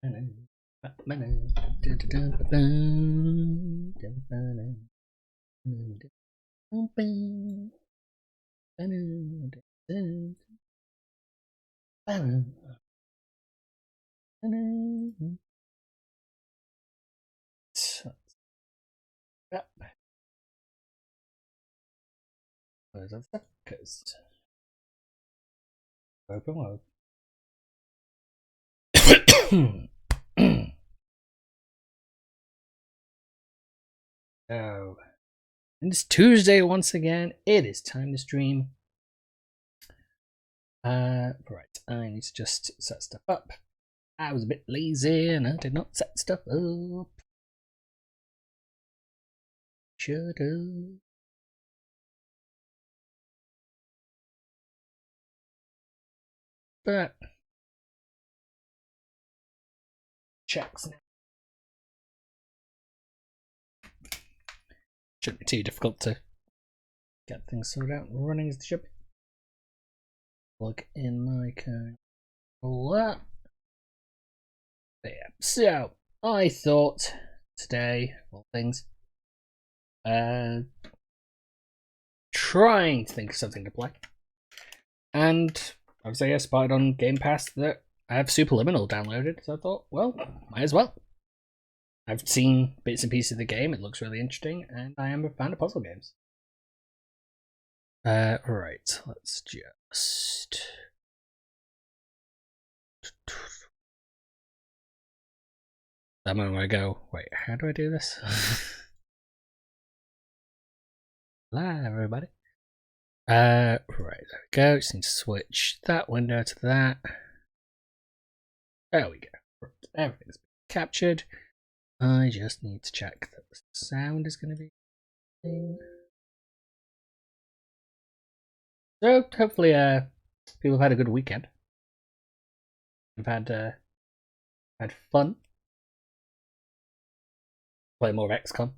Loads of stuff because open world. So, it's Tuesday once again. It is time to stream. Right, I need to just set stuff up. I was a bit lazy and I did not set stuff up. Should have. But checks now. Shouldn't be too difficult to get things sorted out and running as they should be. Plug in my controller. Yeah. So I thought today, of all things, trying to think of something to play, and obviously I spotted on Game Pass that I have Superliminal downloaded, so I thought, well, might as well. I've seen bits and pieces of the game, it looks really interesting, and I am a fan of puzzle games. Right, let's just... That moment where I go, wait, how do I do this? Hello, everybody. Right, there we go. Just need to switch that window to that. There we go. Everything's been captured. I just need to check that the sound is going to be. So hopefully, people have had a good weekend. I've had fun. Play more of XCOM.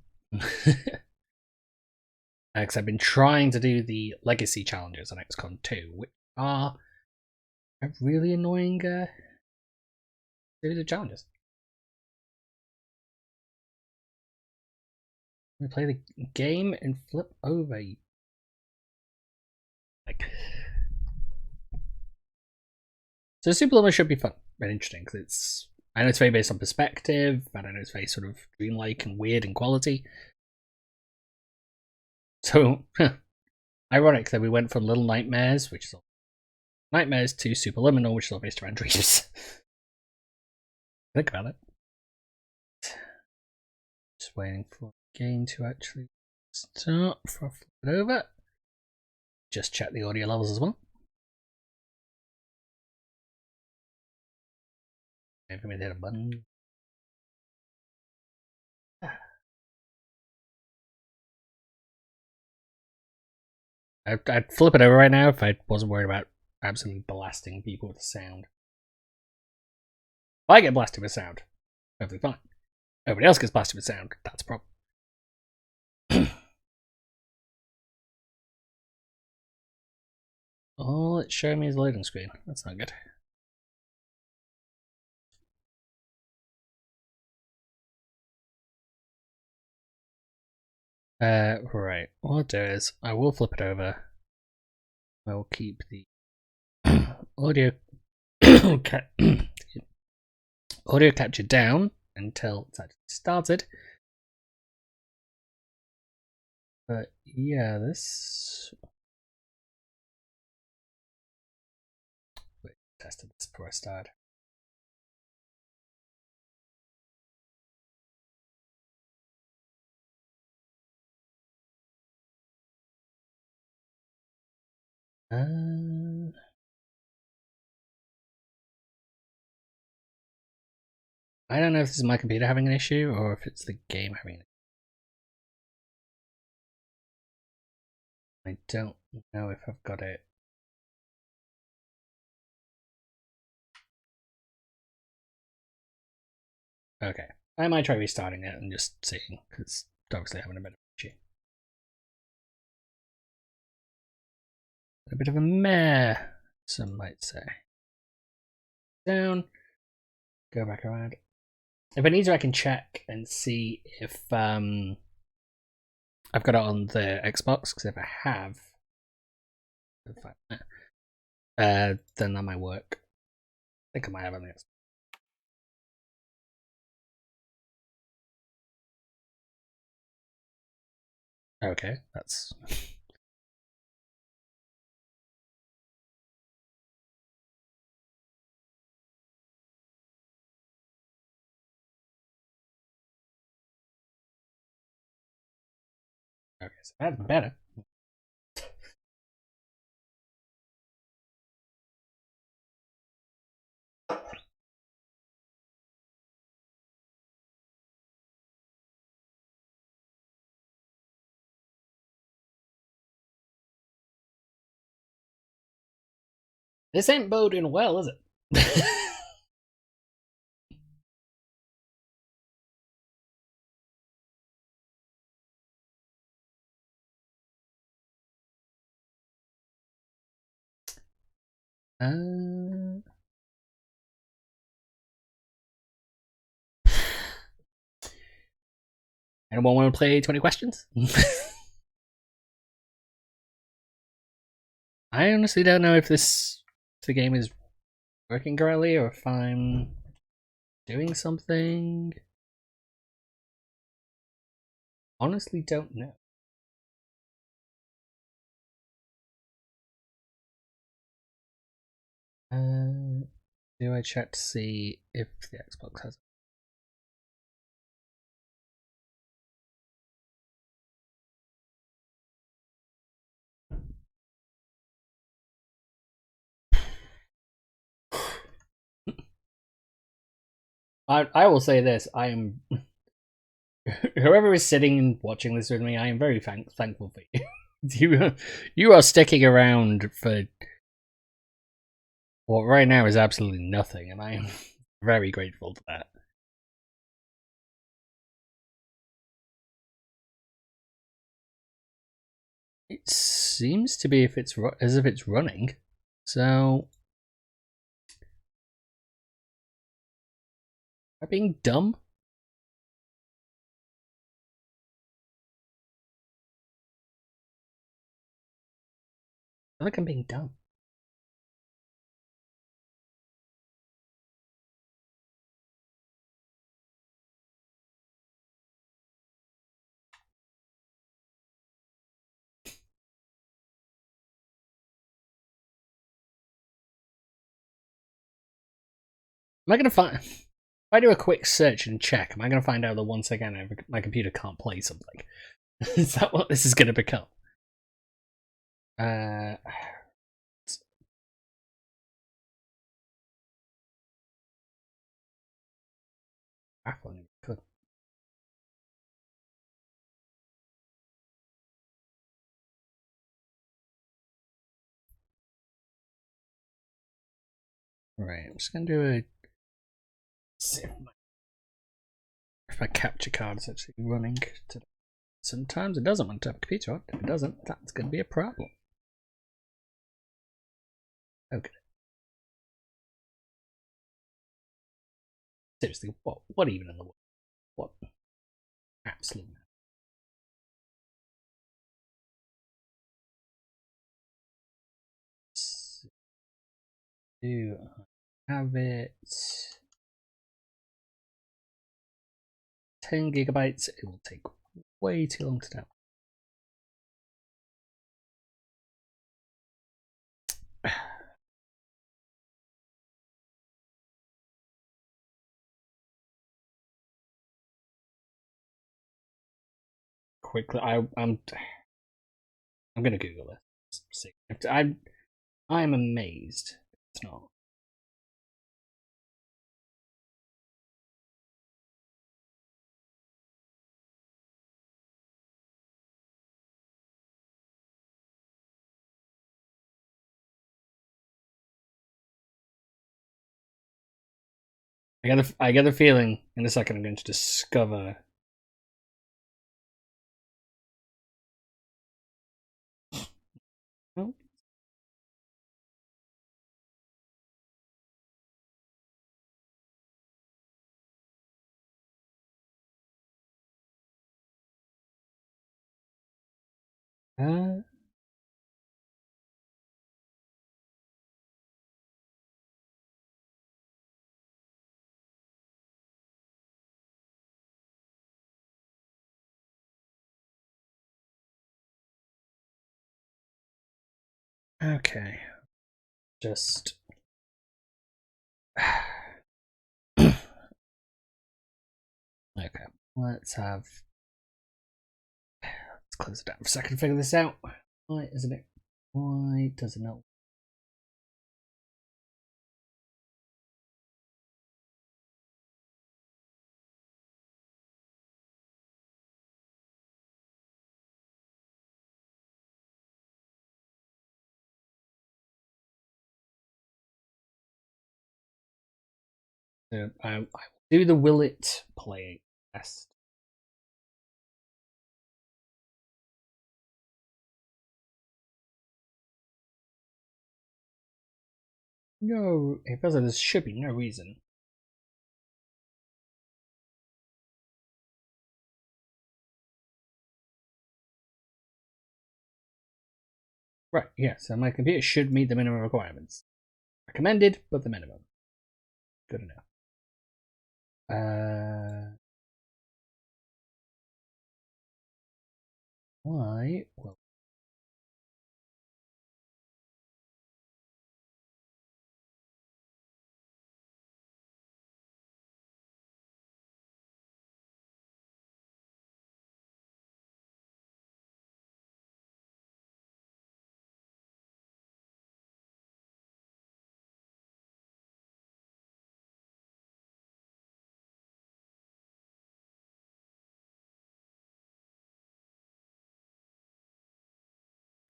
Because I've been trying to do the legacy challenges on XCOM 2, which are a really annoying series of challenges. We play the game and flip over. Like, so Superliminal should be fun and interesting because I know it's very based on perspective, and I know it's very sort of dreamlike and weird in quality. So ironic that we went from Little Nightmares, which is all nightmares, to Superliminal, which is all based around dreams. Think about it. Just waiting for the game to actually start before I flip it over. Just check the audio levels as well. Maybe we hit a button. I'd flip it over right now if I wasn't worried about absolutely blasting people with sound. If I get blasted with sound, perfectly fine. Nobody else gets blasted with sound, that's a problem. All it's showing me is loading screen. That's not good. Right. What I'll do is I will flip it over. I will keep the audio audio capture down until it's actually started. But yeah, this. Wait, tested this before I start. I don't know if this is my computer having an issue or if it's the game having an issue. I don't know if I've got it. Okay. I might try restarting it and just seeing, because it's obviously having a bit of an issue. A bit of a meh, some might say. Down. go back around. If I need to, I can check and see if I've got it on the Xbox. Because if I have, then that might work. I think I might have on the Xbox. Okay, that's. Okay, so that's better. This ain't boding well, is it? Anyone want to play 20 questions? I honestly don't know if the game is working correctly or if I'm doing something. Honestly, don't know. Do I check to see if the Xbox has? I will say this: I am whoever is sitting and watching this with me. I am very thankful for you. You are sticking around for what right now is absolutely nothing, and I am very grateful for that. It seems to be as if it's running, so am I being dumb? I think I'm being dumb. Am I gonna find? If I do a quick search and check, am I gonna find out that once again my computer can't play something? Is that what this is gonna become? Baffling. Good. Right, I'm just gonna do a see if my capture card is actually running today. Sometimes it doesn't want to have a computer on. If it doesn't, that's gonna be a problem. Okay. Seriously, what even in the world? What? Absolutely. Do I have it? 10 gigabytes. It will take way too long to download. Quickly, I'm gonna Google this. See, I'm amazed. It's not. I get the feeling in a second I'm going to discover. Oh. Uh, okay. Just. Okay. Let's have. Let's close it down for a second. Figure this out. Why isn't it? Why does it not? I will do the will it playing test. No, it feels like there should be no reason. Right, yeah, so my computer should meet the minimum requirements. Recommended, but the minimum. Good enough. Why? Well,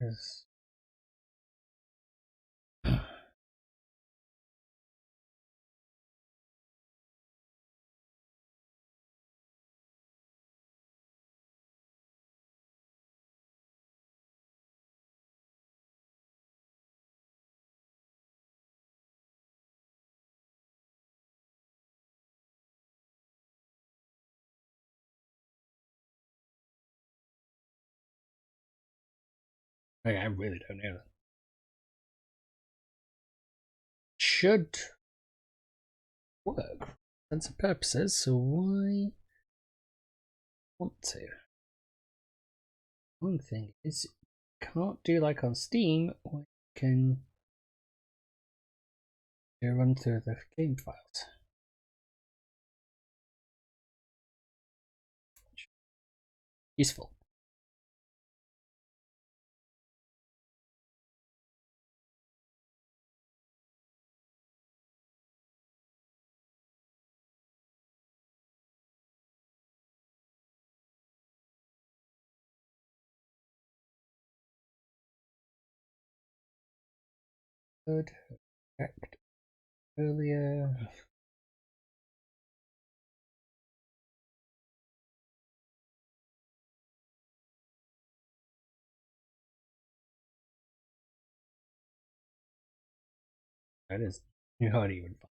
yes. Okay, I really don't know. Should work for sense of purposes, so why want to? One thing is, can't do like on Steam, or you can do a run through the game files. Useful. Good. Checked earlier. That is not even fun.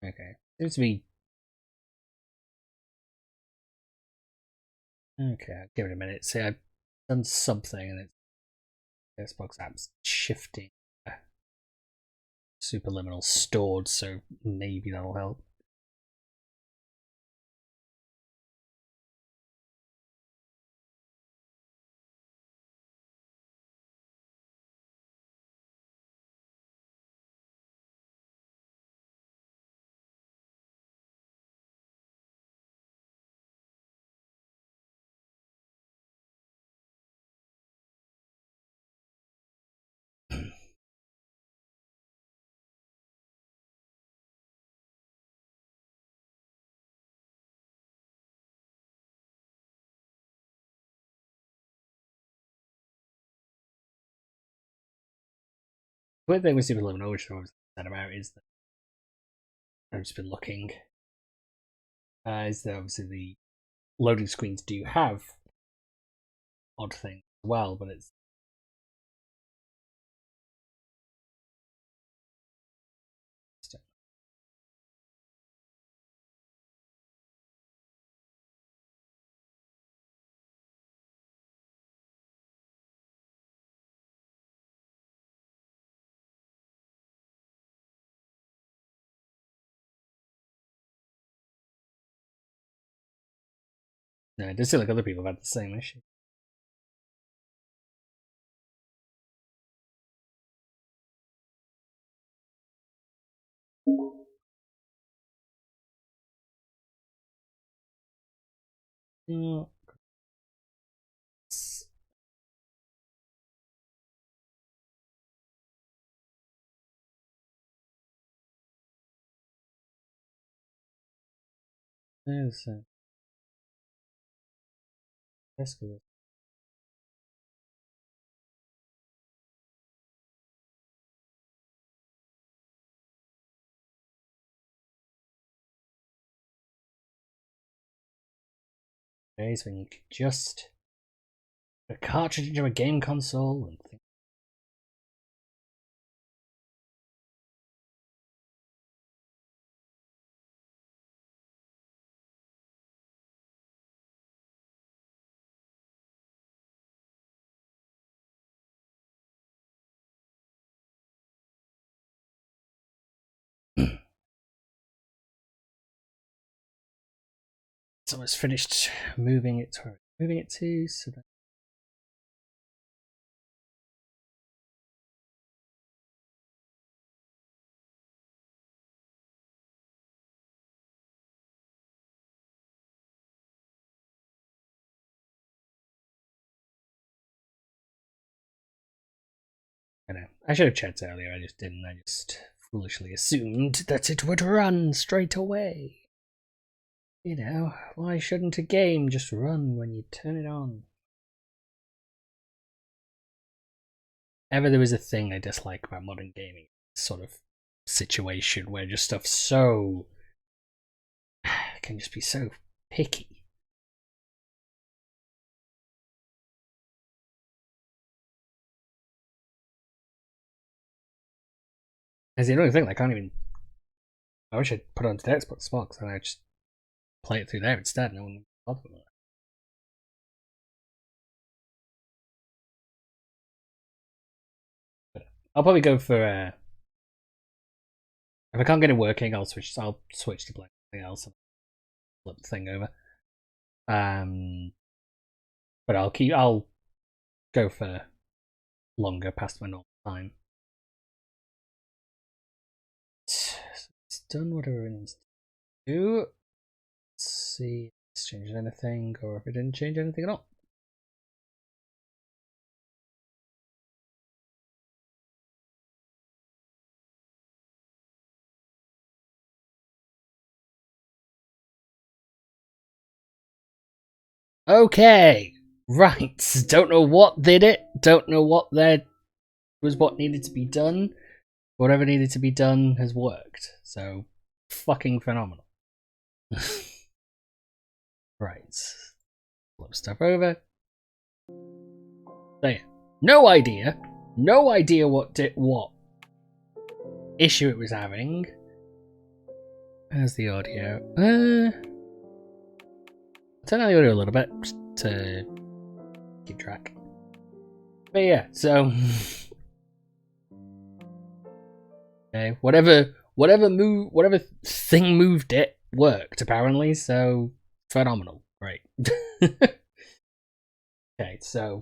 Okay. Seems to be. Okay, I'll give it a minute. See, I've done something and it's Xbox app's shifting. Superliminal stored, so maybe that'll help. The thing with Superliminal, which I was sad about, is that I've just been looking. Is that obviously loading screens do have odd things as well, but it's no, it does seem like other people have had the same issue. Mm. There's that's good. Days when you could just put a cartridge into a game console and think. It's almost finished moving it to, so that I know. I should have checked earlier, I just didn't. I just foolishly assumed that it would run straight away. You know, why shouldn't a game just run when you turn it on? Ever there was a thing I dislike about modern gaming, sort of situation where just stuff so can just be so picky. As the only thing, I can't even. I wish I'd put it onto the Xbox Box and I just play it through there instead. No one would bother with it. But I'll probably go for. If I can't get it working, I'll switch to play something else and flip the thing over. But I'll go for longer past my normal time. It's done whatever it needs to do. Let's see if it's changed anything or if it didn't change anything at all. Okay, right. Don't know what did it. Don't know what there was what needed to be done. Whatever needed to be done has worked. So, fucking phenomenal. Right. Flip stuff over. So yeah, no idea what issue it was having. There's the audio. Turn down the audio a little bit just to keep track. But yeah, so okay, whatever thing moved it worked apparently. So phenomenal, great. Okay, so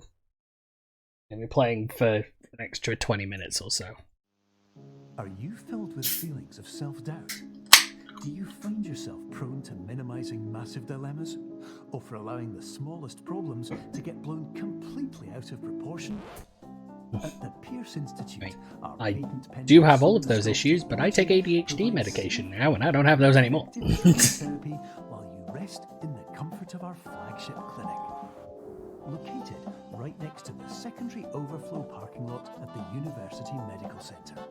I'm gonna be playing for an extra 20 minutes or so. Are you filled with feelings of self-doubt? Do you find yourself prone to minimizing massive dilemmas, or for allowing the smallest problems to get blown completely out of proportion? At the Pierce Institute, I do have all of those issues, but I take ADHD medication now, and I don't have those anymore. Therapy while you rest in the comfort of our flagship clinic. Located right next to the secondary overflow parking lot at the University Medical Centre.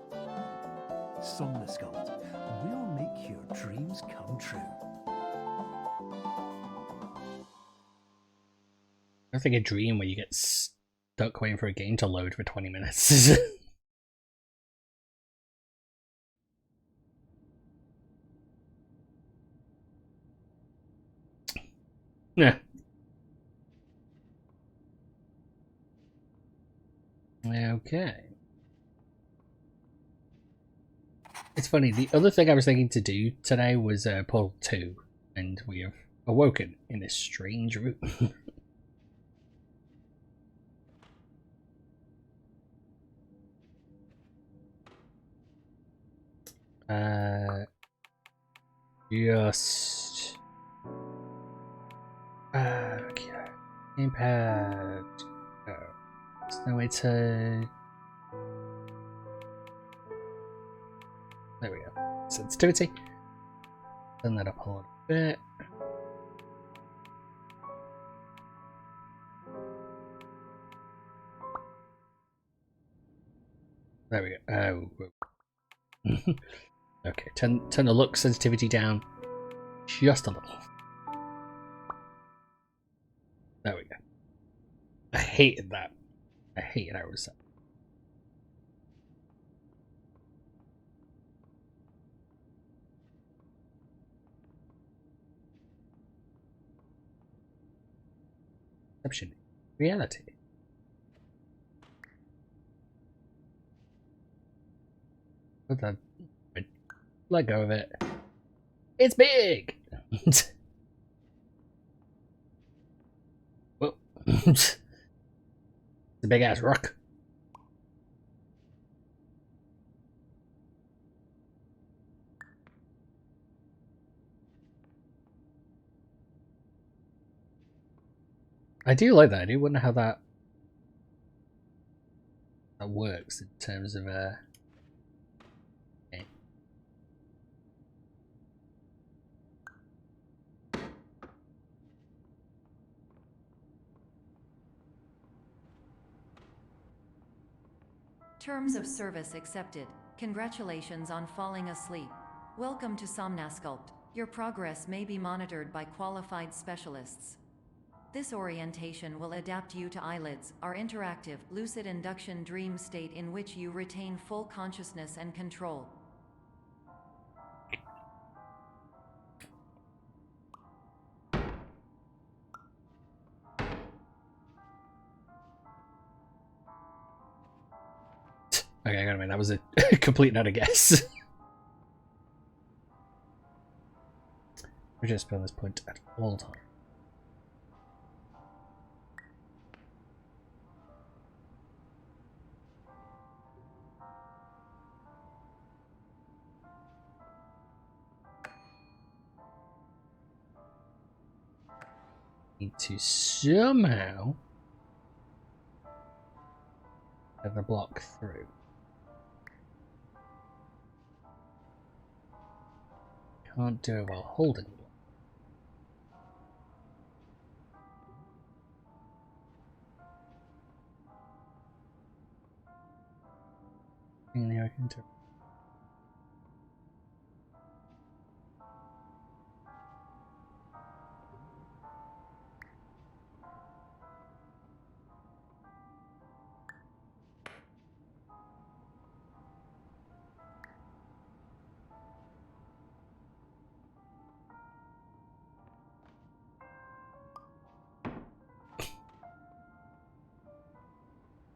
Somnosculpt, we'll make your dreams come true. I think a dream where you get stuck waiting for a game to load for 20 minutes. Yeah. Okay. It's funny, the other thing I was thinking to do today was Portal 2, and we have awoken in this strange room. Just... okay. Gamepad. There's no way to... There we go. Sensitivity. Turn that up a little bit. There we go. Oh. Okay, turn the look sensitivity down just a little. There we go. I hated that. I hated how it was set. Perception. Reality. Put that. Let go of it. It's big! Whoa. It's a big ass rock. I do like that. I do wonder how that works in terms of okay. Terms of service accepted. Congratulations on falling asleep. Welcome to Somnasculpt. Your progress may be monitored by qualified specialists. This orientation will adapt you to eyelids, our interactive, lucid induction dream state in which you retain full consciousness and control. Okay, I gotta admit, that was a complete and utter guess. We're just on this point at all times. Need to somehow get the block through. Can't do it while holding the block. I can do.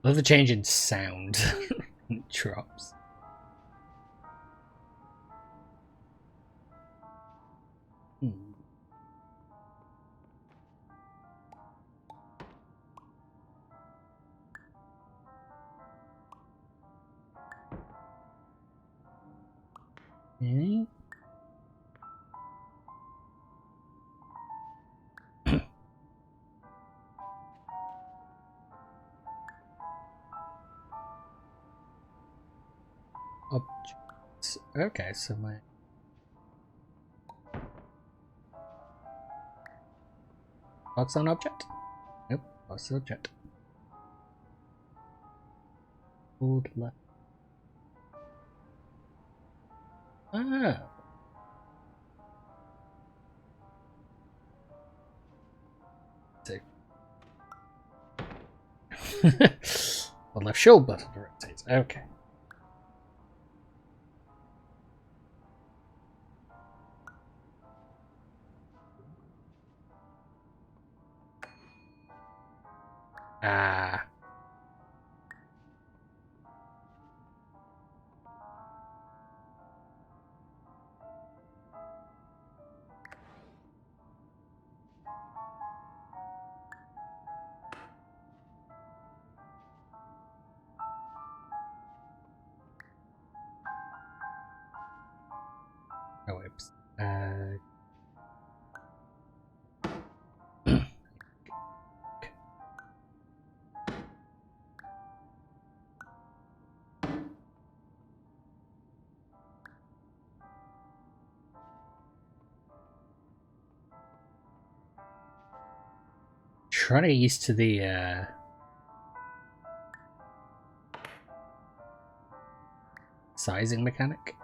I love the change in sound. It drops. Okay. Objects. Okay, so my box on object? Nope, box on object. Hold left. Ah. See. One left shoulder button to rotate. Okay. Ah. Oh, whoops. Trying to get used to the sizing mechanic.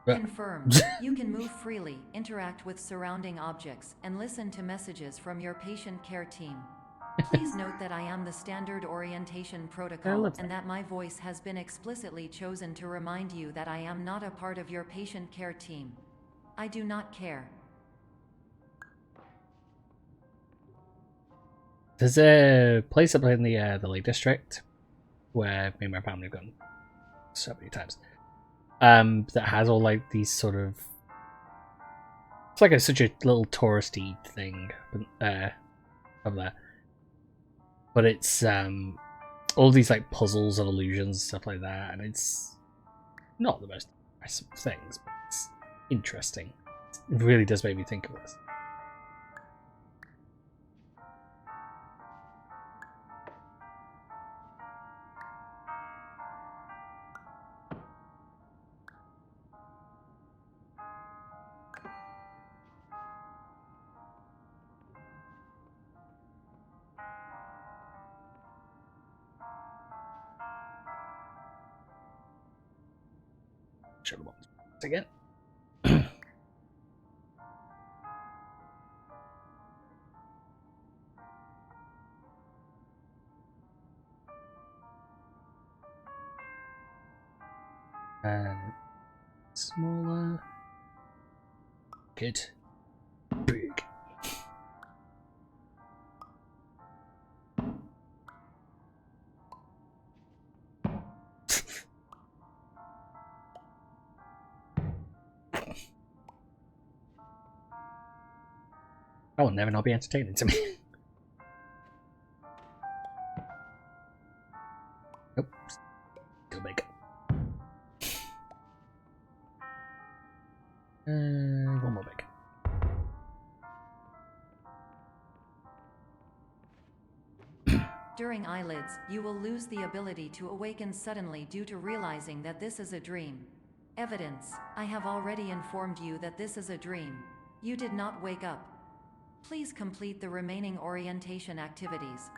Confirmed. You can move freely, interact with surrounding objects, and listen to messages from your patient care team. Please note that I am the standard orientation protocol and that my voice has been explicitly chosen to remind you that I am not a part of your patient care team. I do not care. There's a place up in the Lake District where me and my family have gone so many times. That has all like these sort of, it's like such a little touristy thing up there, but it's all these like puzzles and illusions and stuff like that, and it's not the most impressive things, but it's interesting. It really does make me think of this. Show the ones again. And smaller. Good. Big. That will never not be entertaining to me. Nope. Still big. One more big. During eyelids, you will lose the ability to awaken suddenly due to realizing that this is a dream. Evidence: I have already informed you that this is a dream. You did not wake up. Please complete the remaining orientation activities.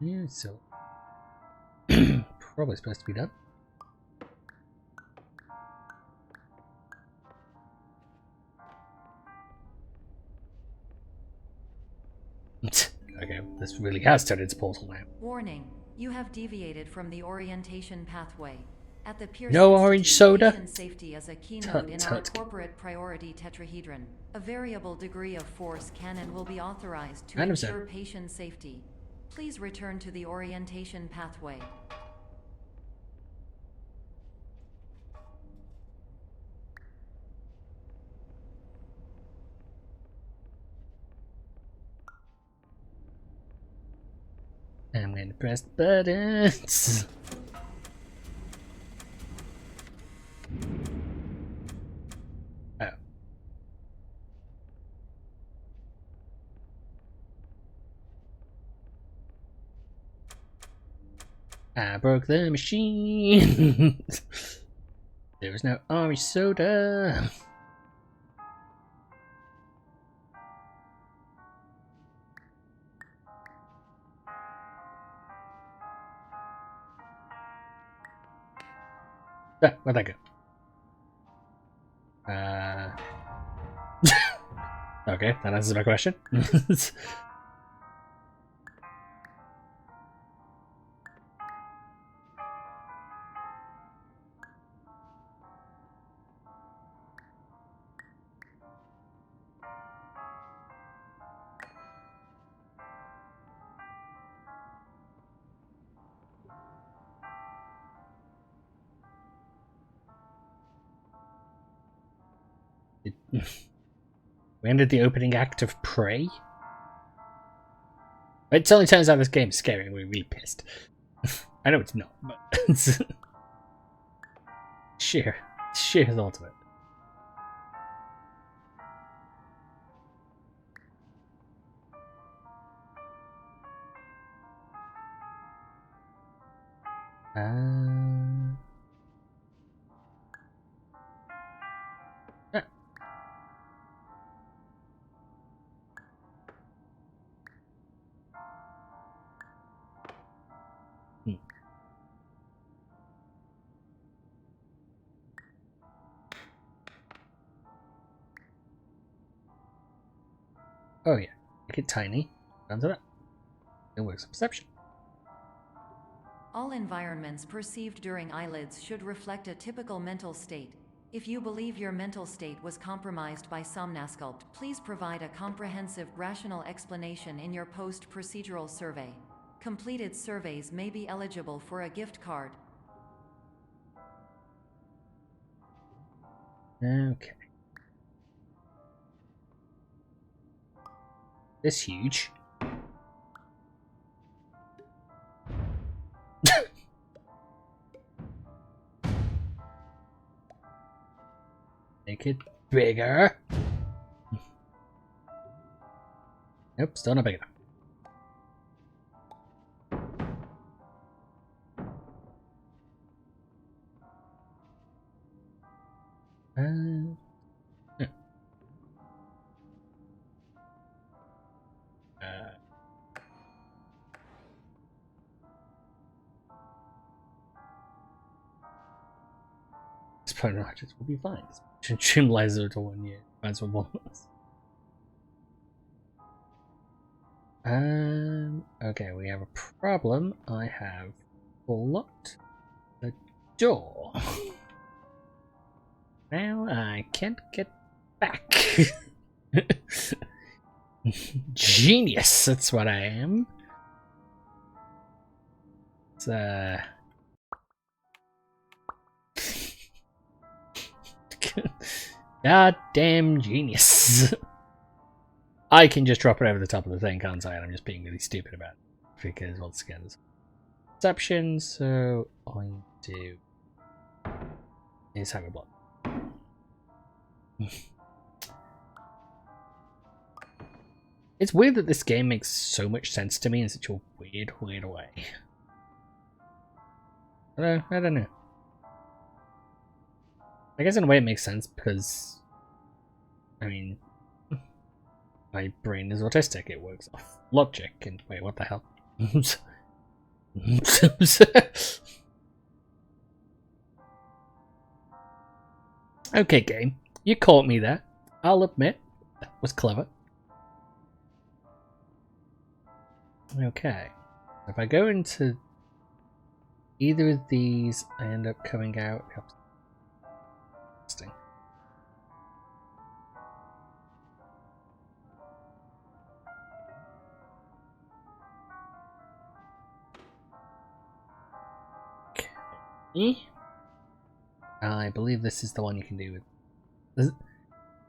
Yeah, so probably supposed to be done. Okay, this really has turned into Portal now. Warning: you have deviated from the orientation pathway. At the Pierce No Institute, orange soda? patient safety is a keynote in our corporate priority tetrahedron. A variable degree of force can and will be authorized to ensure patient safety. Please return to the orientation pathway. I'm going to press the buttons. Oh. I broke the machine. There was no orange soda. Ah, where'd that go? Okay, that answers my question. We ended the opening act of Prey. It only turns out this game is scary and we're really pissed. I know it's not, but it's sheer thought of it. Yeah. Oh yeah, make it tiny. Down to that. It works on perception. All environments perceived during eyelids should reflect a typical mental state. If you believe your mental state was compromised by Somnasculpt, please provide a comprehensive, rational explanation in your post-procedural survey. Completed surveys may be eligible for a gift card. Okay. This huge. Make it bigger. Nope, still not big enough. Yeah. This probably not just will be fine. Trim laser to 1 year. Might as well bonus. Okay, we have a problem. I have blocked the door. Now I can't get back. Genius, that's what I am. It's goddamn genius. I can just drop it over the top of the thing, can't I? And I'm just being really stupid about it. Because once again, there's perception, so I do is have a block. It's weird that this game makes so much sense to me in such a weird way. I don't know. I guess in a way it makes sense because, I mean, my brain is autistic. It works off logic. And wait, what the hell? Okay, game. You caught me there. I'll admit, that was clever. Okay. If I go into either of these, I end up coming out. Interesting. Okay. I believe this is the one you can do with. This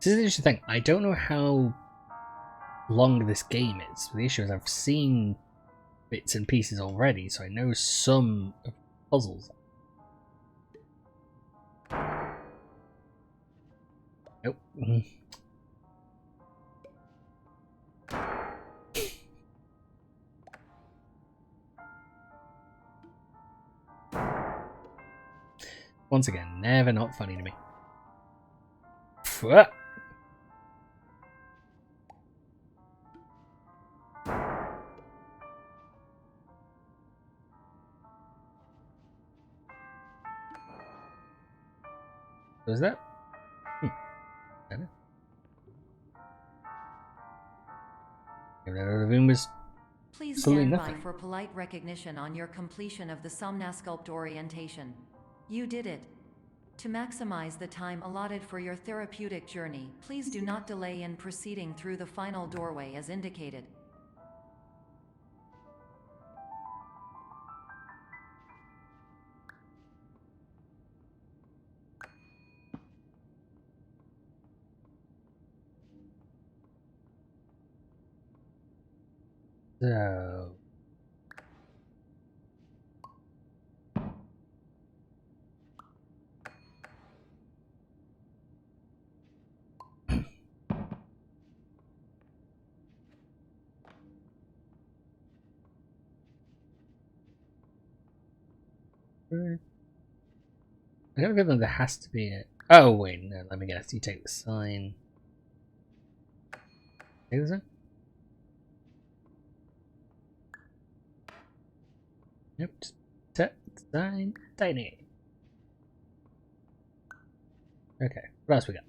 is the interesting thing. I don't know how long this game is. The issue is I've seen bits and pieces already, so I know some of the puzzles. Nope. Once again, never not funny to me. Pfft. Was that? I don't know. The room was Please absolutely stand by nothing. for polite recognition on your completion of the Somnasculpt orientation. You did it. To maximize the time allotted for your therapeutic journey, please do not delay in proceeding through the final doorway as indicated. So... I don't feel that there has to be a... Oh, wait, no, let me guess. You take the sign. Take the sign? Yep, just set the sign. Tiny. Okay, what else we got?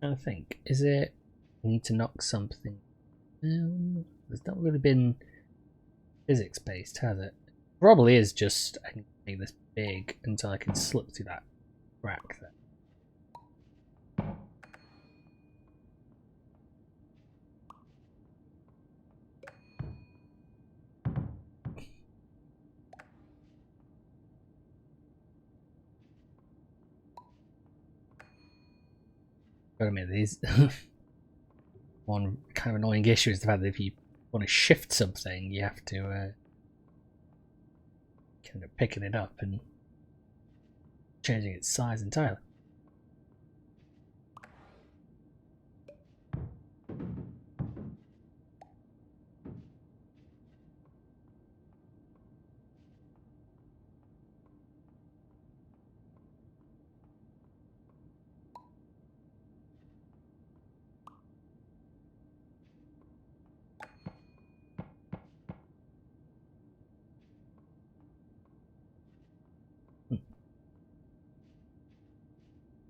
I think. Is it... We need to knock something down? There's not really been physics based, has it? Probably is just I can make this big until I can slip through that crack there. But I mean, these one kind of annoying issue is the fact that if you want to shift something, you have to kind of picking it up and changing its size entirely.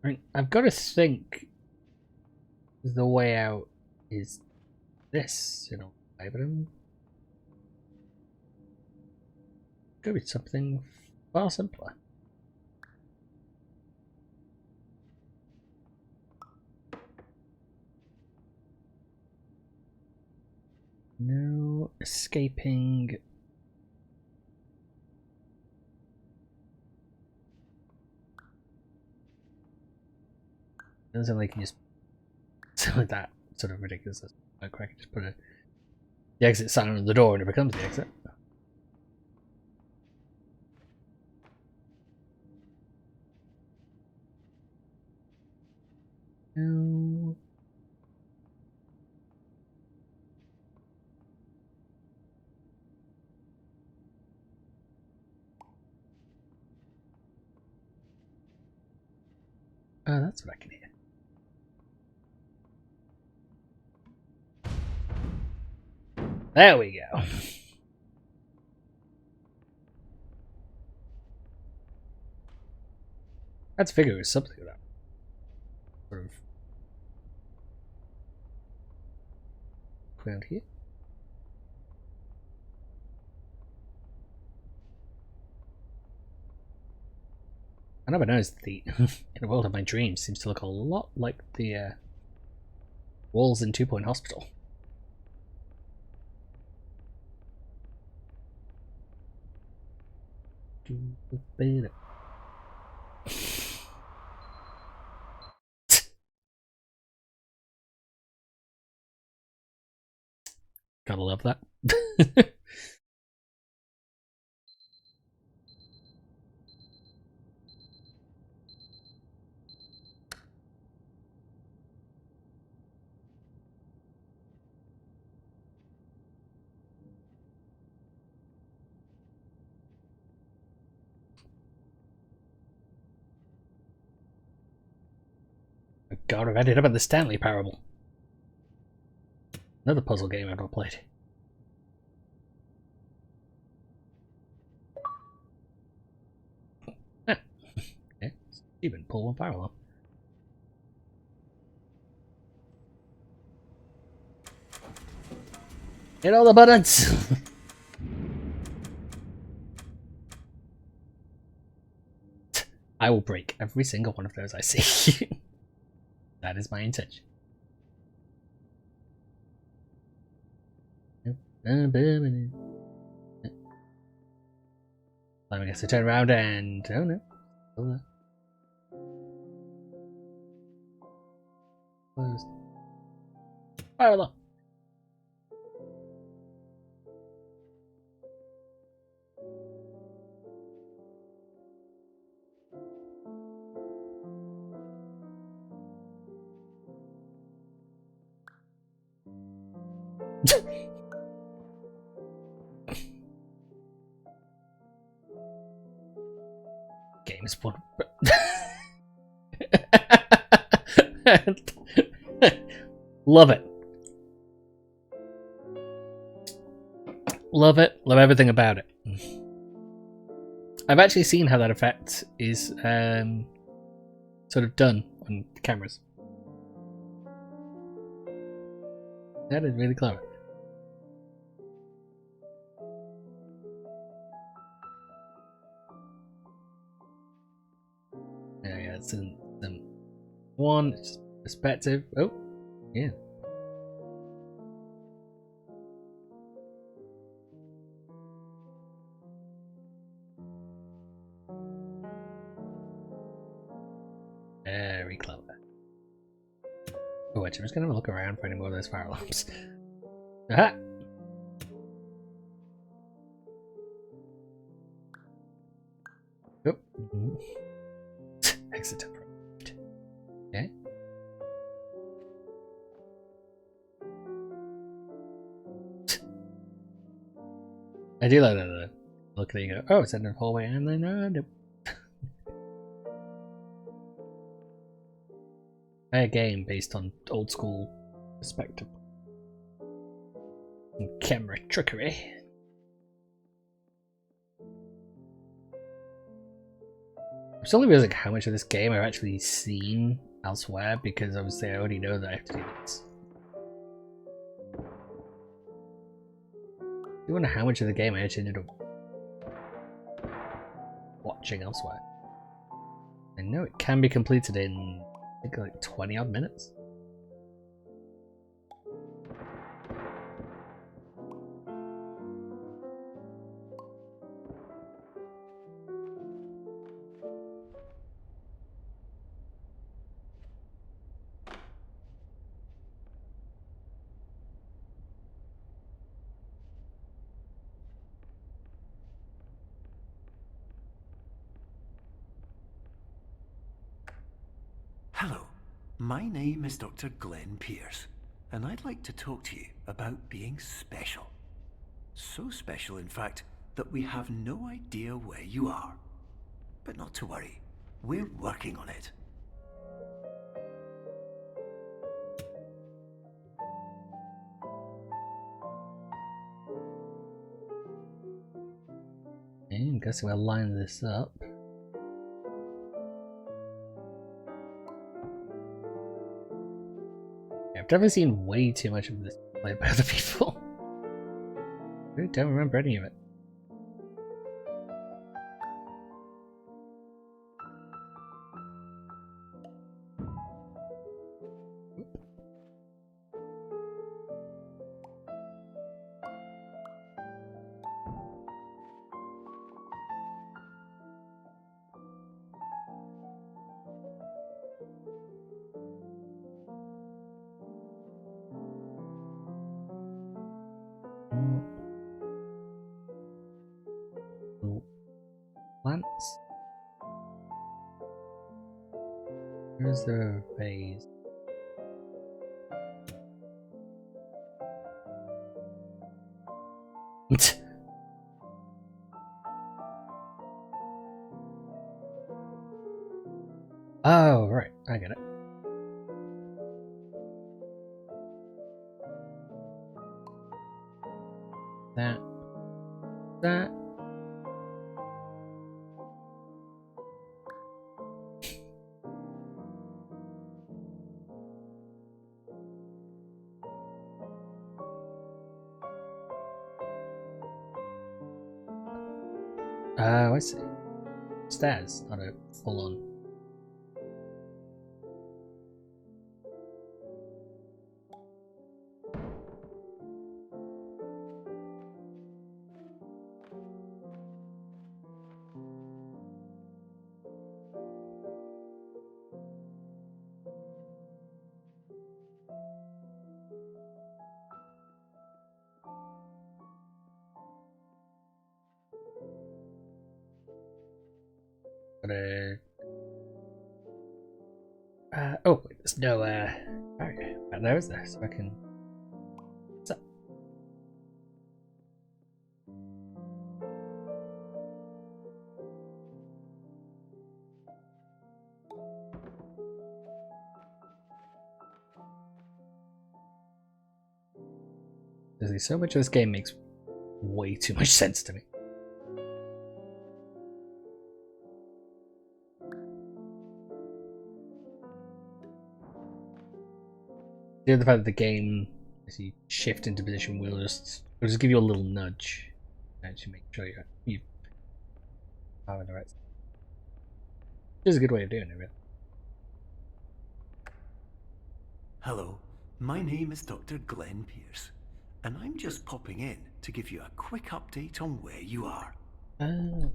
I mean, I've got to think the way out is this, you know, but could be something far simpler. No escaping. Doesn't like you just something like that sort of ridiculous. I can just put the exit sign on the door and it becomes the exit. No. Oh, that's what I can hear. There we go. That's figure it was something like that. Sort of around here. I never noticed the in the world of my dreams seems to look a lot like the walls in 2 Point Hospital. Gotta love that. God, I've ended up at the Stanley Parable. Another puzzle game I've not played. Even pull one fire alarm. Hit all the buttons! I will break every single one of those I see. That is my intention. I guess I turn around and... oh no. Still there. Closed. Fire alarm! Game spawn. Love it. Love it. Love everything about it. I've actually seen how that effect is sort of done on cameras. That is really clever. There we go. It's in one perspective. Oh, yeah. Very clever. Oh, wait, I'm just gonna look around for any more of those fire alarms. Aha! Oh. Exit temporary. Okay. I do like that. Look, there you go. Oh, it's in the hallway, and then nope. A game based on old school perspective and camera trickery. I'm slowly realizing how much of this game I've actually seen elsewhere, because obviously I already know that I have to do this. I wonder how much of the game I actually ended up watching elsewhere. I know it can be completed in, I think, like 20 odd minutes. Hello, my name is Dr. Glenn Pierce, and I'd like to talk to you about being special. So special, in fact, that we have no idea where you are. But not to worry, we're working on it. Okay, I'm guessing we'll line this up. I've definitely seen way too much of this played by other people. I really don't remember any of it. Plants? Where's the vase? Oh, right, I get it. That. Oh, I see. Stairs, not a full-on. Oh, there's no barrier back there, is there? So I can. What's up? So much of this game makes way too much sense to me. The fact that the game, as you shift into position, will just give you a little nudge and to make sure you are in the right. This is a good way of doing it, really. Hello, my name is Dr. Glenn Pierce, and I'm just popping in to give you a quick update on where you are.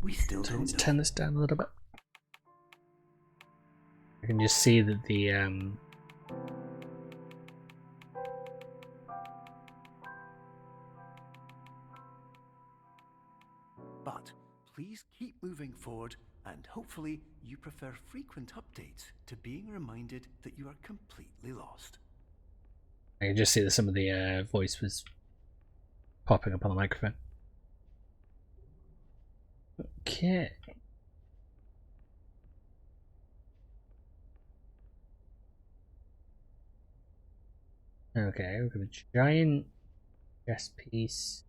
We still don't Let's know. turn this down a little bit. I can just see that the But please keep moving forward, and hopefully you prefer frequent updates to being reminded that you are completely lost. I can just see that some of the voice was popping up on the microphone. Okay. Okay, we've got a giant chess piece.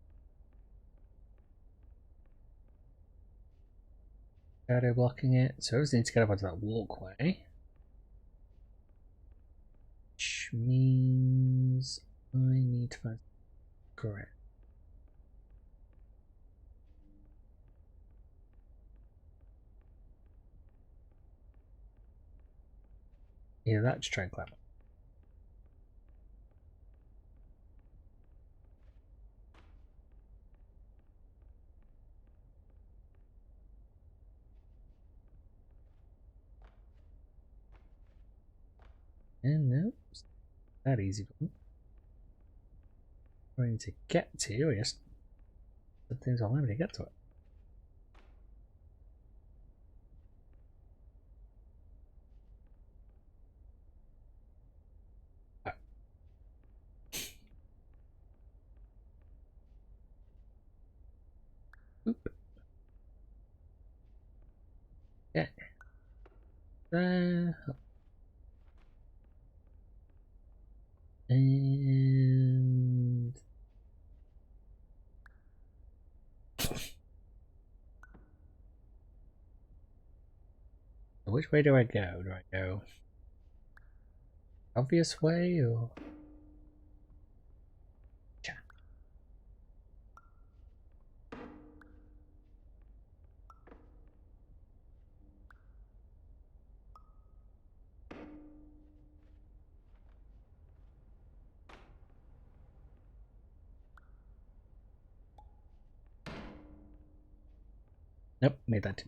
Shadow blocking it, so I just need to get up onto that walkway. Which means I need to find correct. Yeah, that's try and climb up. And no, it's not that easy for me. Trying to get to, I guess the things I'll never get to it. Oop. Yeah. And which way do I go? Do I go obvious way or? Nope, made that too.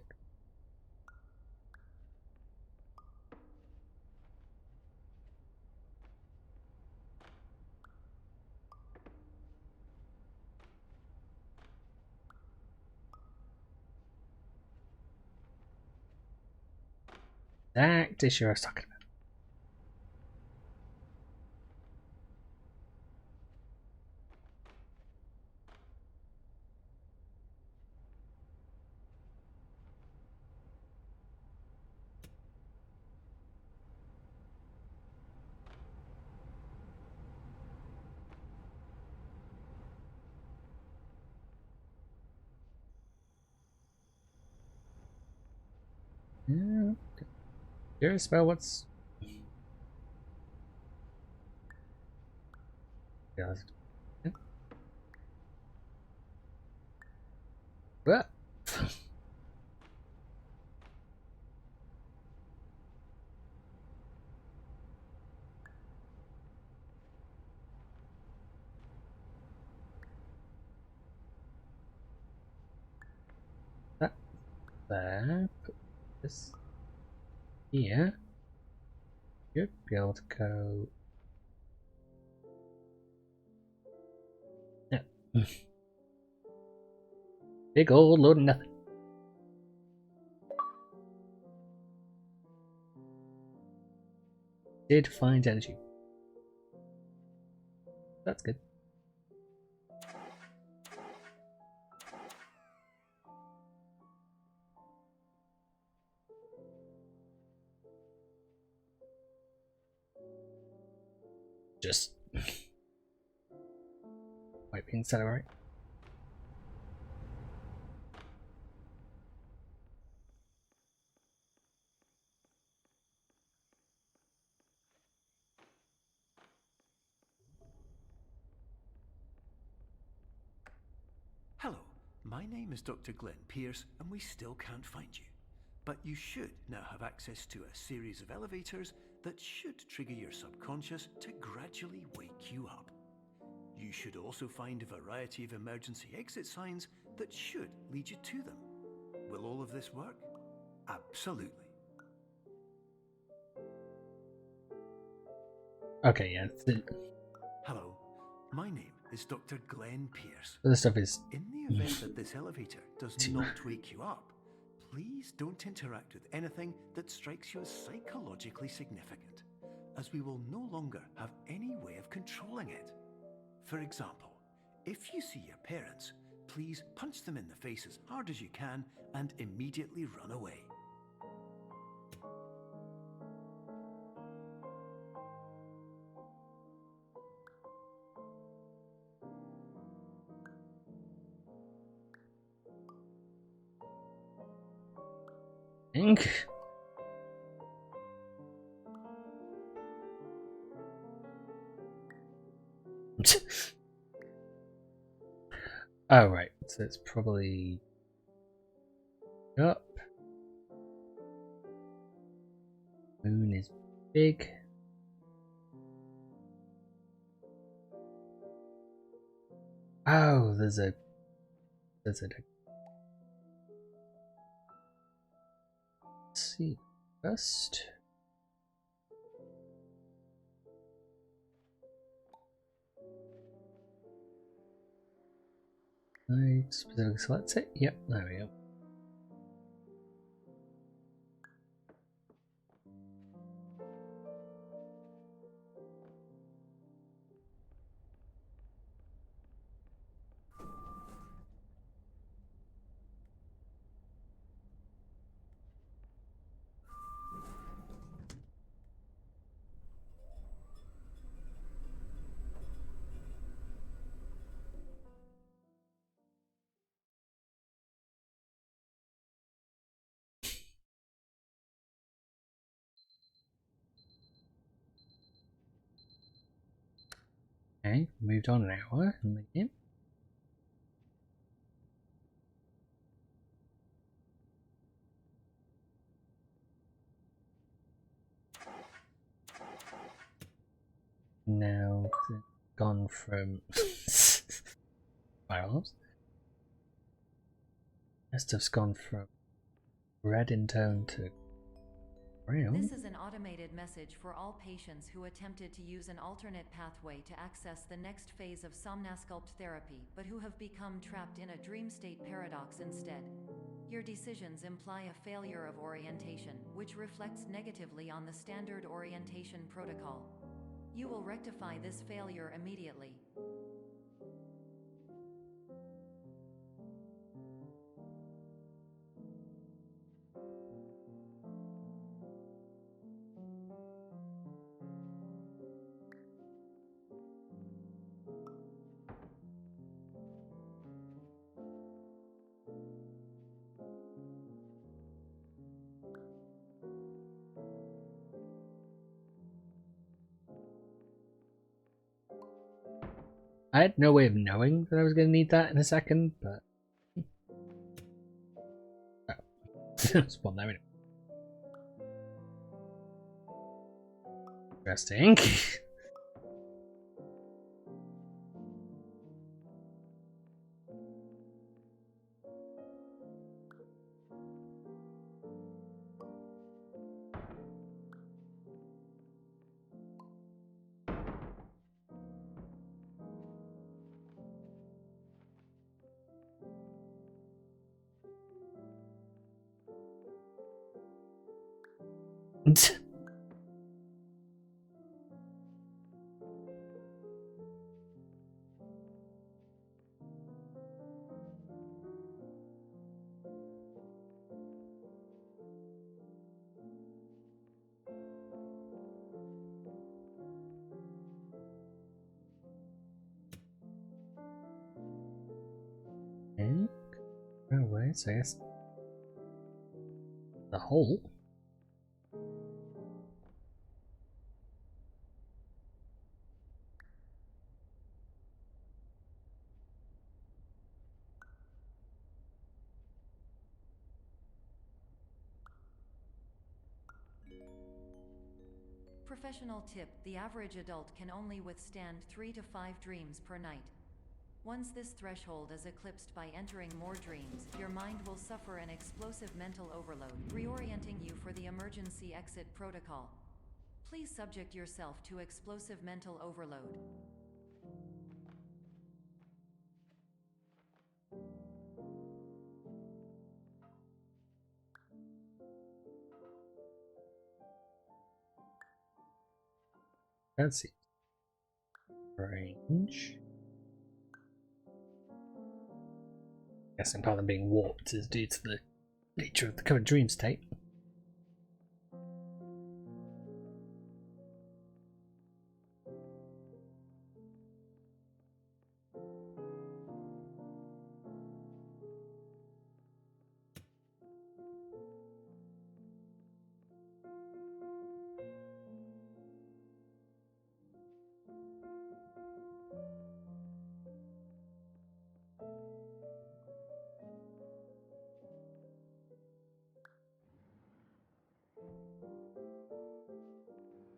That issue I was talking about. Yeah, curious about what's. Yeah. What? there. Put this here. Should be able to go. Yeah. Big old load of nothing. Did find energy. That's good. Just wiping accelerate. Hello, my name is Dr. Glenn Pierce, and we still can't find you. But you should now have access to a series of elevators that should trigger your subconscious to gradually wake you up. You should also find a variety of emergency exit signs that should lead you to them. Will all of this work? Absolutely. Okay, yeah. Hello, my name is Dr. Glenn Pierce. This stuff is. In the event that this elevator does not wake you up, please don't interact with anything that strikes you as psychologically significant, as we will no longer have any way of controlling it. For example, if you see your parents, please punch them in the face as hard as you can and immediately run away. Ink. Oh, right. So it's probably up. Moon is big. Oh, there's a. Let's see first. I specifically select it. Yep, there we go. Okay, moved on an hour in the game. Now gone from firearms. That stuff's gone from red in tone to brown. This is an automated message for all patients who attempted to use an alternate pathway to access the next phase of somnasculpt therapy, but who have become trapped in a dream state paradox instead. Your decisions imply a failure of orientation, which reflects negatively on the standard orientation protocol. You will rectify this failure immediately. I had no way of knowing that I was going to need that in a second, but there's one there. Interesting. Okay. Oh, wait, so I guess the hole. Professional tip: the average adult can only withstand 3 to 5 dreams per night. Once this threshold is eclipsed by entering more dreams, your mind will suffer an explosive mental overload, reorienting you for the emergency exit protocol. Please subject yourself to explosive mental overload. Let's see. Range. Guessing part of them being warped is due to the nature of the current dream state.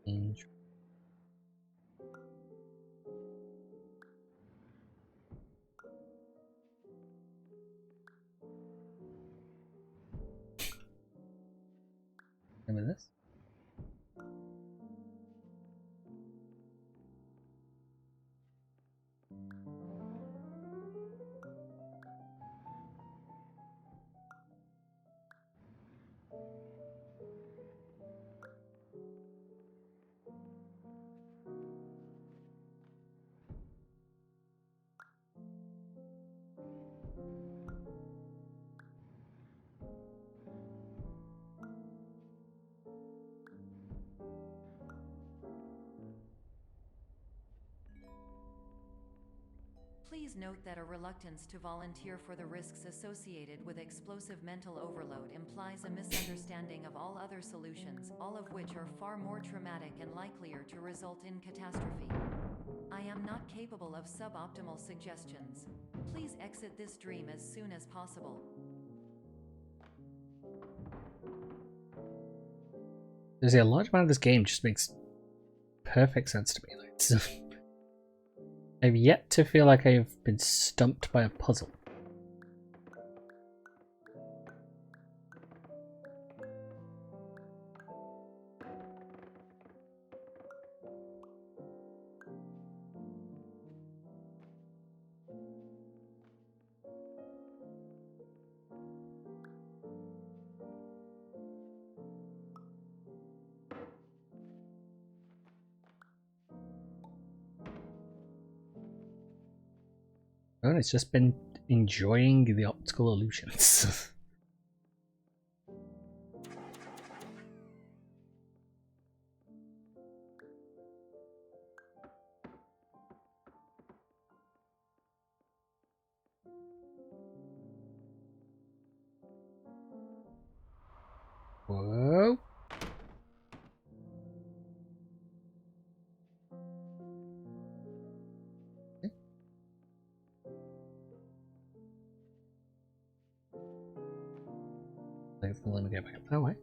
Range. Remember this? Please note that a reluctance to volunteer for the risks associated with explosive mental overload implies a misunderstanding of all other solutions, all of which are far more traumatic and likelier to result in catastrophe. I am not capable of suboptimal suggestions. Please exit this dream as soon as possible. There's a large amount of this game just makes perfect sense to me. Like, I've yet to feel like I've been stumped by a puzzle. And it's just been enjoying the optical illusions. Whoa. Let me go back up that way.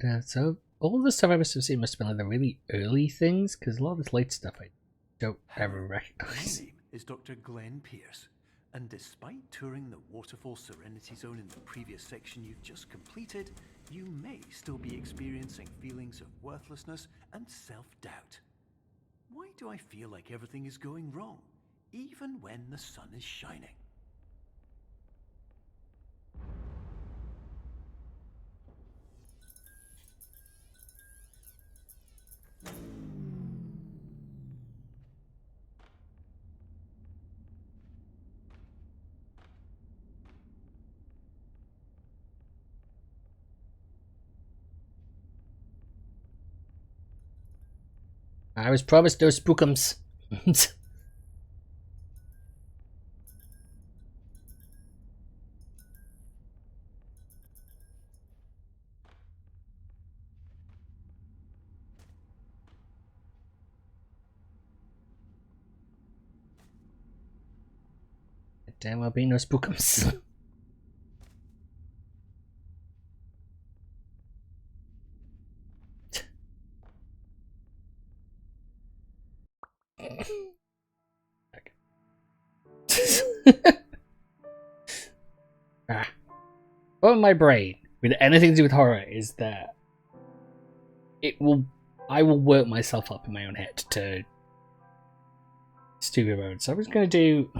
But, so all of the stuff I must have seen must have been like the really early things, because a lot of this late stuff I don't ever recognize. My name is Dr. Glenn Pierce, and despite touring the Waterfall Serenity Zone in the previous section you've just completed, you may still be experiencing feelings of worthlessness and self-doubt. Why do I feel like everything is going wrong, even when the sun is shining? I was promised those spookums. Damn well be no spookums. On my brain with anything to do with horror is that I will work myself up in my own head to stupid mode. So I was gonna do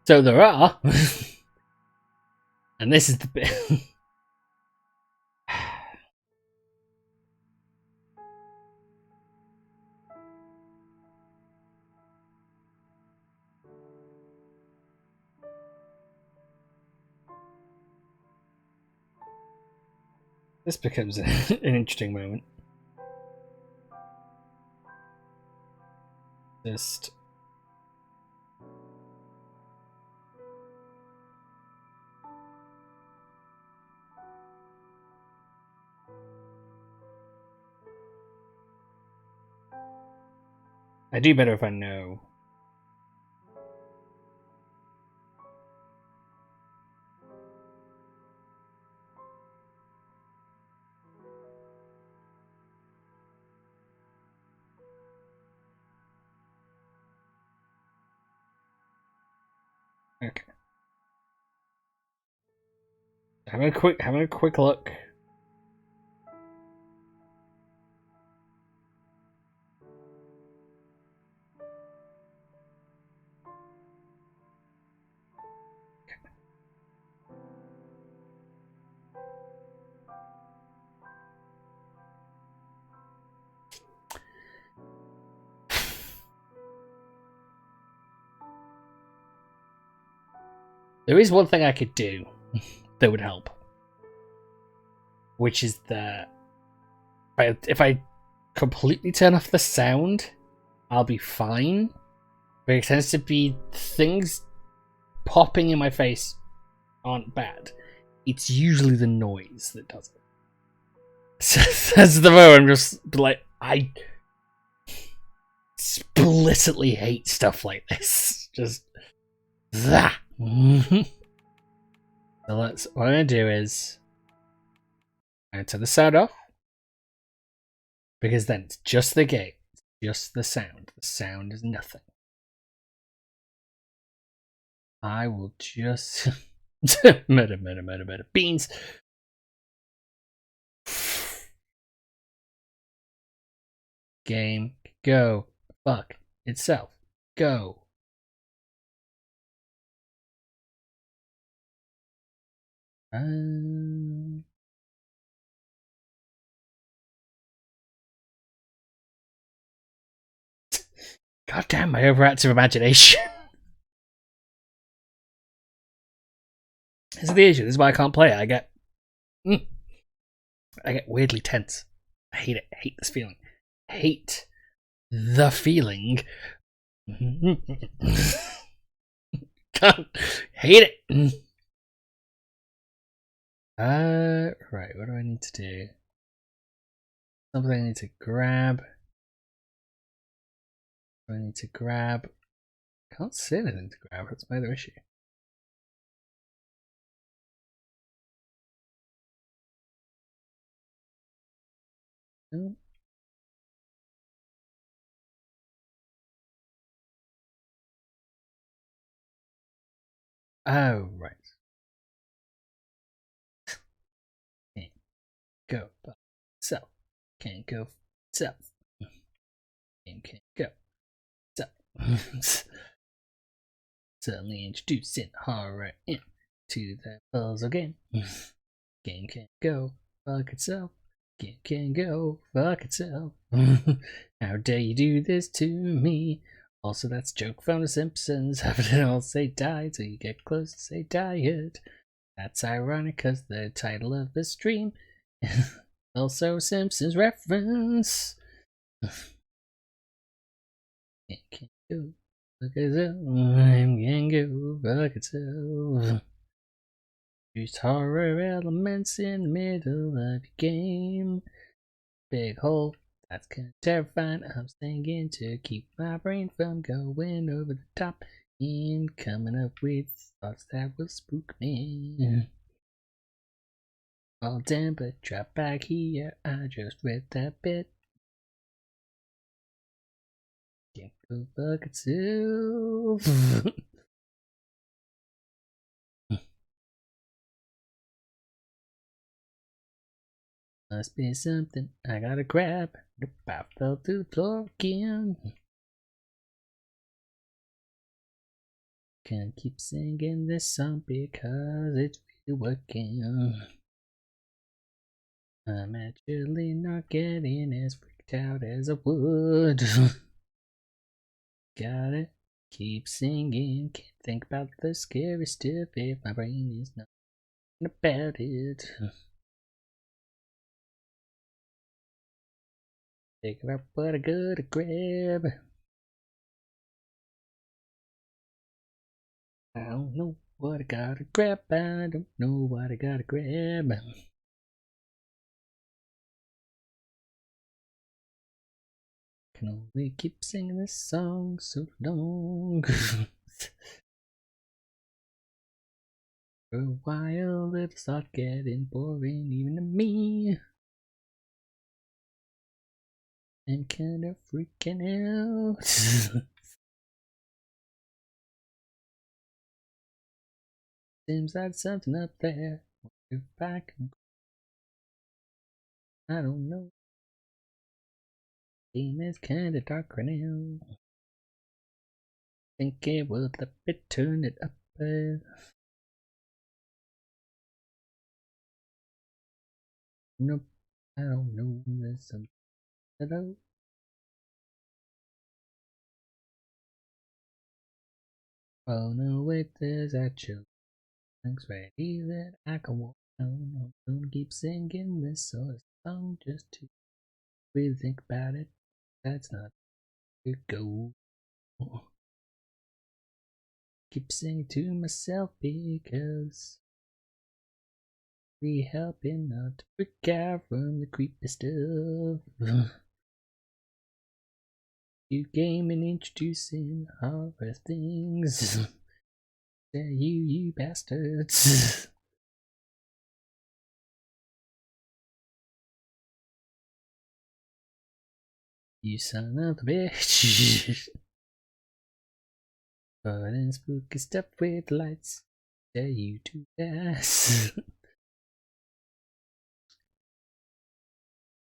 so there are and this is the bit. This becomes an interesting moment. Just I do better if I know. Okay. Having a quick look. There is one thing I could do that would help, which is that if I completely turn off the sound, I'll be fine. But it tends to be things popping in my face aren't bad. It's usually the noise that does it. So that's the moment I'm just like, I explicitly hate stuff like this. Just that. So what I'm gonna do is I'm gonna turn the sound off, because then it's just the game, it's just the sound. The sound is nothing. I will just murder beans. Game, go fuck itself. Go. God damn my overactive imagination. This is the issue. This is why I can't play it. I get weirdly tense. I hate it. I hate this feeling. I hate the feeling. God, hate it. Right, what do I need to do? Something I need to grab. I need to grab. Can't see anything to grab, that's my other issue. No. Oh, right. Can't go by itself. Can't go itself. Game can't go itself. Suddenly introducing horror into the puzzle game. Game can't go fuck itself. Game can't go fuck itself. How dare you do this to me? Also, that's a joke from The Simpsons. Have it all say die till you get close to say diet. That's ironic because the title of the stream also Simpsons reference. Can't go fuck itself. Can't go fuck itself. Use horror elements in the middle of your game. Big hole, that's kinda terrifying. I'm thinking to keep my brain from going over the top and coming up with thoughts that will spook me. All done, but drop back here. I just read that bit. Can't go fuck itself. Must be something I gotta grab. Nope, I fell through the floor again. Can't keep singing this song because it's really working. I'm actually not getting as freaked out as I would. Gotta keep singing. Can't think about the scary stuff if my brain is not about it. Figure out what I gotta grab. I don't know what I gotta grab. I don't know what I gotta grab. Can only keep singing this song so long. For a while it'll start getting boring even to me. I'm kinda freaking out. Seems like something up there. If I can, I don't know. Game is kinda dark right now. Think it will let me turn it up. Nope, I don't know. There's some. Hello. Oh no, wait, there's actually things ready that I can walk on. I'm gonna keep singing this sort of song just to really think about it. That's not good go. Keep singing to myself because we helping not to freak out from the creepy stuff. You game and introducing horror things. Yeah, you bastards. You son of a bitch. Fun and spooky stuff with lights. Yeah, you too fast.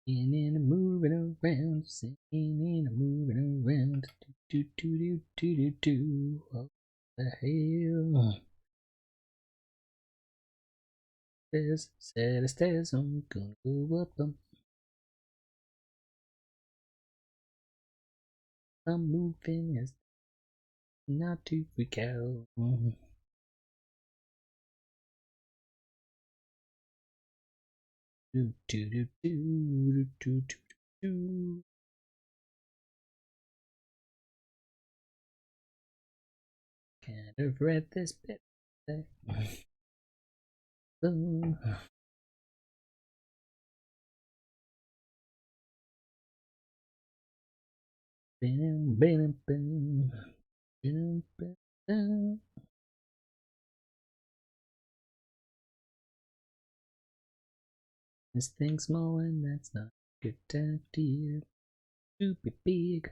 Singing and moving around, singing and moving around. Do do do do do do. What the hell? Stairs, set of stairs, I'm gonna go up them. I'm moving as not to freak out. Do do do do do do do do. Can't have read this bit. Boom. Boom, boom, boom. Boom, boom, boom. This thing's small and that's not a good idea. To be big.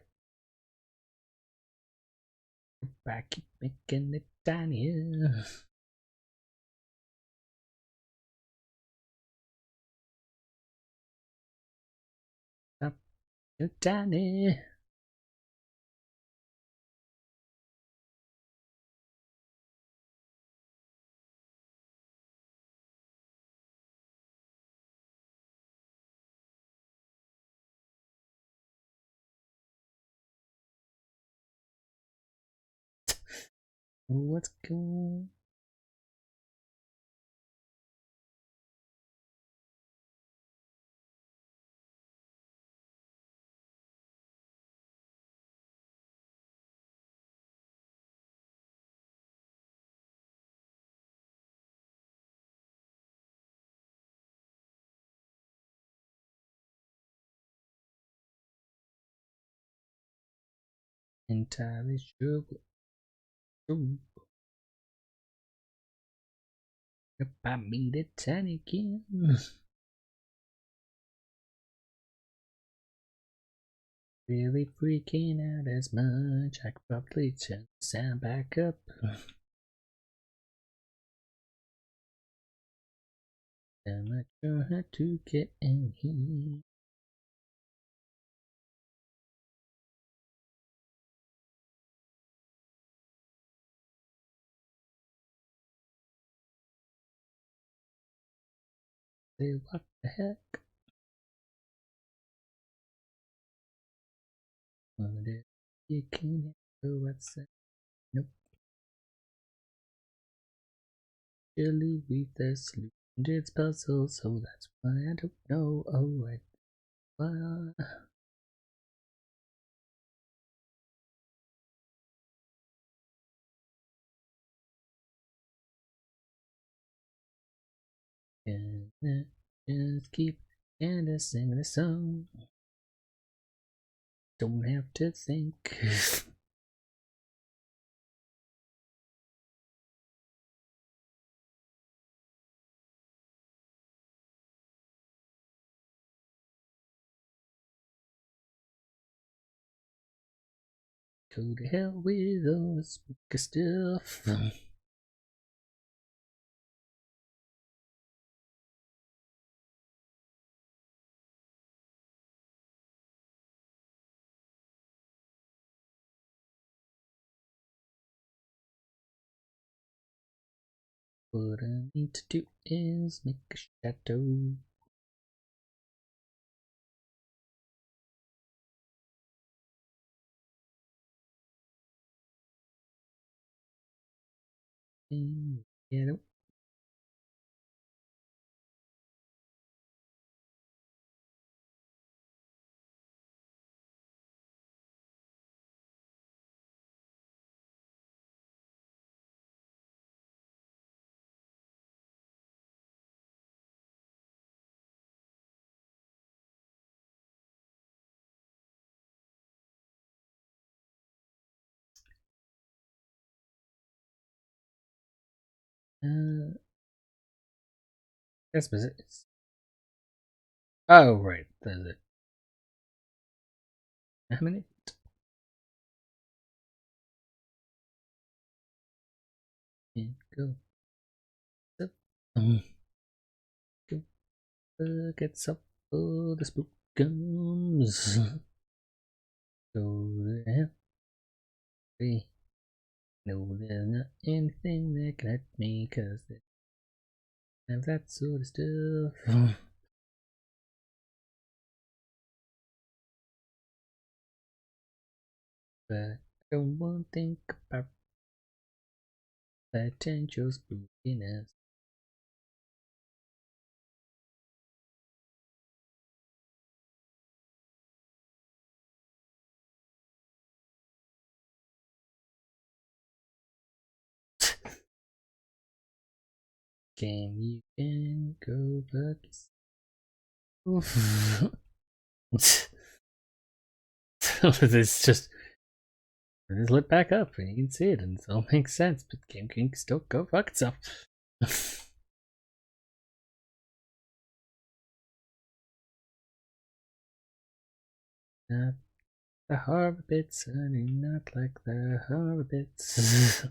I keep making it tinier. Stop, so tiny. What's cool? Entirely sure. If I meet a tiny again. Really freaking out as much. I could probably turn the sound back up. I'm not sure how to get in here. Say, what the heck? What if you can't go outside? Nope. Surely with the solution to its puzzle, so that's why I don't know. Oh, well. Gonna just keep and sing the song. Don't have to think. Go to hell with all the spooky stuff. What I need to do is make a shadow. Shadow. That's was it. Oh, right. There's it. A minute. And go. Up. Go. Gets up. Oh, the spook comes. Go to hell. We know there's not anything that can hurt me, cause they have that sort of stuff. But I don't want to think about potential spookiness. game, you can go back. Oof. It's just lit back up and you can see it and it all makes sense, but the game can still go fuck itself. Not the harbor bits, honey, not like the harbor bits.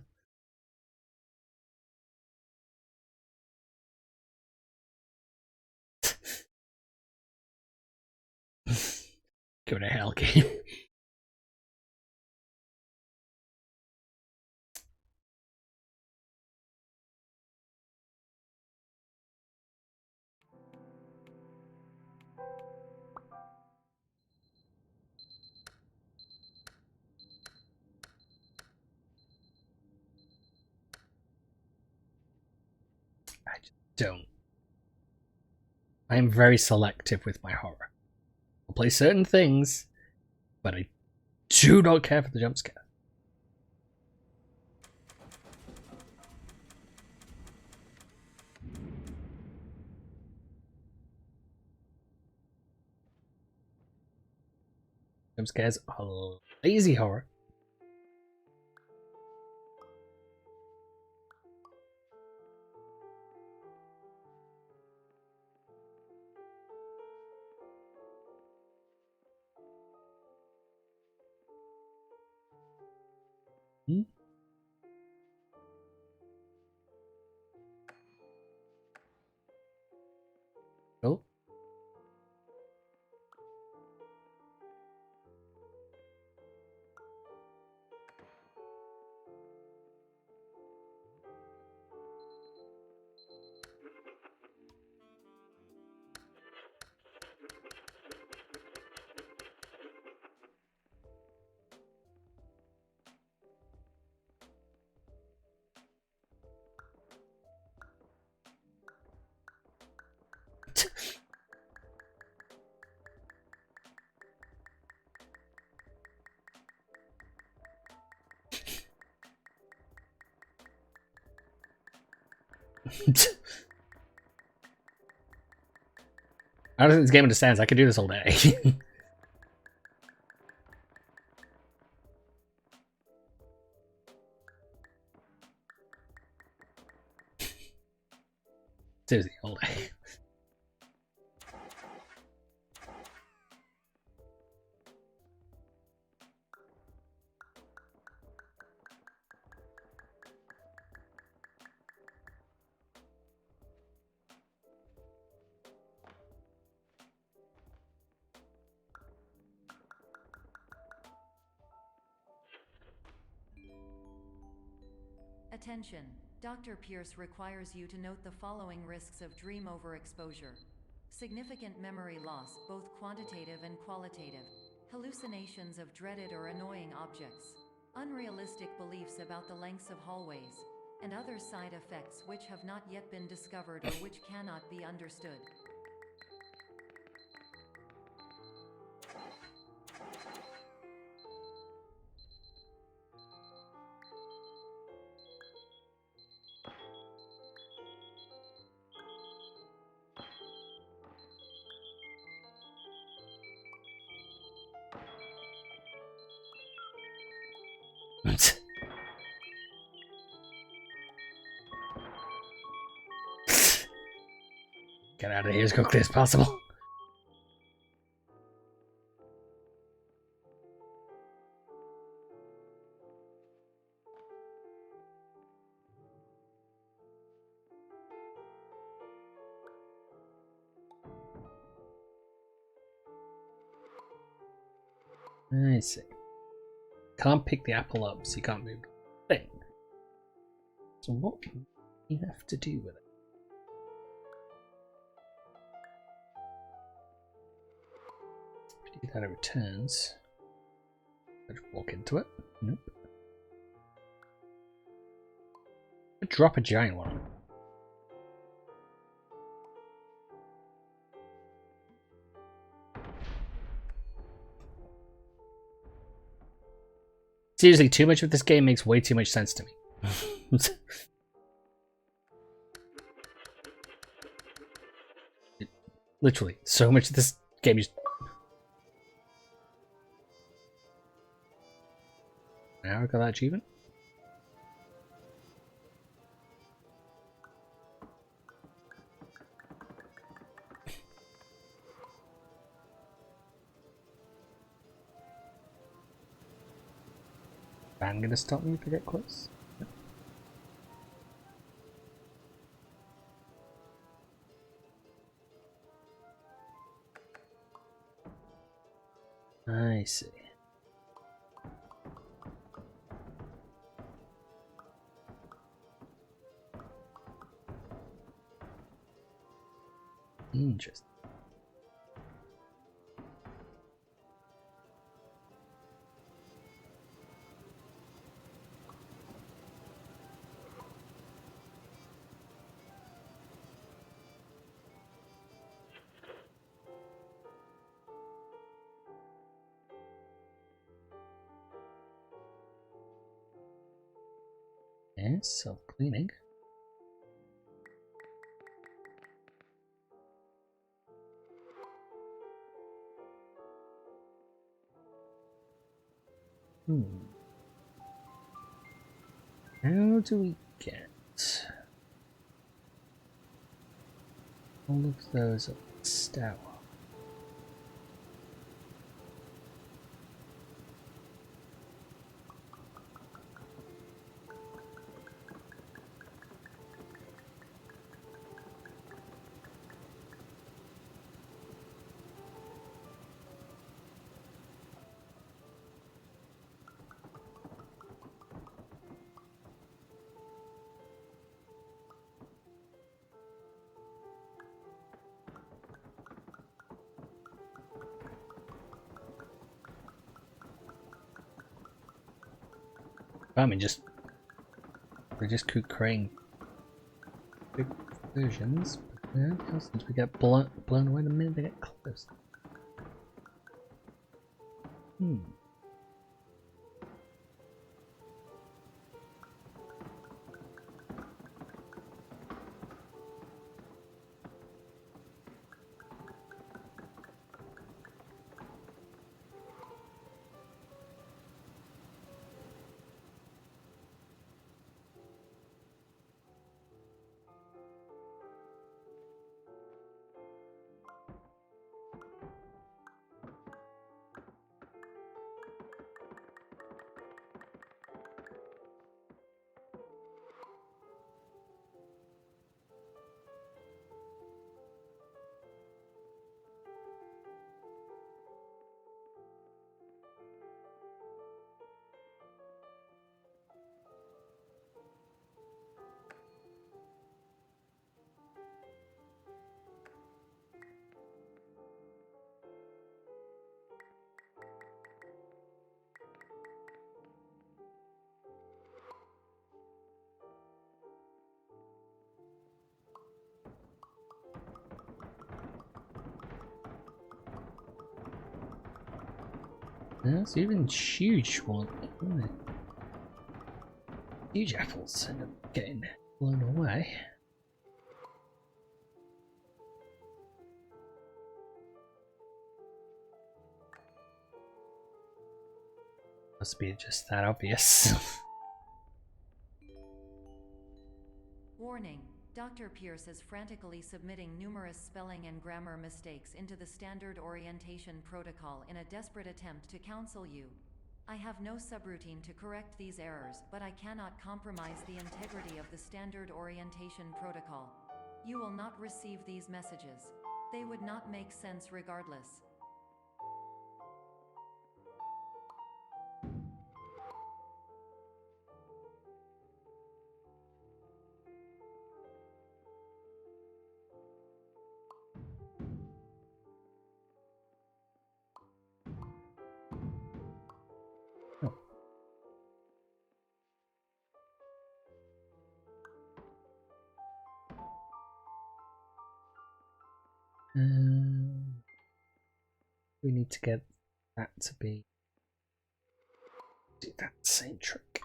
Go to hell, game. I just don't. I am very selective with my horror. I'll play certain things, but I do not care for the jump scare. Jump scares are lazy horror. Hmm? Oh. I don't think this game understands. I could do this all day. Seriously, all day. Attention, Dr. Pierce requires you to note the following risks of dream overexposure. Significant memory loss, both quantitative and qualitative. Hallucinations of dreaded or annoying objects. Unrealistic beliefs about the lengths of hallways. And other side effects which have not yet been discovered or which cannot be understood. Get out of here as quickly as possible. I see. Can't pick the apple up, so you can't move the thing. So what do you have to do with it? If you do that, it returns. I just walk into it. Nope. Drop a giant one. Seriously, too much of this game makes way too much sense to me. Literally, so much of this game is... Now I got that achievement. I'm gonna stop me if I get close. I see. Interesting. Yes, self-cleaning. How do we get all of those up the stair? I mean, they just keep creating big versions. But yeah, since we get blown away the minute they get close. That's even huge one. Huge apples end up getting blown away. Must be just that obvious. Warning. Dr. Pierce is frantically submitting numerous spelling and grammar mistakes into the standard orientation protocol in a desperate attempt to counsel you. I have no subroutine to correct these errors, but I cannot compromise the integrity of the standard orientation protocol. You will not receive these messages. They would not make sense regardless. We need to get that to be do that same trick.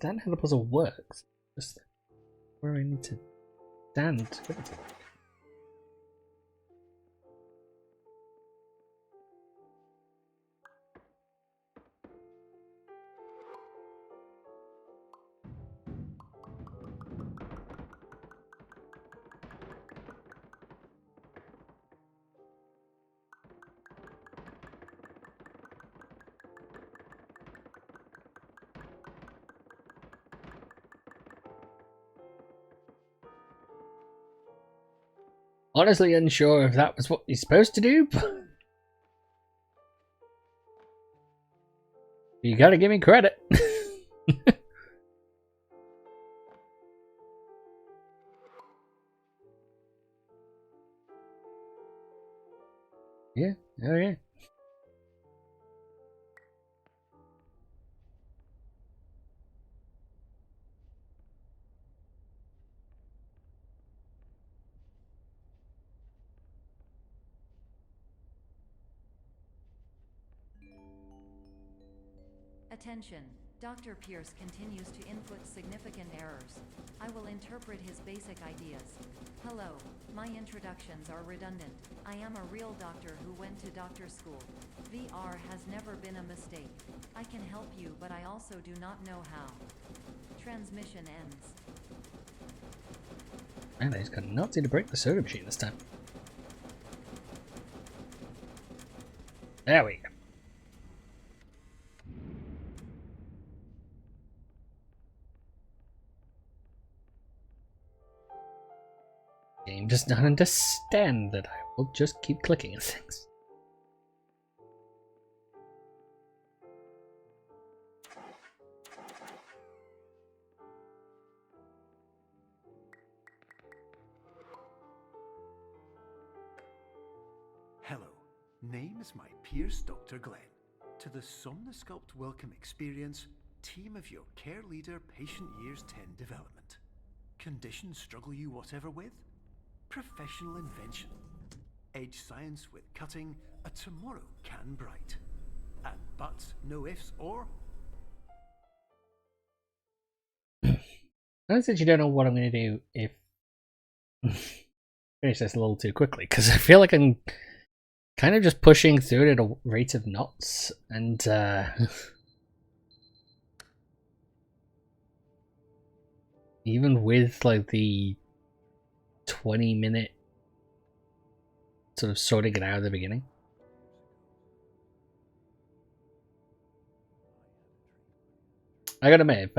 understand how the puzzle works. Just where I need to stand. Honestly unsure if that was what you're supposed to do, but you gotta give me credit. Yeah, oh yeah. Attention, Dr. Pierce continues to input significant errors. I will interpret his basic ideas. Hello, my introductions are redundant. I am a real doctor who went to doctor school. VR has never been a mistake. I can help you, but I also do not know how. Transmission ends. Man, he's got nuts to break the soda machine this time. There we go. Game does not understand that I will just keep clicking at things. Hello, name is my Pierce Dr. Glenn. To the Somnosculpt Welcome Experience, team of your care leader patient years 10 development. Conditions struggle you whatever with? Professional invention. Edge science with cutting, a tomorrow can bright. And buts, no ifs or... I said you don't know what I'm going to do if... finish this a little too quickly, because I feel like I'm kind of just pushing through it at a rate of knots, and even with like the 20-minute sort of sorting it out at the beginning. I gotta admit,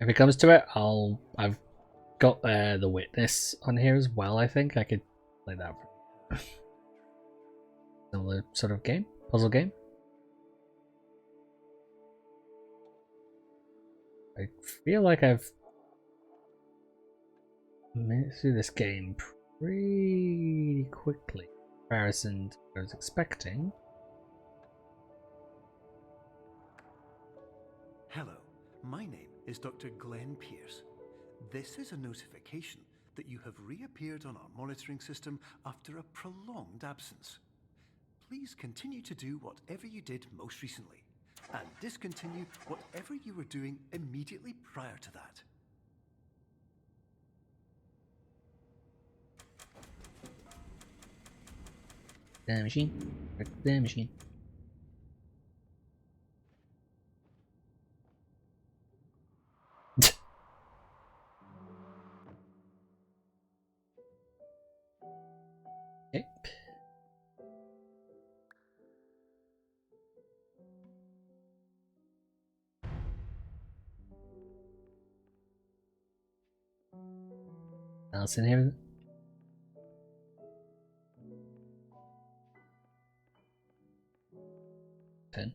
if it comes to it, I've got the witness on here as well. I think I could play that for similar sort of game, puzzle game. I feel like I've made it through this game pretty quickly in comparison to what I was expecting. Hello, my name is Dr. Glenn Pierce. This is a notification that you have reappeared on our monitoring system after a prolonged absence. Please continue to do whatever you did most recently, and discontinue whatever you were doing immediately prior to that. The machine. The machine. Okay. Else in here? Ten.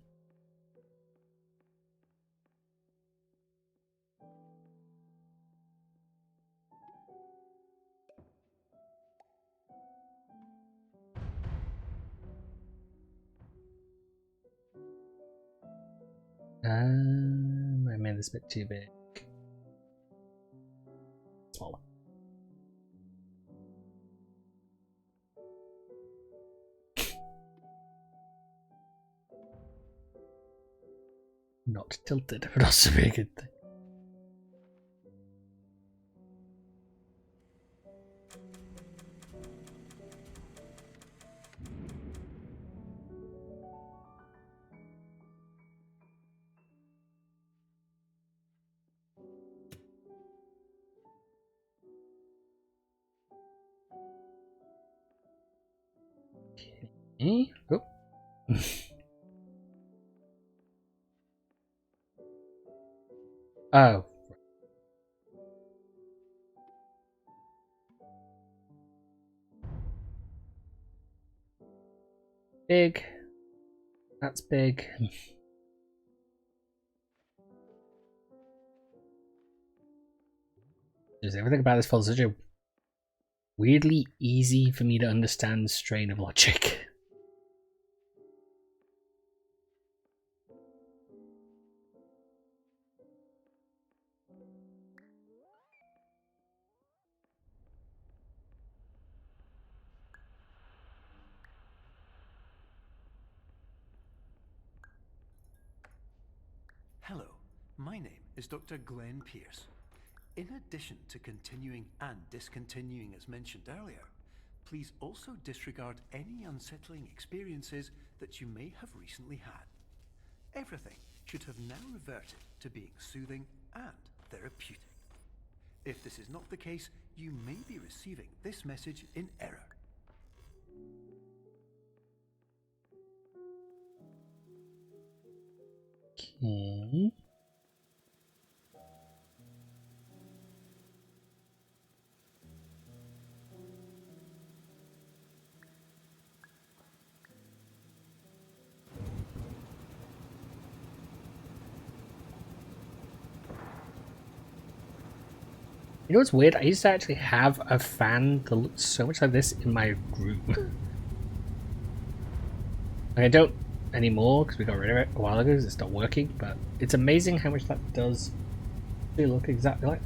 I made this a bit too big. Smaller. not tilted would also be a good thing. Oh. Oh. Big. That's big. Just everything about this follows such a weirdly easy for me to understand strain of logic. Hello, my name is Dr. Glenn Pierce. In addition to continuing and discontinuing as mentioned earlier, please also disregard any unsettling experiences that you may have recently had. Everything should have now reverted to being soothing and therapeutic. If this is not the case, you may be receiving this message in error. Okay. You know what's weird? I used to actually have a fan that looked so much like this in my room. Like, I don't anymore because we got rid of it a while ago because it's not working, but it's amazing how much that does really look exactly like.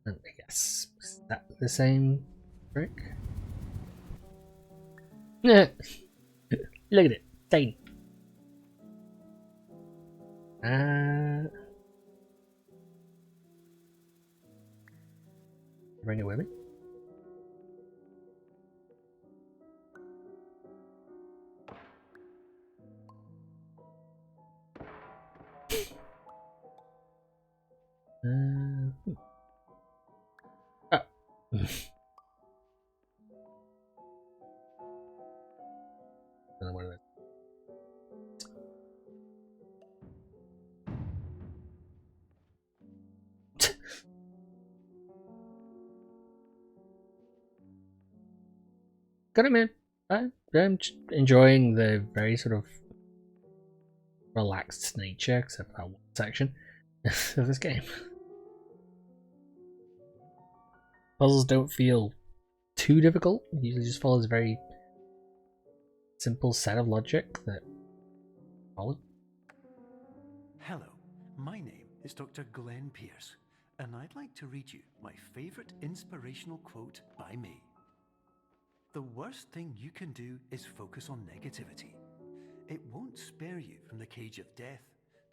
I guess, is that the same trick? Look at it, tiny. Bring it with me. Oh. Another one of those. Got it, man. I'm enjoying the very sort of relaxed nature, except for that one section of this game. Puzzles don't feel too difficult. It usually just follows a very simple set of logic that follow. Hello, my name is Dr. Glenn Pierce, and I'd like to read you my favorite inspirational quote by me. The worst thing you can do is focus on negativity. It won't spare you from the cage of death,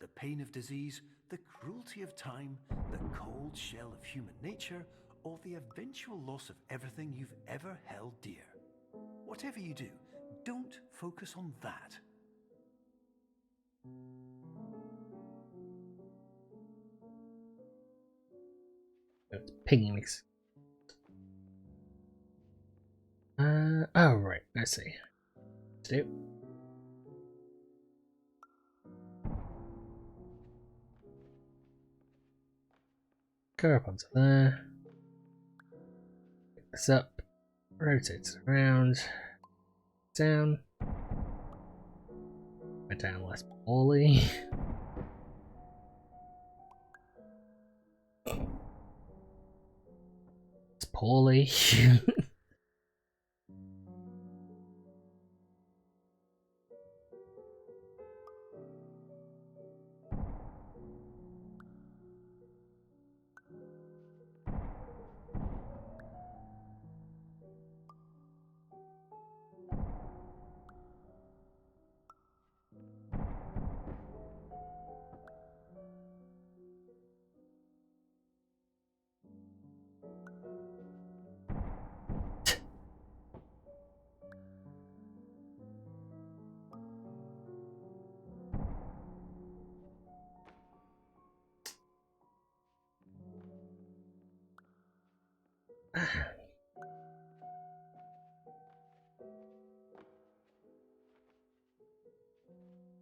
the pain of disease, the cruelty of time, the cold shell of human nature, or the eventual loss of everything you've ever held dear. Whatever you do, don't focus on that. It's pinging me. Oh right, I see. Let's do. Go up onto there. Pick this up. Rotate it around. Down. Go down less poorly. Let's poorly.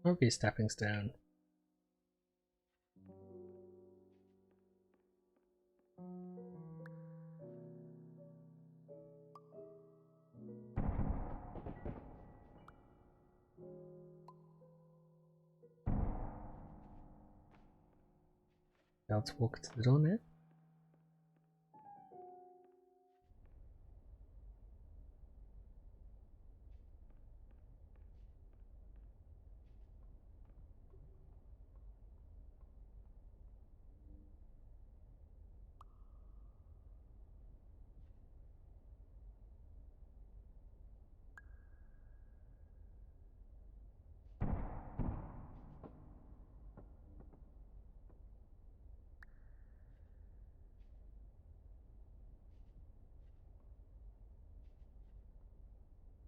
Maybe stepping stone. Able to walk to the door now.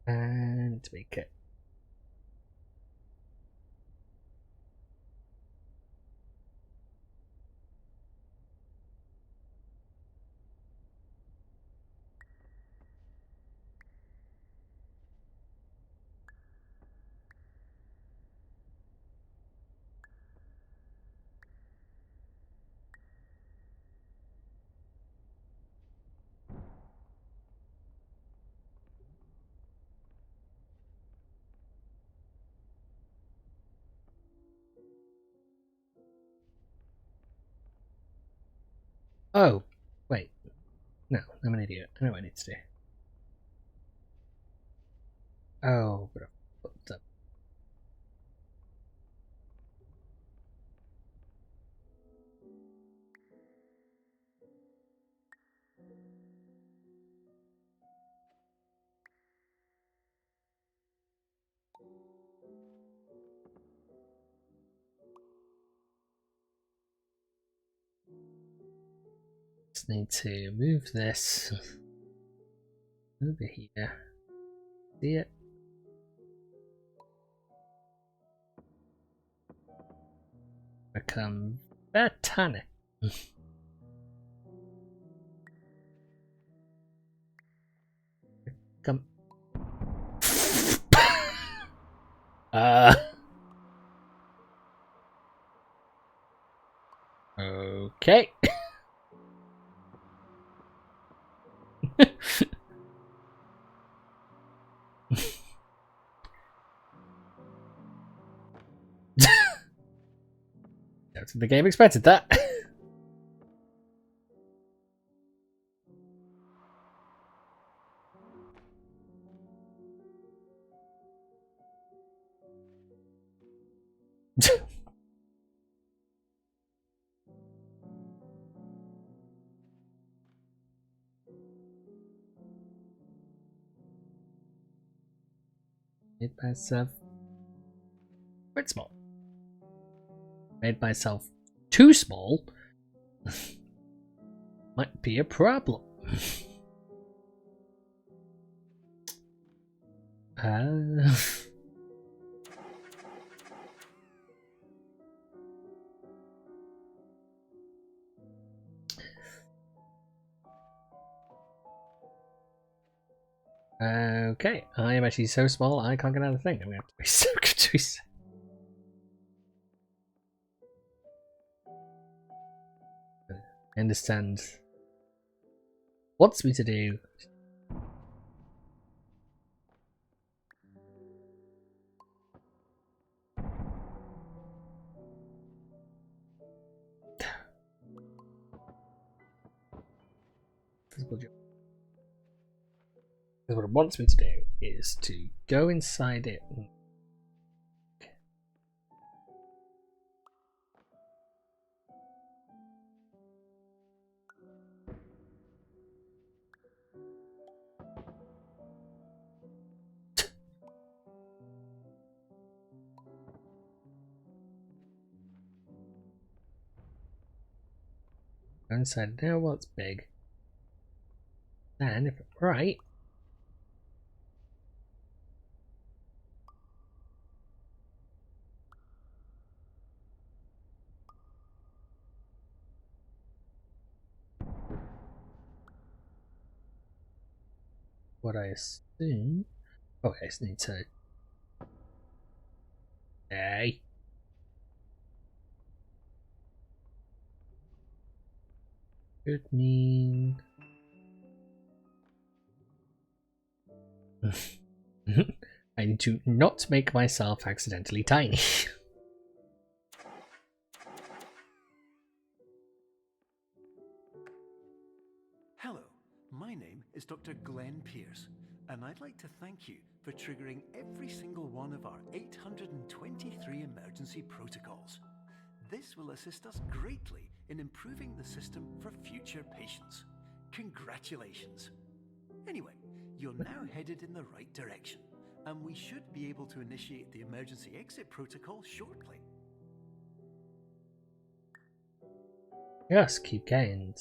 And make it. Oh, wait. No, I'm an idiot. I know what I need to do. Oh, but I fucked up. Just need to move this over here. See it? Become better. Come. Okay. The game expected that. Made myself quite small. Made myself too small. Might be a problem. Okay, I am actually so small I can't get out of the thing. I'm gonna have to be so confused. I understand. Wants me to do. Physical job. What it wants me to do is to go inside it. Go inside now while it's big. And if it's right. What I assume. Oh, I just need to. Hey. Could mean. I need to not make myself accidentally tiny. Hello, my name is Dr. Glenn Pierce, and I'd like to thank you for triggering every single one of our 823 emergency protocols. This will assist us greatly in improving the system for future patients. Congratulations. Anyway, you're now headed in the right direction, and we should be able to initiate the emergency exit protocol shortly. Yes, keep going.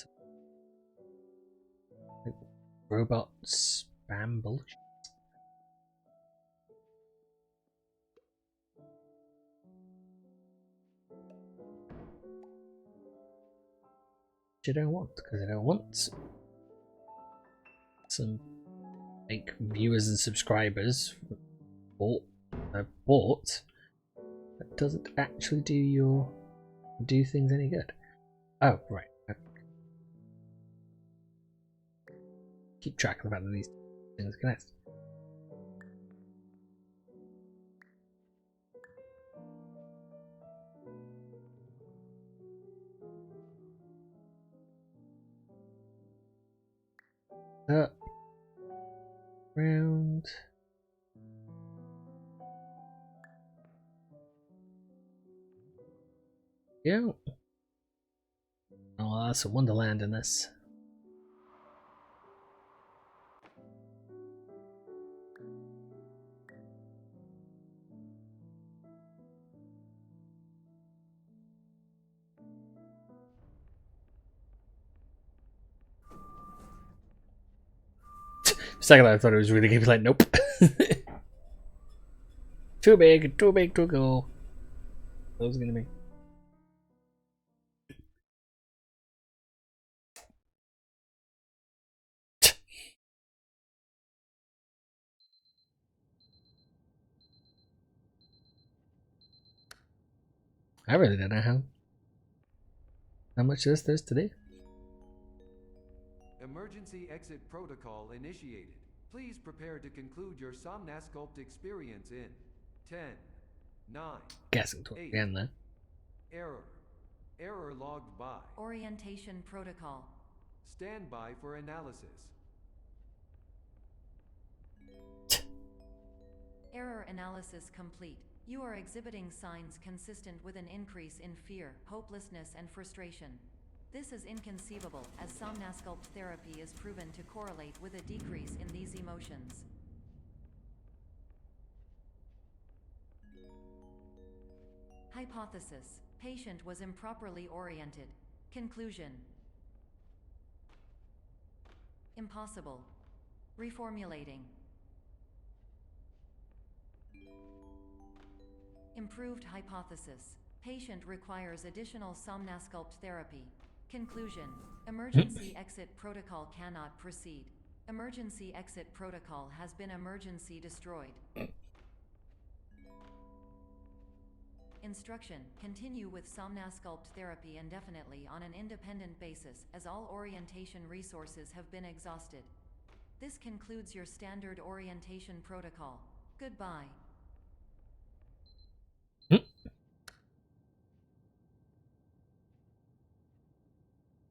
Robot spam bullshit. I don't want, because I don't want some fake viewers and subscribers bought that doesn't actually do things any good. Oh right. Keep track of the fact that these things connect. Up, round. Yeah. Oh, that's a wonderland in this. For a second I thought it was really gonna be like, nope. Too big to go. That was gonna be. I really don't know how much of this there's to do. Emergency exit protocol initiated. Please prepare to conclude your Somnasculpt experience in 10, 9, Guessing towards 8. the end there. Error logged by. Orientation protocol. Stand by for analysis. Error analysis complete. You are exhibiting signs consistent with an increase in fear, hopelessness, and frustration. This is inconceivable, as Somnasculpt therapy is proven to correlate with a decrease in these emotions. Hypothesis: patient was improperly oriented. Conclusion: impossible. Reformulating. Improved hypothesis: patient requires additional Somnasculpt therapy. Conclusion: emergency exit protocol cannot proceed. Emergency exit protocol has been emergency destroyed. Instruction: continue with Somnasculpt therapy indefinitely on an independent basis, as all orientation resources have been exhausted. This concludes your standard orientation protocol. Goodbye.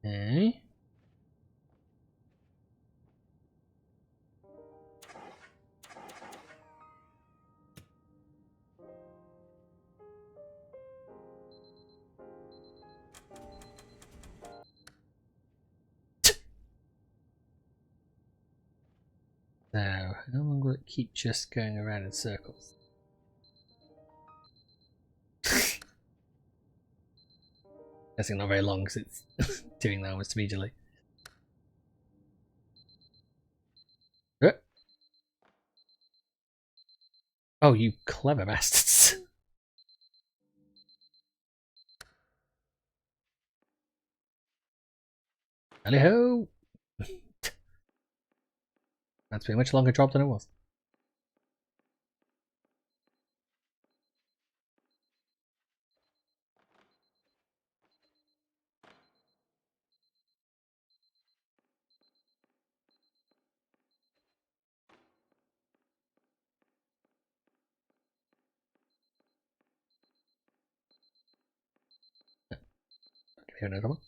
Okay. keep just going around in circles. Guessing not very long because it's doing that almost immediately. Oh, you clever bastards. Hello. That's been a much longer drop than it was. Here, no trouble.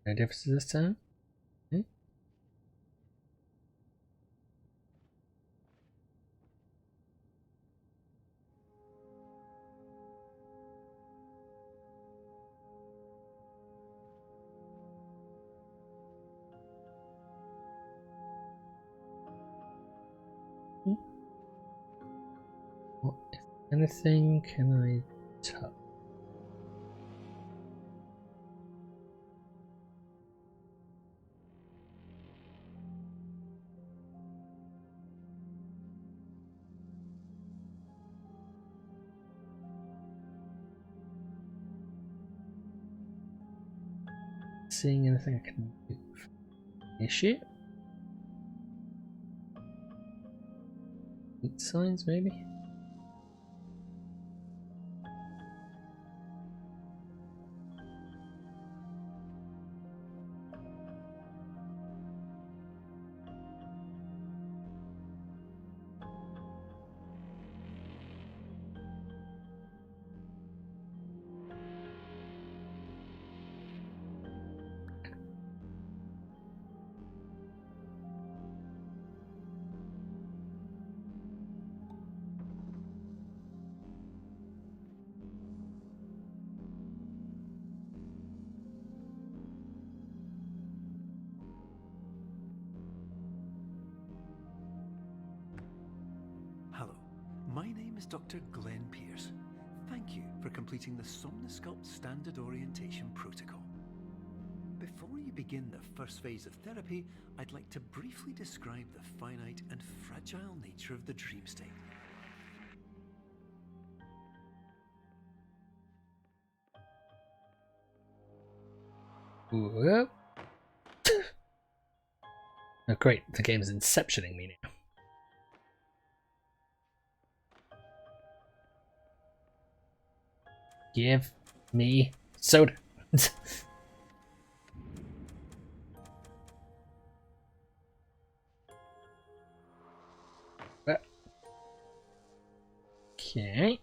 No differences this time? Hmm? What, if anything, can I touch? Seeing anything I can move? Issue? Heat signs, maybe? Hello, my name is Dr. Glenn Pierce. Thank you for completing the Somnosculpt Standard Orientation Protocol. Before you begin the first phase of therapy, I'd like to briefly describe the finite and fragile nature of the dream state. Whoop. Oh great, the game is inceptioning me now. Give me soda. Okay.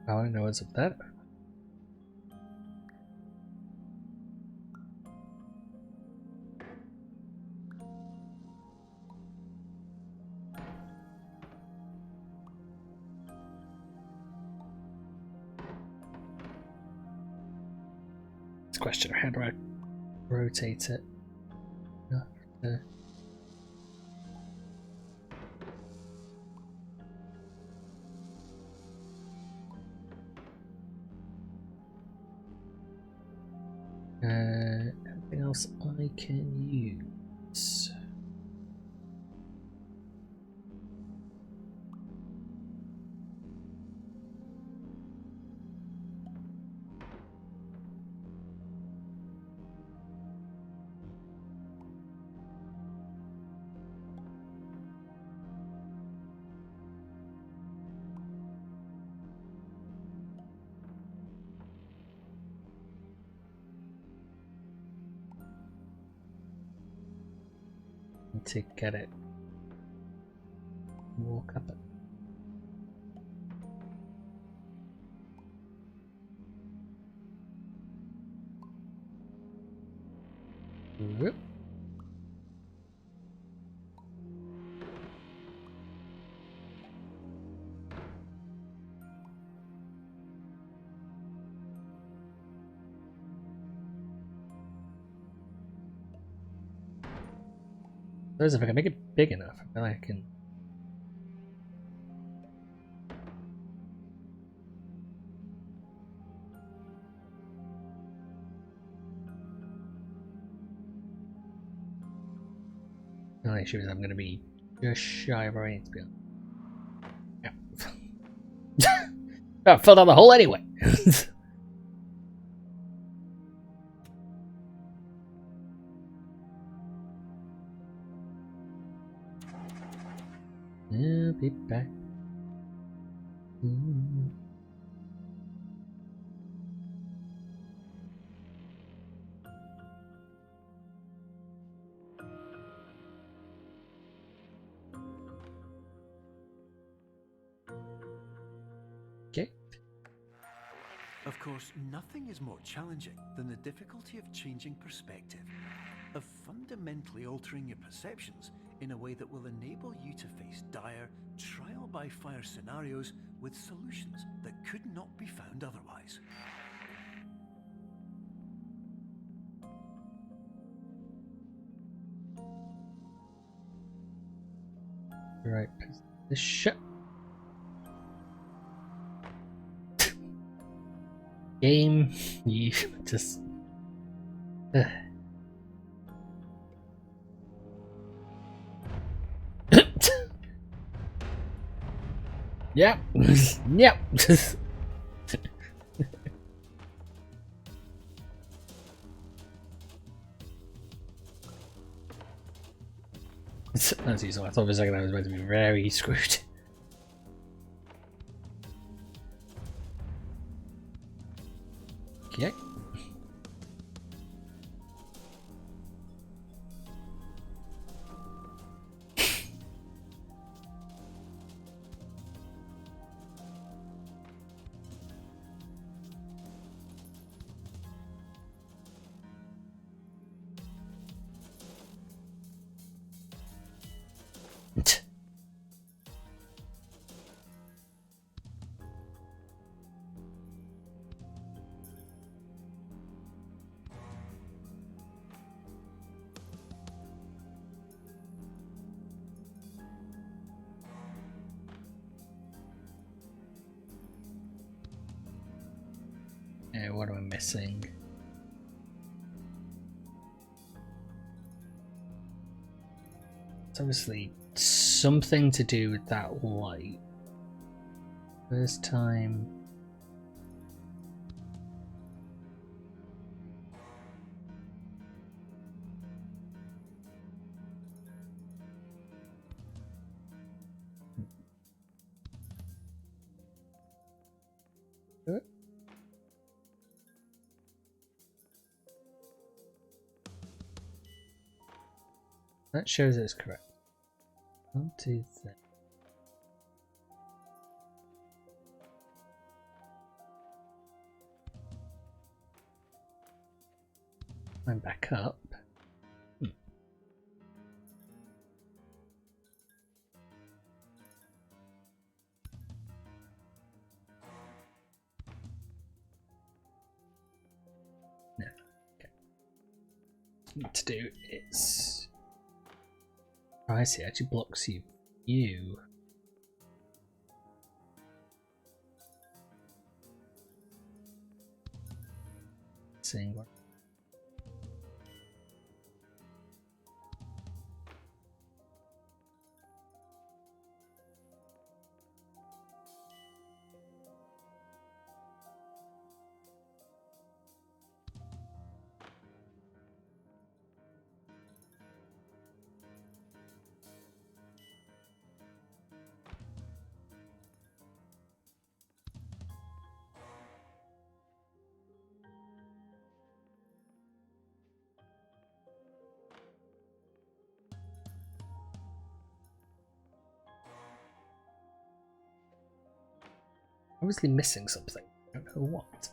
Oh, I know what's up there. This question, how do I rotate it? Anything else I can use? To get it, walk up it. Whoop. Suppose if I can make it big enough, then I can. The only issue is I'm going to be just shy of where I need to be. Yeah. I fell down the hole anyway. I'll be back. Okay. Of course, nothing is more challenging than the difficulty of changing perspective, of fundamentally altering your perceptions in a way that will enable you to face dire, trial-by-fire scenarios with solutions that could not be found otherwise. Right. This shit. Game. You just. Yep. Yep. As usual, I thought for a second I was about to be very screwed. Okay. What am I missing? It's obviously something to do with that light. First time. That shows it's correct. 1, 2, 3. I'm back up. No. Okay. What to do is. Oh, I see. It actually blocks you. Seeing what. Obviously missing something. I don't know what.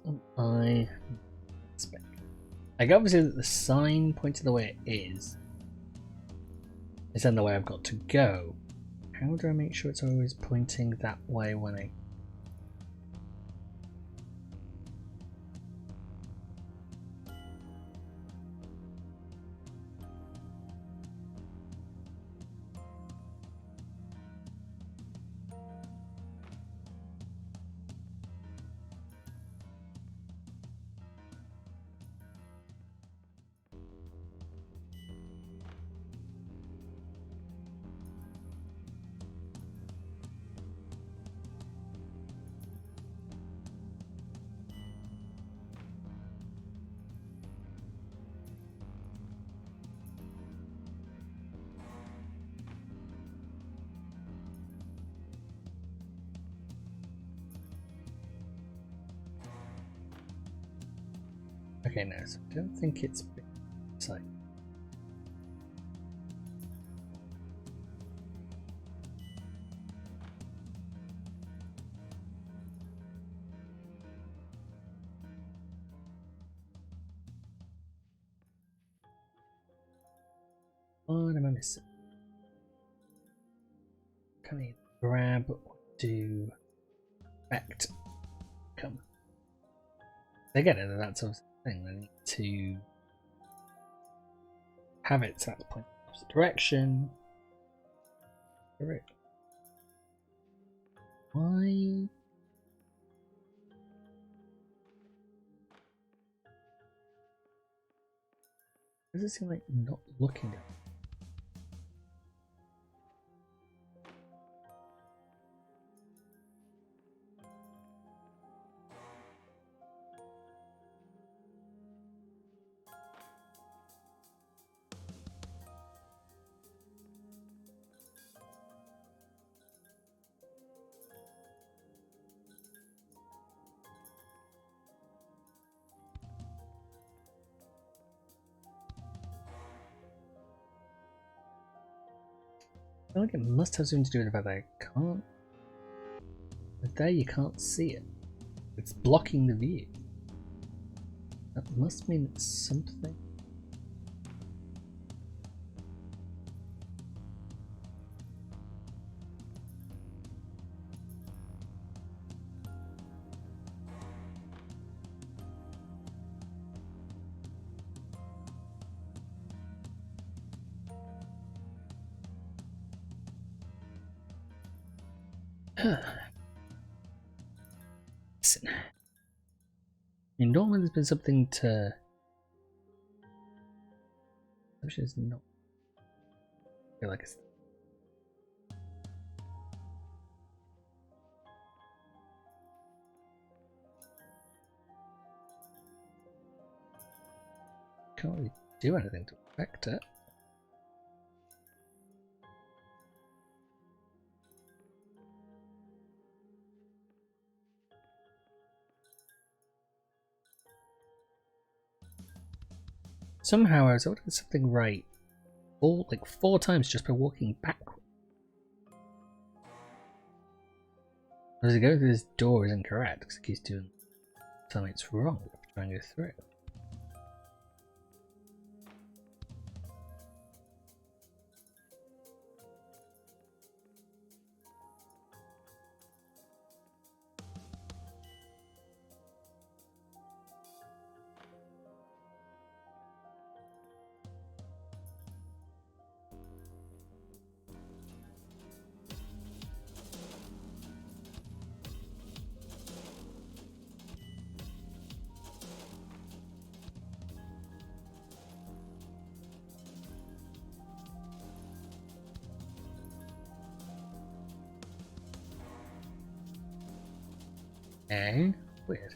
am I expecting? Like, obviously, the sign pointing the way it is then the way I've got to go. How do I make sure it's always pointing that way when I... Okay, no, so I don't think it's like... What am I missing? Can I grab or do act? Come. They get it, that sort of thing. I need to have it so that's pointing in the opposite direction. Correct. Why? Does it seem like not looking at? I feel like it must have something to do with the fact that I can't. But there you can't see it. It's blocking the view. That must mean it's something. Listen. I mean, normally there's been something to... Which is not... I feel like it's... Can't really do anything to affect it. Somehow I was able to get something right like 4 times just by walking backward. As I go through this door is incorrect because it keeps doing something it's wrong if I try and go through. Eh? Weird.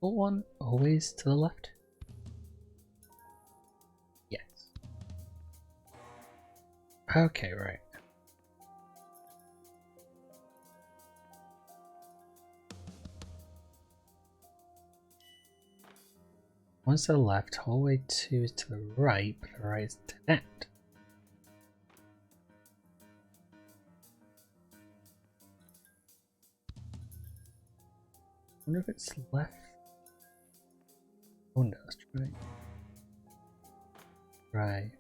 default one always to the left? Yes. Okay, right. One's to the left, hallway 2 is to the right, but the right is to that. I wonder if it's left. Oh no, that's right. Right.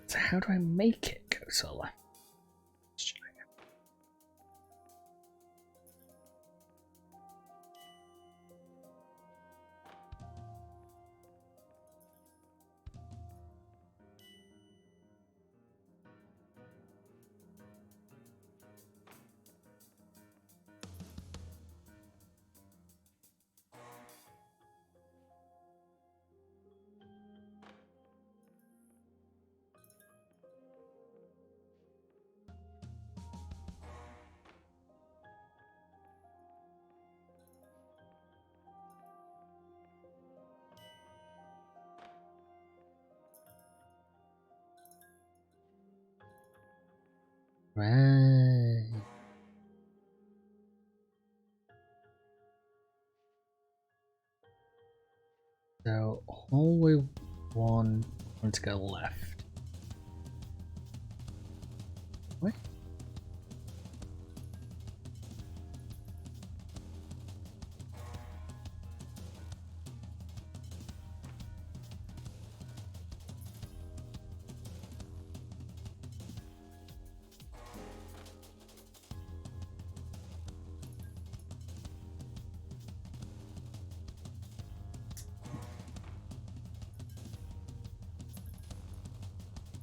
So how do I make it go to the left? Right. So hallway 1 wants to go left. What?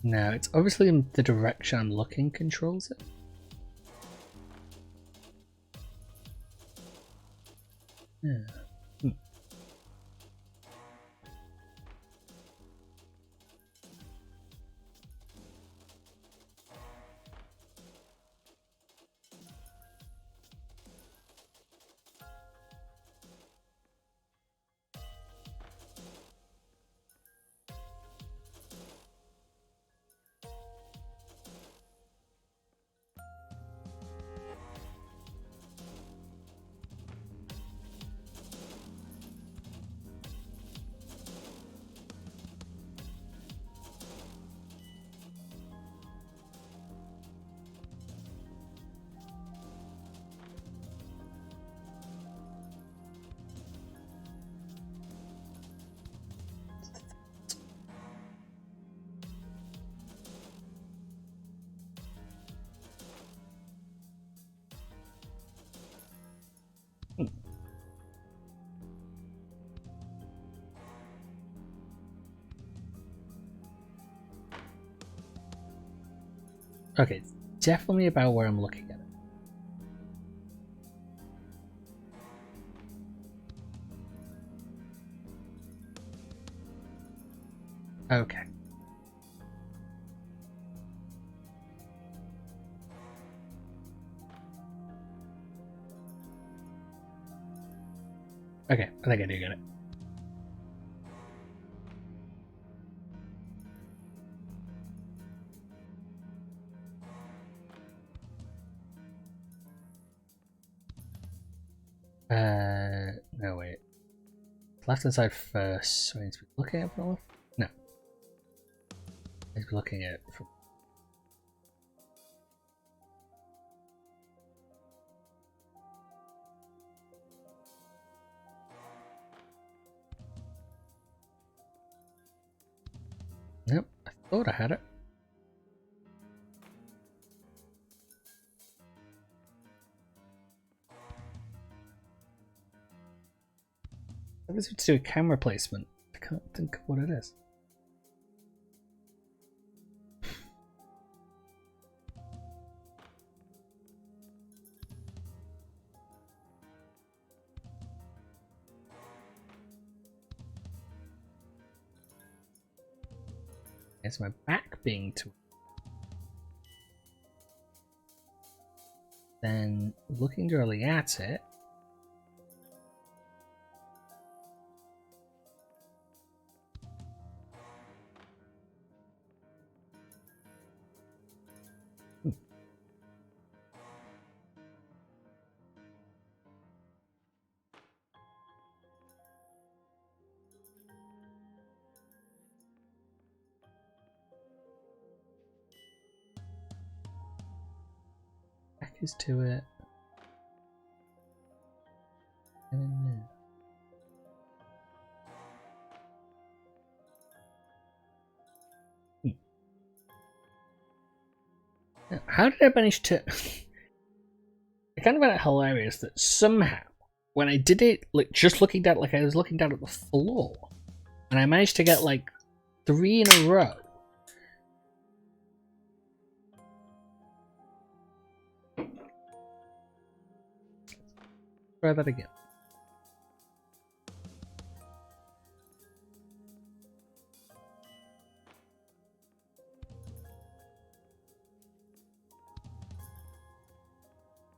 No, it's obviously in the direction I'm looking controls it. Yeah. Okay, it's definitely about where I'm looking at it. Okay. Okay, I think I do get it. No wait. Left hand side first, so I need to be looking at the left? No. I need to be looking at it from... Nope, I thought I had it. I guess it's to do a camera placement. I can't think of what it is. Is my back being to then looking directly at it. Back is to it. How did I manage to... I kind of found it hilarious that somehow, when I did it, like just looking down, like I was looking down at the floor, and I managed to get like 3 in a row. Try that again.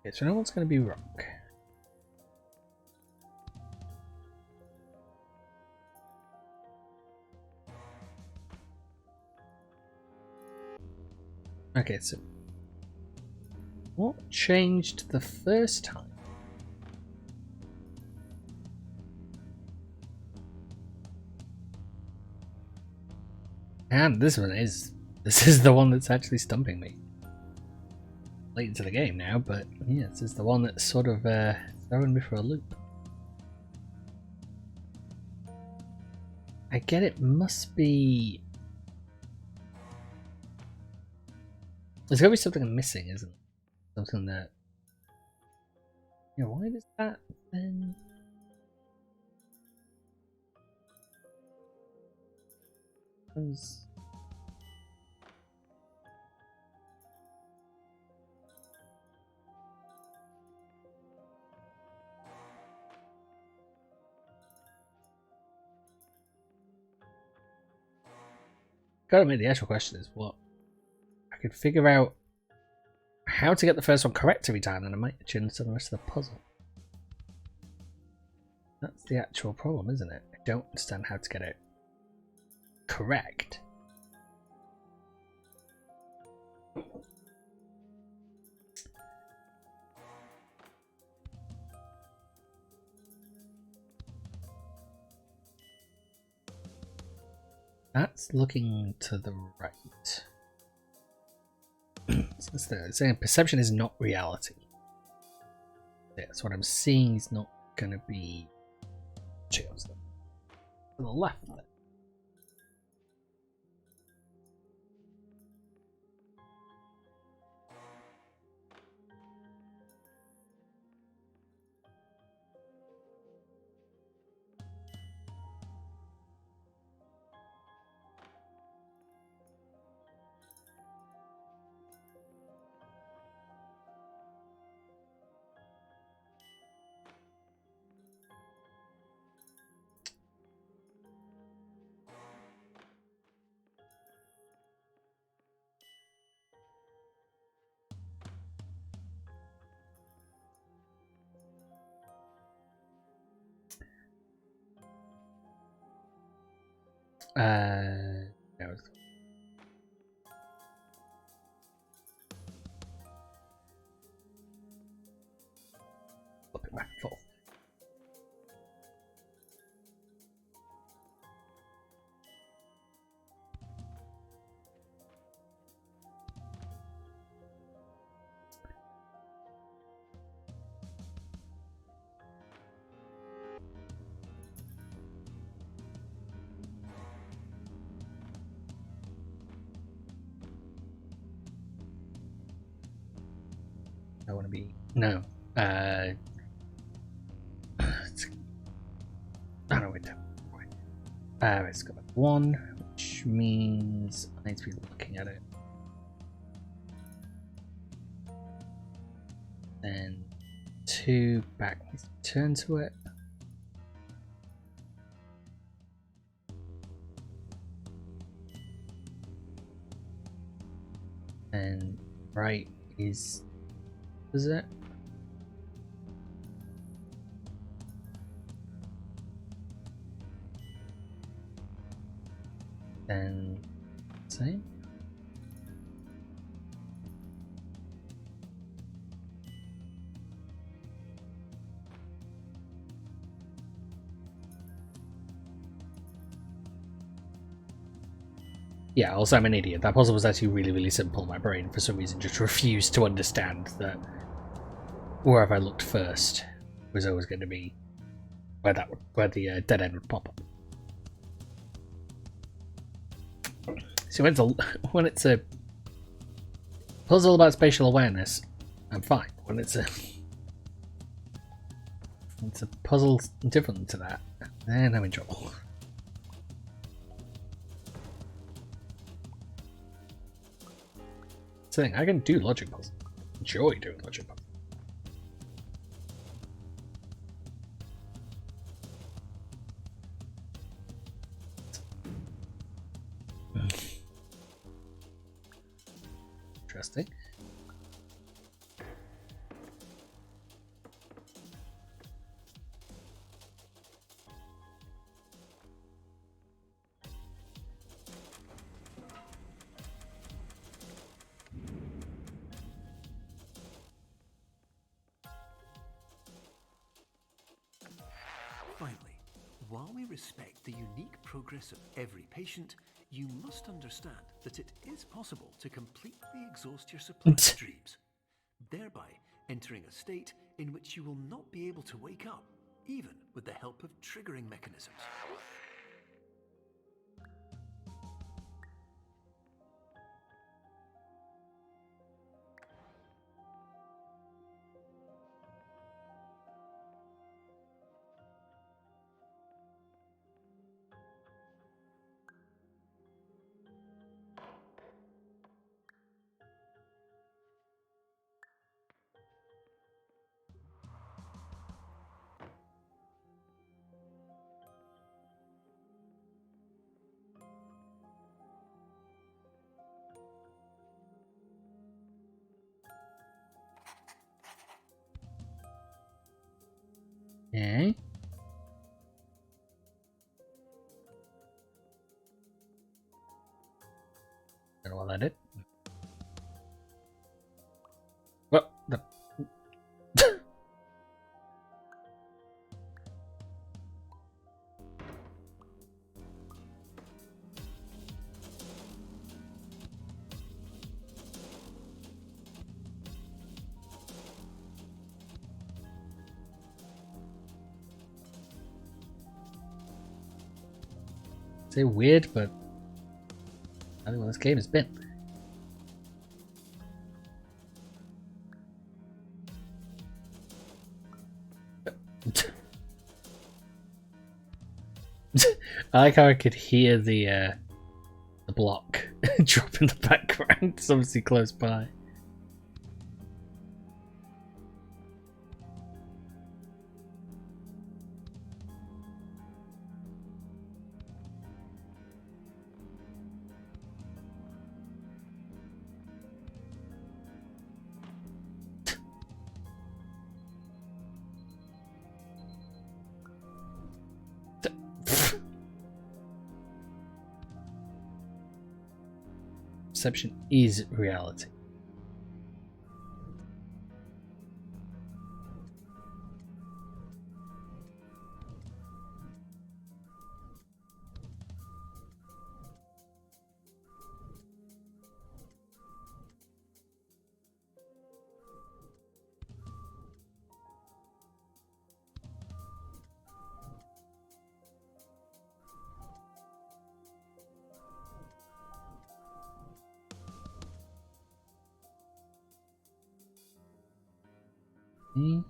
Okay, so no one's going to be wrong. Okay, so what changed the first time? And this is the one that's actually stumping me. Late into the game now, but yeah, this is the one that's sort of throwing me for a loop. I get it must be... There's gotta be something I'm missing, isn't it? Something that... Yeah, why does that then... Because... Gotta admit, the actual question is what? I could figure out how to get the first one correct every time, and I might change the rest of the puzzle. That's the actual problem, isn't it? I don't understand how to get it correct. That's looking to the right. So it's saying perception is not reality. Yeah, so what I'm seeing is not going to be... To the left then. No. Flip it back and forth. I want to be... No. No, wait. It's got 1, which means I need to be looking at it. Then 2 back needs to turn to it. Then right is it? Then same. Yeah, also I'm an idiot. That puzzle was actually really, really simple. My brain, for some reason, just refused to understand that wherever I looked first was always going to be where the dead end would pop up. So when it's a puzzle about spatial awareness, I'm fine. When it's a puzzle different to that, then I'm in trouble. It's the thing, I can do logic puzzles. Enjoy doing logic puzzles. Interesting. Finally, while we respect the unique progress of every patient, you must understand that it is possible to completely exhaust your supply of dreams, thereby entering a state in which you will not be able to wake up, even with the help of triggering mechanisms. Okay. Don't know what that did. Well, the say weird, but I think what this game has been. I like how I could hear the block drop in the background. It's obviously close by. Perception is reality. Hmm.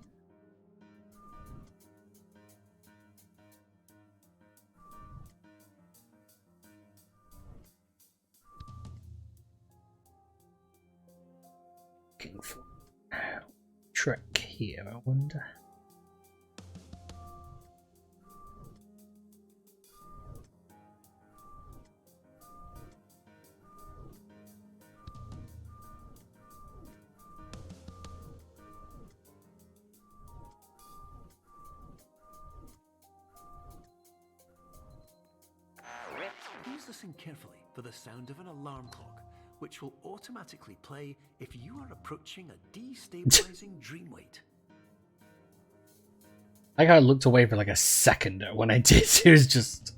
Looking for Trek here, I wonder. listen carefully for the sound of an alarm clock, which will automatically play if you are approaching a destabilizing dream weight. I kind of looked away for like a second when I did. It was just...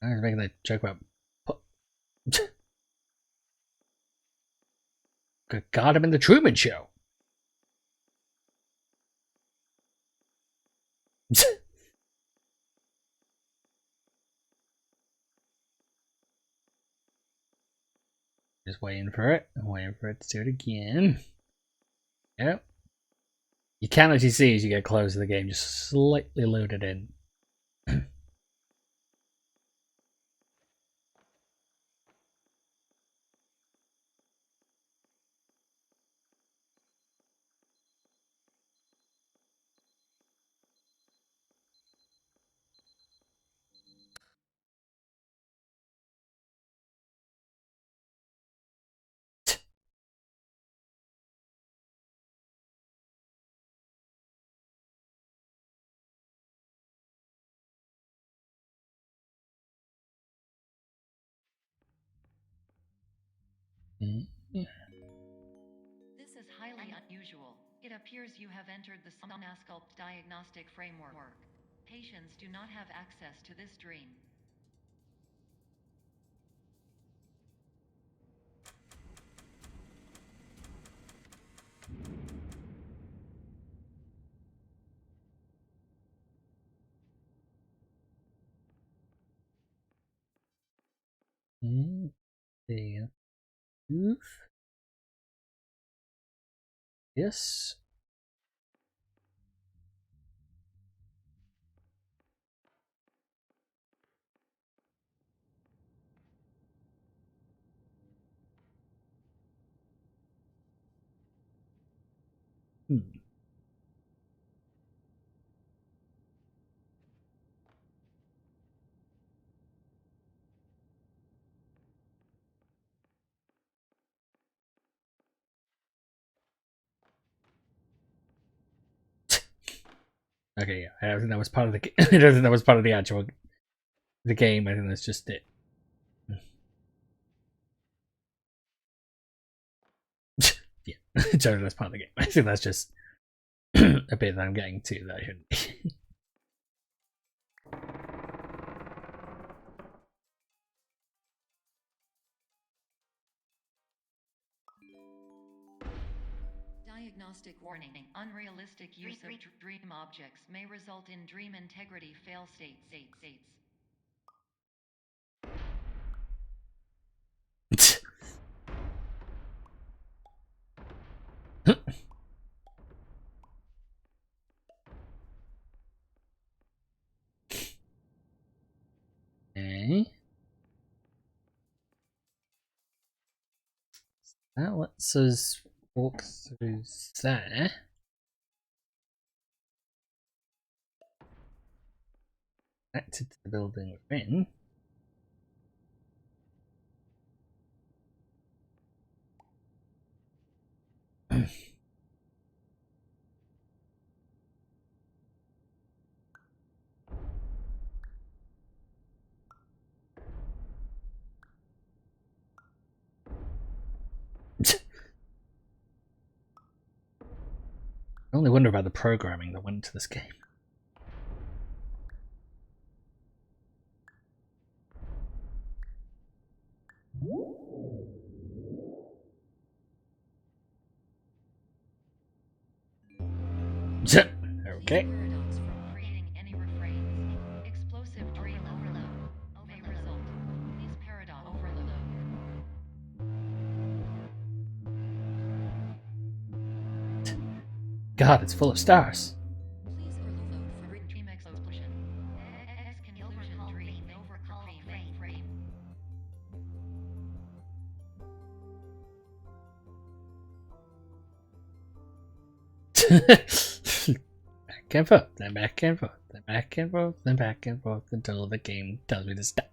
I was making that joke about... Got him in the Truman Show. Just waiting for it. I'm waiting for it to do it again. Yep. You can actually see as you get close to the game, just slightly loaded in. This is highly unusual. It appears you have entered the Somnasculpt diagnostic framework. Patients do not have access to this dream. Yes. Okay, yeah. I don't think that was part of the. I don't think that was part of the actual the game. I think that's just it. Yeah, sorry, that's part of the game. I think that's just a bit that I'm getting to that I shouldn't. Diagnostic warning. Unrealistic use of dream objects may result in dream integrity fail states. Okay. That lets us walk through there. Connected to the building we're in. I only wonder about the programming that went into this game. Okay. Paradox from creating any refrains. Explosive dream overload may result. Please paradox overload. God, it's full of stars. Please overload for dream explosion. Conclusion dream overcall frame. Back and forth, then back and forth, then back and forth, then back and forth until the game tells me to stop.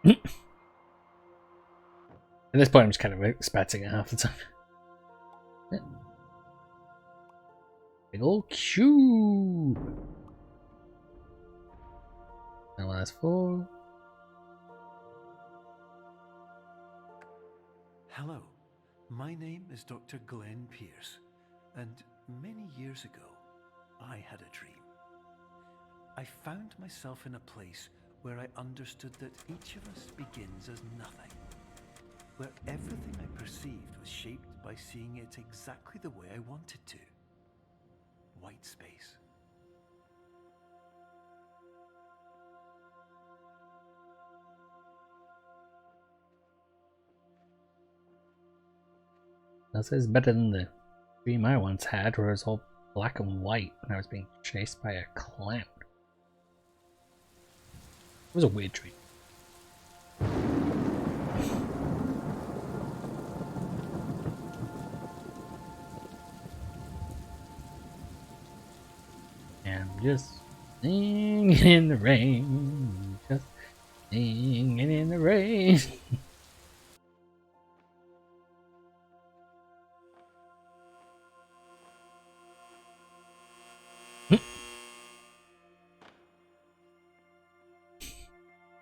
At this point, I'm just kind of expecting it half the time. Yeah. Big old cube. Now that's 4. Hello, my name is Dr. Glenn Pierce, and many years ago, I had a dream. I found myself in a place where I understood that each of us begins as nothing, where everything I perceived was shaped by seeing it exactly the way I wanted to. White space. This is better than the dream I once had, where it was all black and white and I was being chased by a clown. It was a weird dream. And I'm just singing in the rain, just singing in the rain.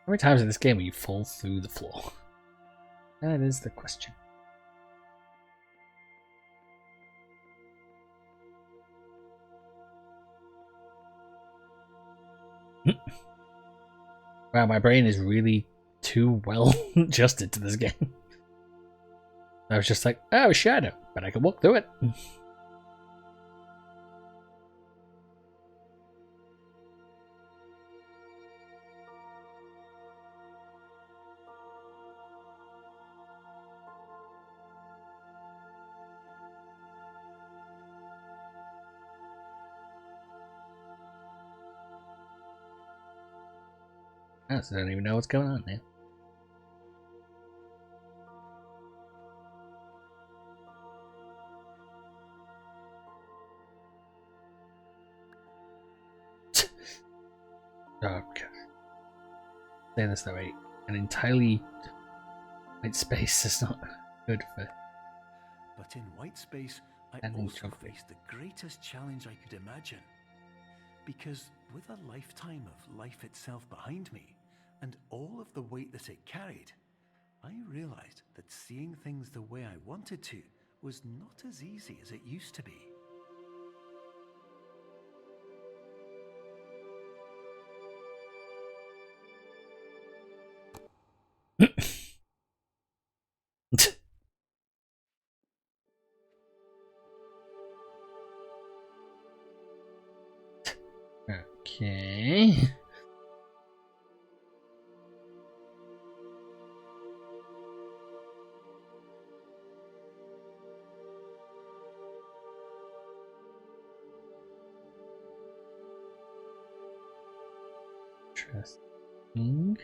How many times in this game will you fall through the floor? That is the question. Wow, my brain is really too well adjusted to this game. I was just like, oh, shadow, but I can walk through it. I don't even know what's going on now. Oh, God. Saying this though, right? An entirely white space is not good for. But in white space, I And also geography. faced the greatest challenge I could imagine. Because with a lifetime of life itself behind me, and all of the weight that it carried, I realized that seeing things the way I wanted to was not as easy as it used to be. Okay. Interesting.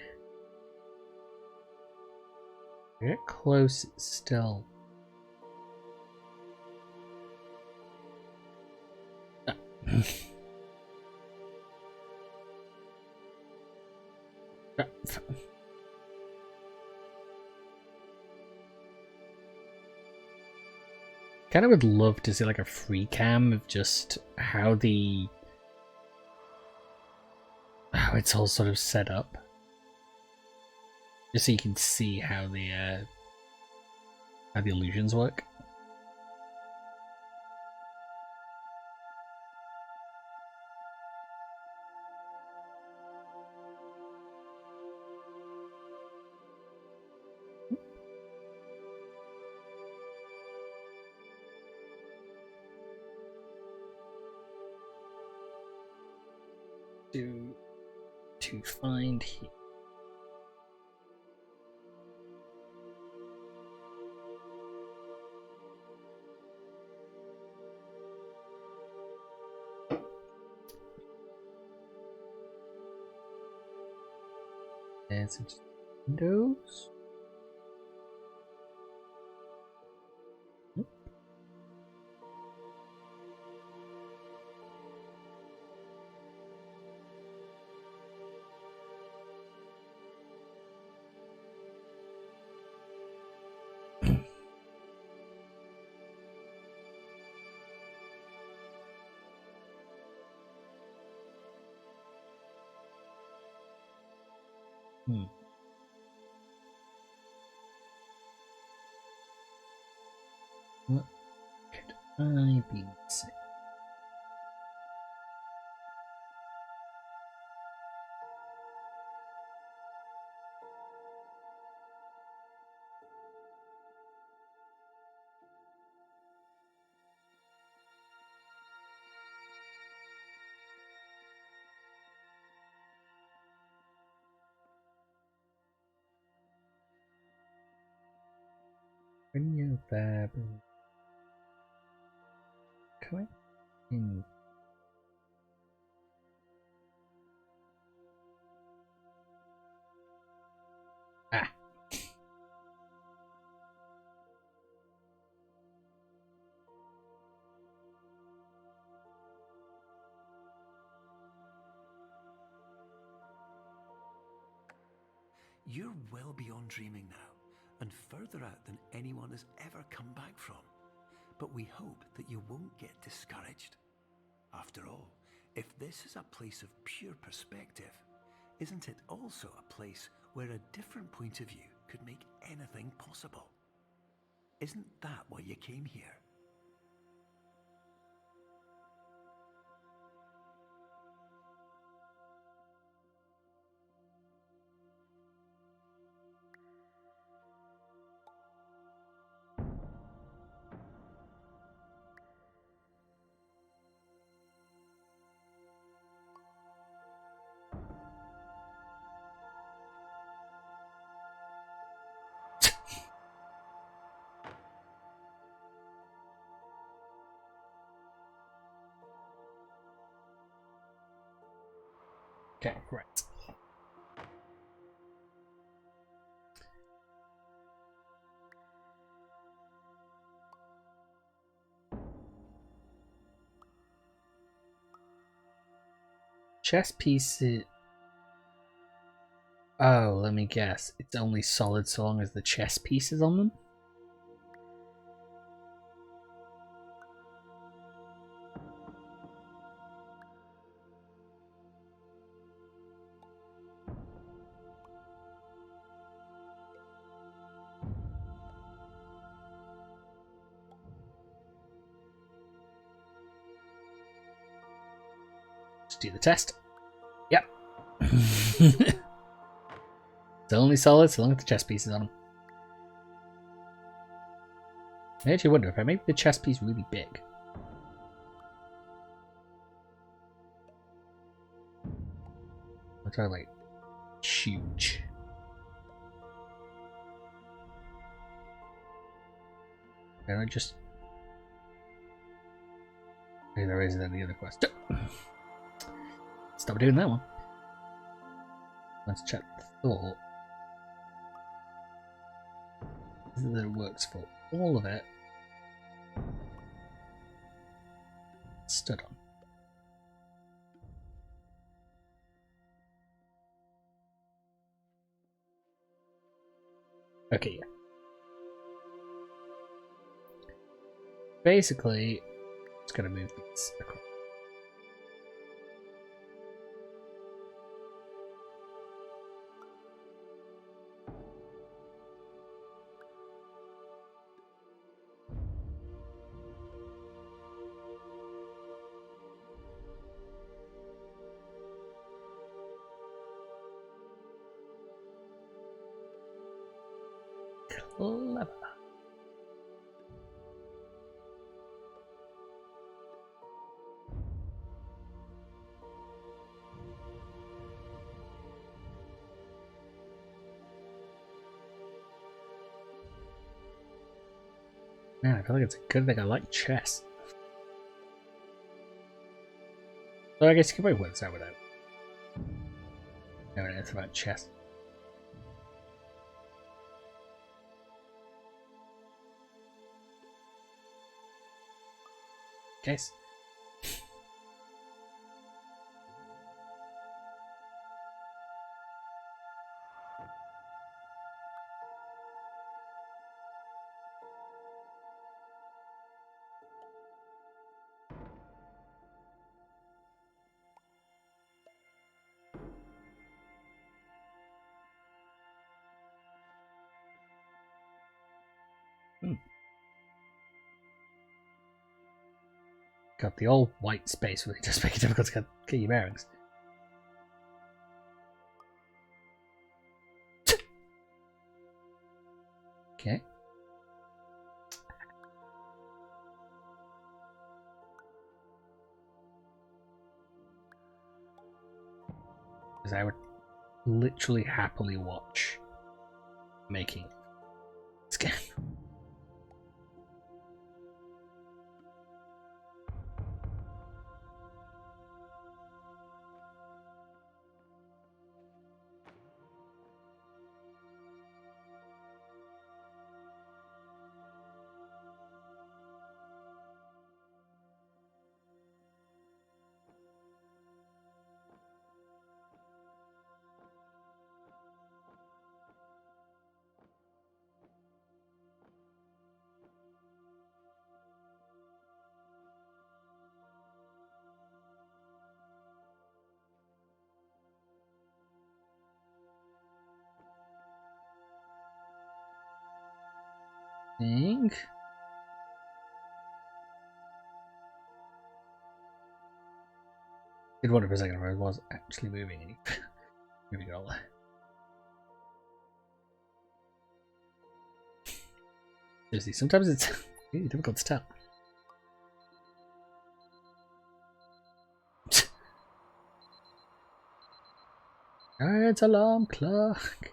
Get close still. Ah. Kind of would love to see like a free cam of just how it's all sort of set up, just so you can see how the illusions work. To find here. And some windows. Hmm. What could I be missing? When you're there, coming in. Ah. You're well beyond dreaming now, and further out than anyone has ever come back from. But we hope that you won't get discouraged. After all, if this is a place of pure perspective, isn't it also a place where a different point of view could make anything possible? Isn't that why you came here? Okay, right. Chess pieces. Oh, let me guess. It's only solid so long as the chess piece is on them? Let's do the test. Yep. It's only solid so long as the chess piece is on them. I actually wonder if I make the chess piece really big. I'll try like huge. Can I just... Maybe there isn't any other question. Stop doing that one. Let's check the thought. That it works for all of it. Stood on. Okay, yeah. Basically, it's gonna move these across. Clever. Man, I feel like it's a good thing I like chess. So I guess you can probably work this out without knowing anything about chess. Case. God, the old white space really does make it difficult to get your bearings. Okay. Because I would literally happily watch making this game. Think. Did wonder for a second if I was actually moving any moving it all there. Seriously, sometimes it's really difficult to tell. It's alarm clock.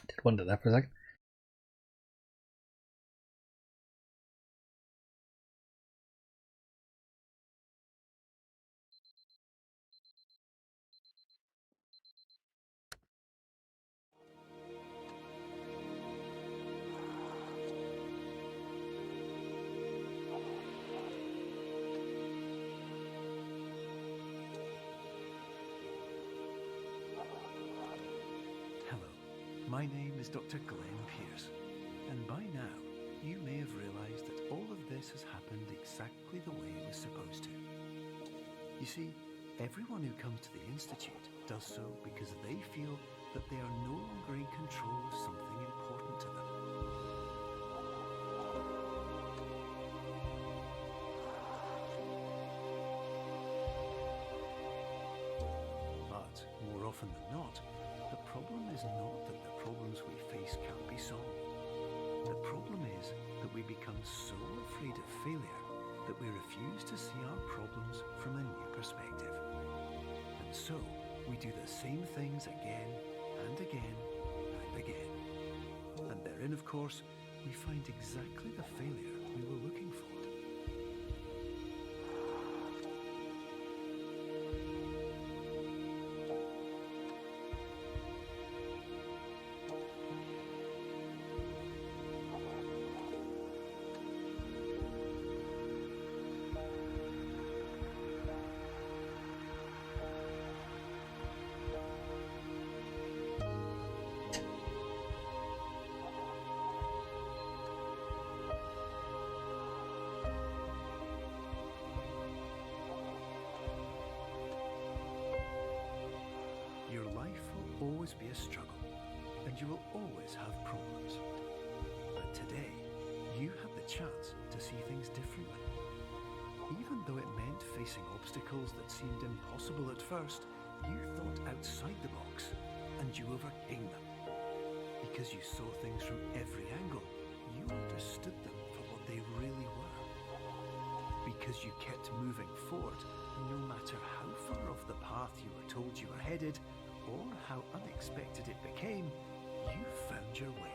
Did wonder that for a second. Hello, my name is Dr. Glenn Pierce, and by now you may have realised that all of this has happened exactly the way it was supposed to. You see, everyone who comes to the Institute does so because they feel that they are no longer in control of something important to them. But more often than not, the problem is not that the problems we face can't be solved. The problem is that we become so afraid of failure that we refuse to see our problems from a new perspective. And so, we do the same things again and again and again. And therein, of course, we find exactly the failure we were looking for. Your life will always be a struggle, and you will always have problems. But today, you have the chance to see things differently. Even though it meant facing obstacles that seemed impossible at first, you thought outside the box, and you overcame them. Because you saw things from every angle, you understood them for what they really were. Because you kept moving forward, no matter how far off the path you were told you were headed, or how unexpected it became, you found your way.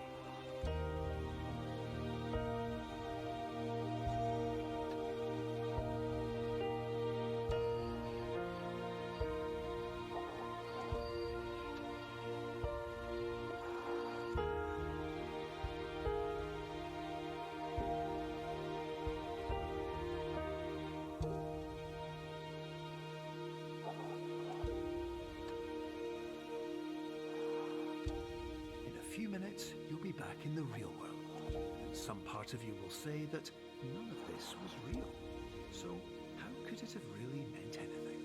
you'll be back in the real world. And some part of you will say that none of this was real. So how could it have really meant anything?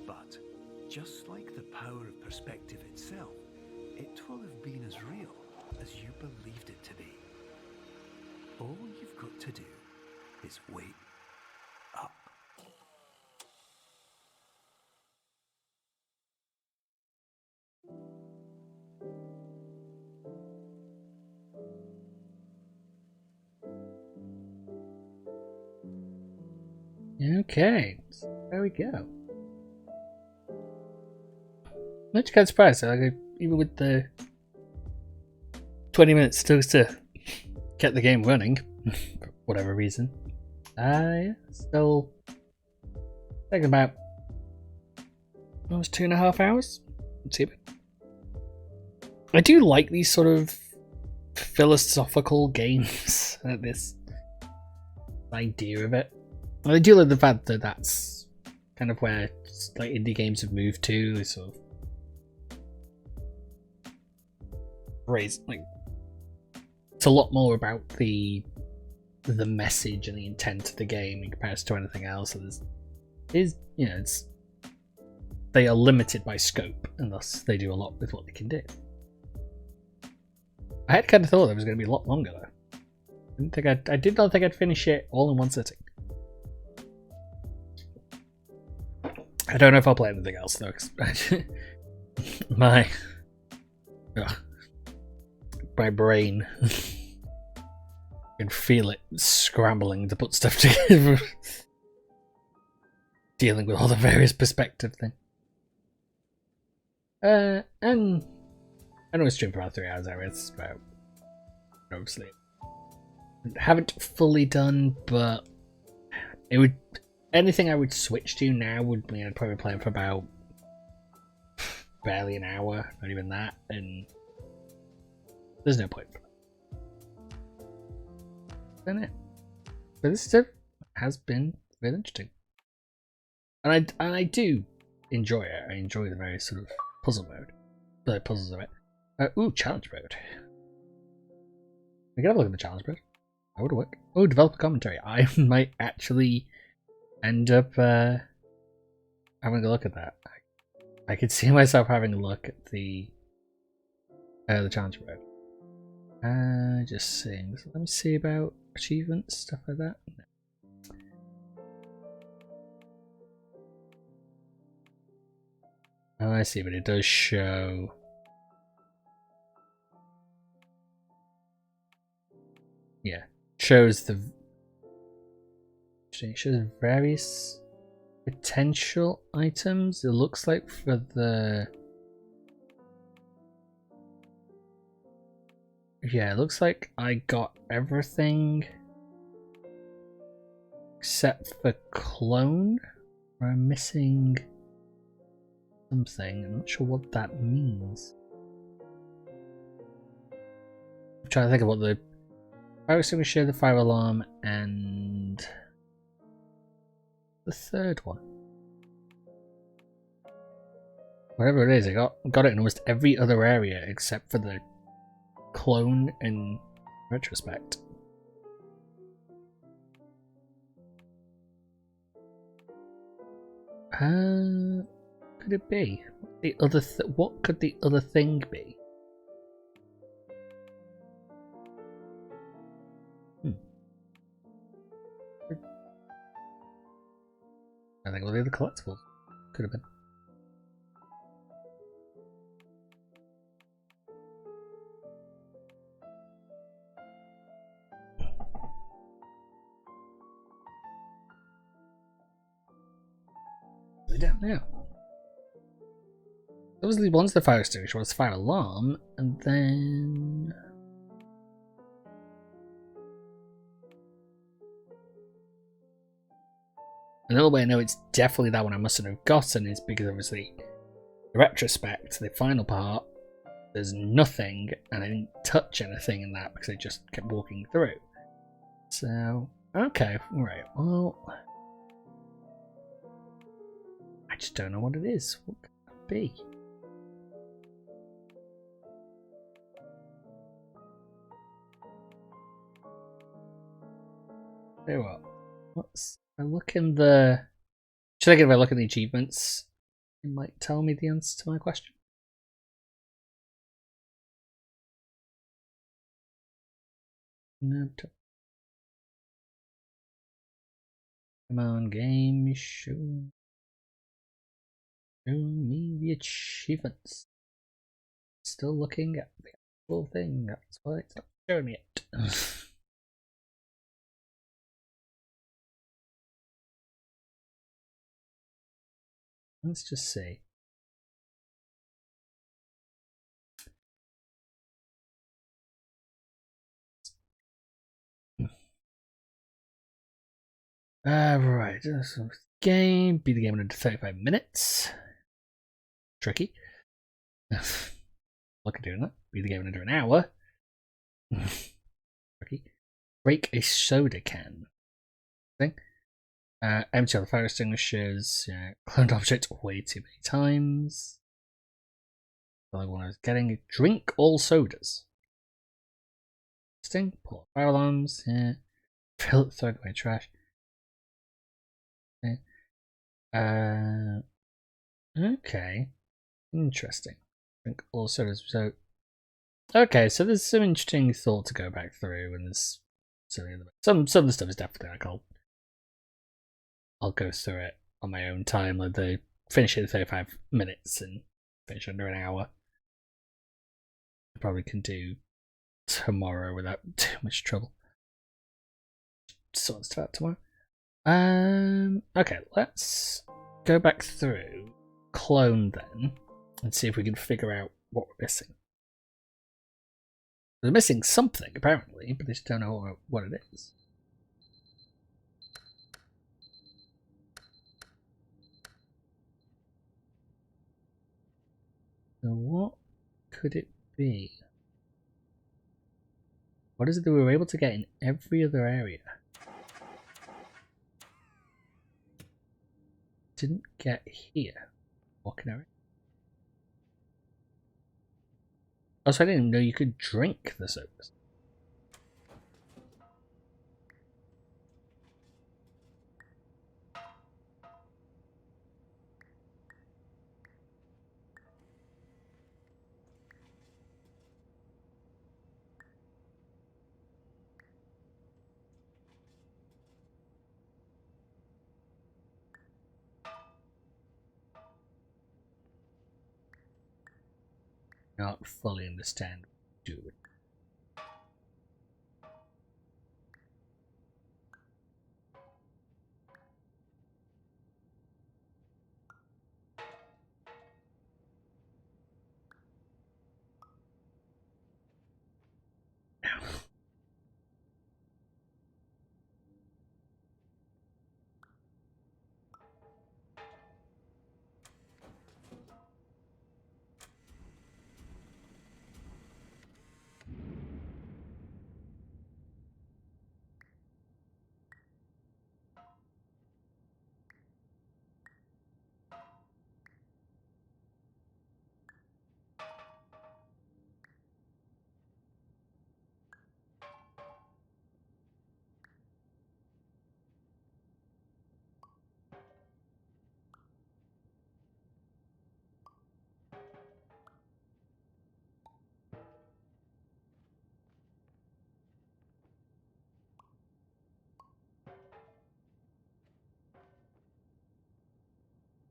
But just like the power of perspective itself, it will have been as real as you believed it to be. All you've got to do is wait up. Okay, so there we go. I'm actually kind of surprised. Like, even with the 20 minutes still to get the game running, for whatever reason, yeah, still taking about almost 2.5 hours. Let's see. I do like these sort of philosophical games. This idea of it. I do like the fact that that's kind of where like indie games have moved to. Sort of raise like it's a lot more about the message and the intent of the game in comparison to anything else. And it's they are limited by scope, and thus they do a lot with what they can do. I had kind of thought it was going to be a lot longer though. I did not think I'd finish it all in one sitting. I don't know if I'll play anything else though. my brain can feel it scrambling to put stuff together, dealing with all the various perspective things. And I know I streamed for about 3 hours. It's about obviously haven't fully done, but it would. Anything I would switch to now would mean I'd probably play for about barely an hour, not even that, and there's no point. Then it. But this stuff has been really interesting, and I do enjoy it. I enjoy the various sort of puzzle mode, the puzzles of it. Ooh, challenge mode. We can have a look at the challenge mode. That would work. Oh, developer commentary. I might actually end up having a look at that. I could see myself having a look at the challenge mode. Just seeing. Let me see about achievements, stuff like that. Oh, I see, but it does show. Yeah, shows various potential items. It looks like for the it looks like I got everything except for clone. Or I'm missing something. I'm not sure what that means. I'm trying to think of what the fire extinguisher, the fire alarm, and the third one. Whatever it is, I got it in almost every other area except for the clone and retrospect. Could it be? What could the other thing be? I think all the other collectibles could have been. They're down now. Obviously, one's the fire extinguisher, one's the fire alarm, and then. Another way I know it's definitely that one I mustn't have gotten is because obviously the retrospect, the final part, there's nothing and I didn't touch anything in that because I just kept walking through. So, okay, right, well, I just don't know what it is. What could that be? Very well. Let's look in the. Should I give a look at the achievements? It might tell me the answer to my question. No. Come on, game, show me the achievements. Still looking at the actual thing. That's why it's not showing me it. Let's just see. Right. So game. Beat the game in under 35 minutes. Tricky. Look at doing that. Beat the game in under an hour. Tricky. Break a soda can. Thing. Empty all the fire extinguishers. Cloned objects way too many times. The only one I was getting. Drink all sodas. Sting. Pull fire alarms. Yeah. Fill it. Throw away trash. Okay. Interesting. Drink all sodas. So, okay, so there's some interesting thought to go back through, and there's some of the stuff is definitely like I'll go through it on my own time. Like they finish it in 35 minutes and finish under an hour. I probably can do tomorrow without too much trouble. Sort stuff out tomorrow. Okay, let's go back through clone then and see if we can figure out what we're missing. We're missing something apparently, but I just don't know what it is. So what could it be? What is it that we were able to get in every other area? Didn't get here. Walking area. Also, I didn't know you could drink the sodas. Not fully understand what to do with.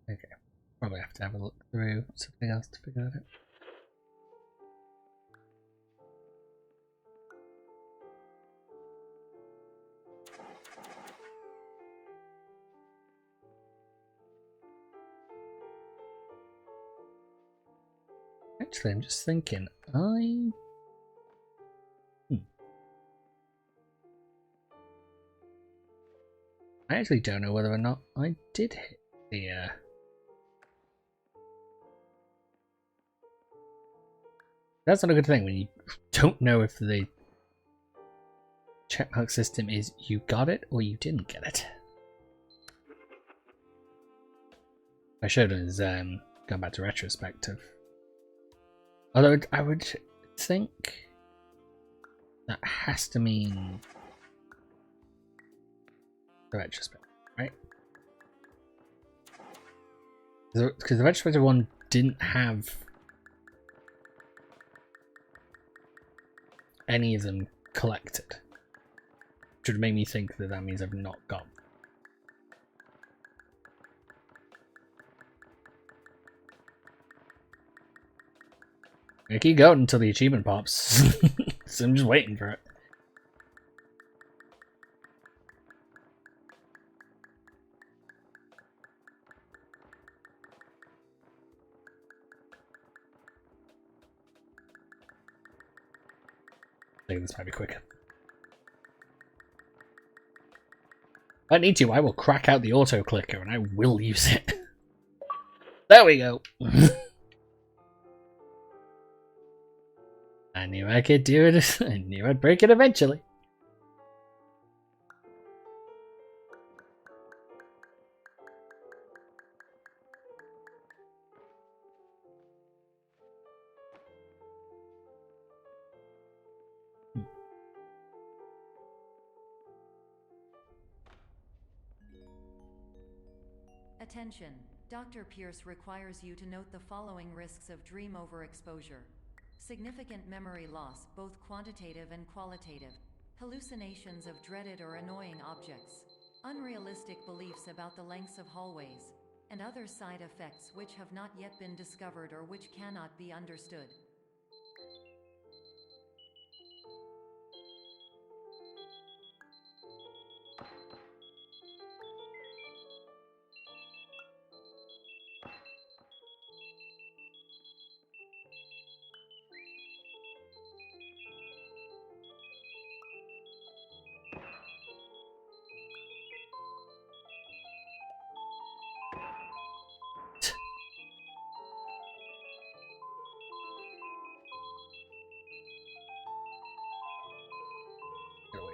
Okay, probably have to have a look through something else to figure that out. Actually, I'm just thinking, I actually don't know whether or not I did hit the That's not a good thing when you don't know if the checkmark system is you got it or you didn't get it. I showed us going back to retrospective. Although I would think that has to mean the retrospective, right? Because the retrospective one didn't have any of them collected, which would make me think that that means I've not got. I keep going until the achievement pops, so I'm just waiting for it. I think this might be quicker. If I need to, I will crack out the auto clicker and I will use it. There we go. I knew I could do it. I knew I'd break it eventually. Attention, Dr. Pierce requires you to note the following risks of dream overexposure. Significant memory loss, both quantitative and qualitative. Hallucinations of dreaded or annoying objects. Unrealistic beliefs about the lengths of hallways. And other side effects which have not yet been discovered or which cannot be understood. Get away.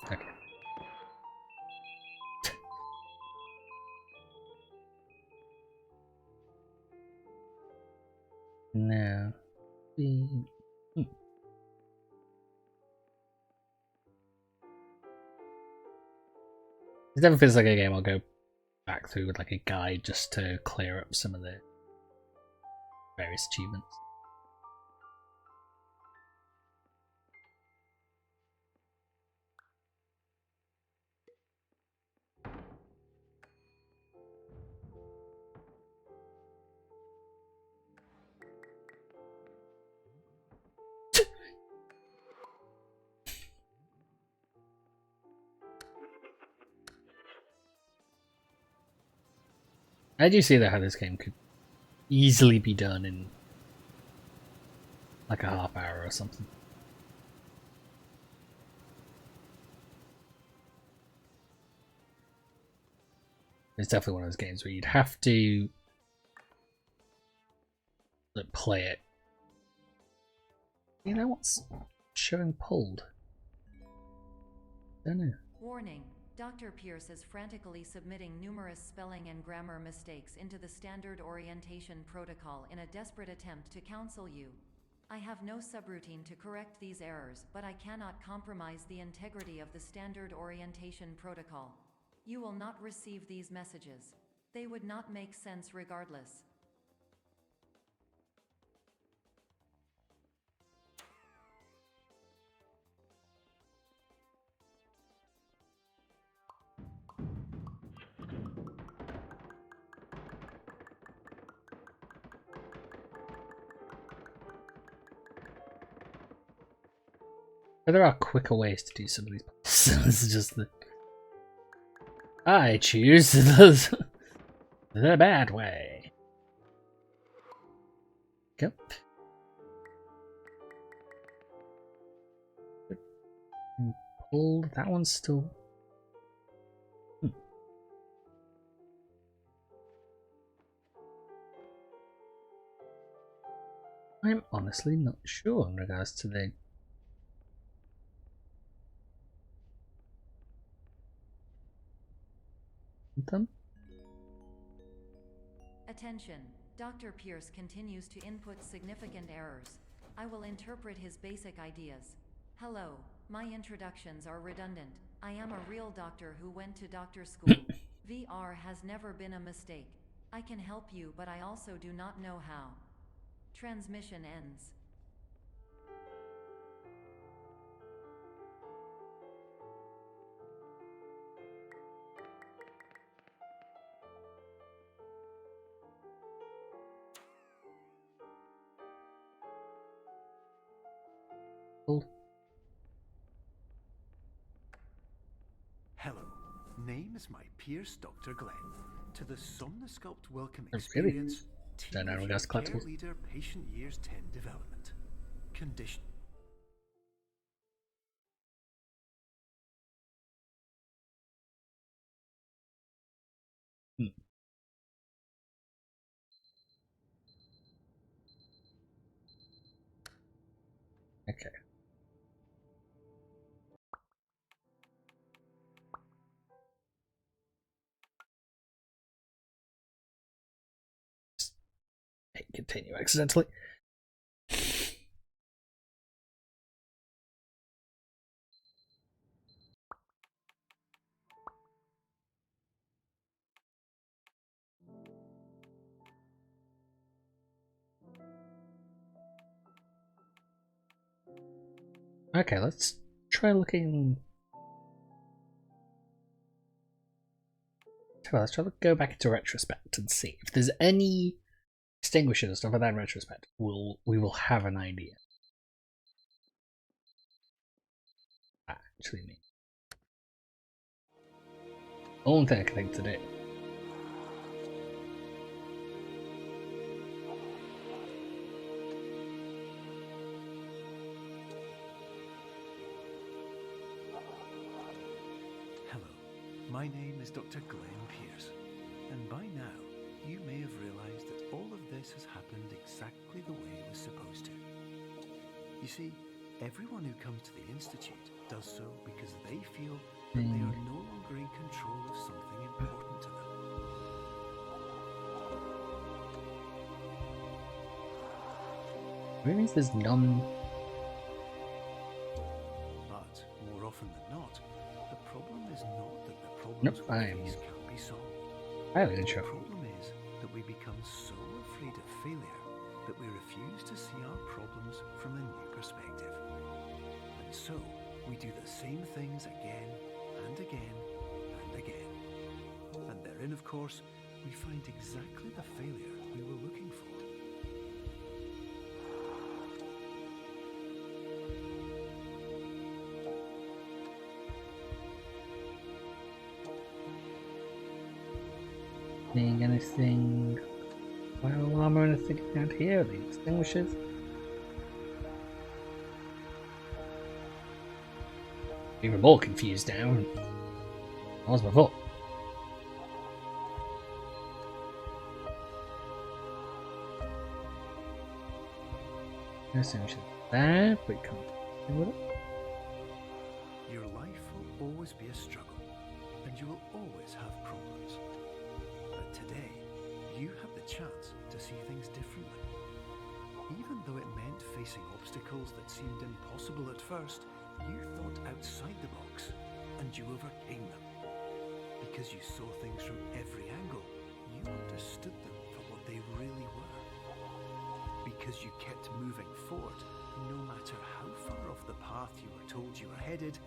Okay. Now, it never feels like a game I'll go back through with like a guide just to clear up some of the various achievements. I do see that how this game could easily be done in like a half hour or something. It's definitely one of those games where you'd have to like, play it. You know what's showing pulled? Don't know. Warning. Dr. Pierce is frantically submitting numerous spelling and grammar mistakes into the standard orientation protocol in a desperate attempt to counsel you. I have no subroutine to correct these errors, but I cannot compromise the integrity of the standard orientation protocol. You will not receive these messages. They would not make sense regardless. But there are quicker ways to do some of these puzzles. This is just the... I choose the bad way. Yep. Pulled. That one's still... I'm honestly not sure in regards to the... them. Attention. Dr. Pierce continues to input significant errors. I will interpret his basic ideas. Hello, my introductions are redundant. I am a real doctor who went to doctor school. VR has never been a mistake. I can help you, but I also do not know how. Transmission ends. Cool. Hello, name is my Pierce Dr. Glenn. To the Somnosculpt Welcome Oh, really? Experience, Don't know, Team that's Care collectibles. Leader Patient Years 10 Development. Condition. Okay. Hit continue accidentally. Okay, let's try looking. Let's try to go back into retrospect and see if there's any extinguishers and stuff like that in retrospect. We will have an idea. Actually, me. Only thing I can think to do. Hello, my name is Dr. Glenn Pierce, and by now you may have realized that all of this has happened exactly the way it was supposed to. You see, everyone who comes to the Institute does so because they feel that they are no longer in control of something important to them. What means there's none? But more often than not, the problem is not that the Nope, problems we I'm face can't be solved. highly The unsure. problem is that we become so afraid of failure that we refuse to see our problems from a new perspective. And so, we do the same things again and again and again. And therein, of course, we find exactly the failure we were looking for. Seeing anything? Fire alarm or anything out here? The extinguishers? Even more confused now. I was before. No extinguishers there, but you can't do with it. Your life will always be a struggle, and you will always have problems. But today, you have the chance to see things differently. Even though it meant facing obstacles that seemed impossible at first, you thought outside the box, and you overcame them. Because you saw things from every angle, you understood them for what they really were. Because you kept moving forward, no matter how far off the path you were told you were headed,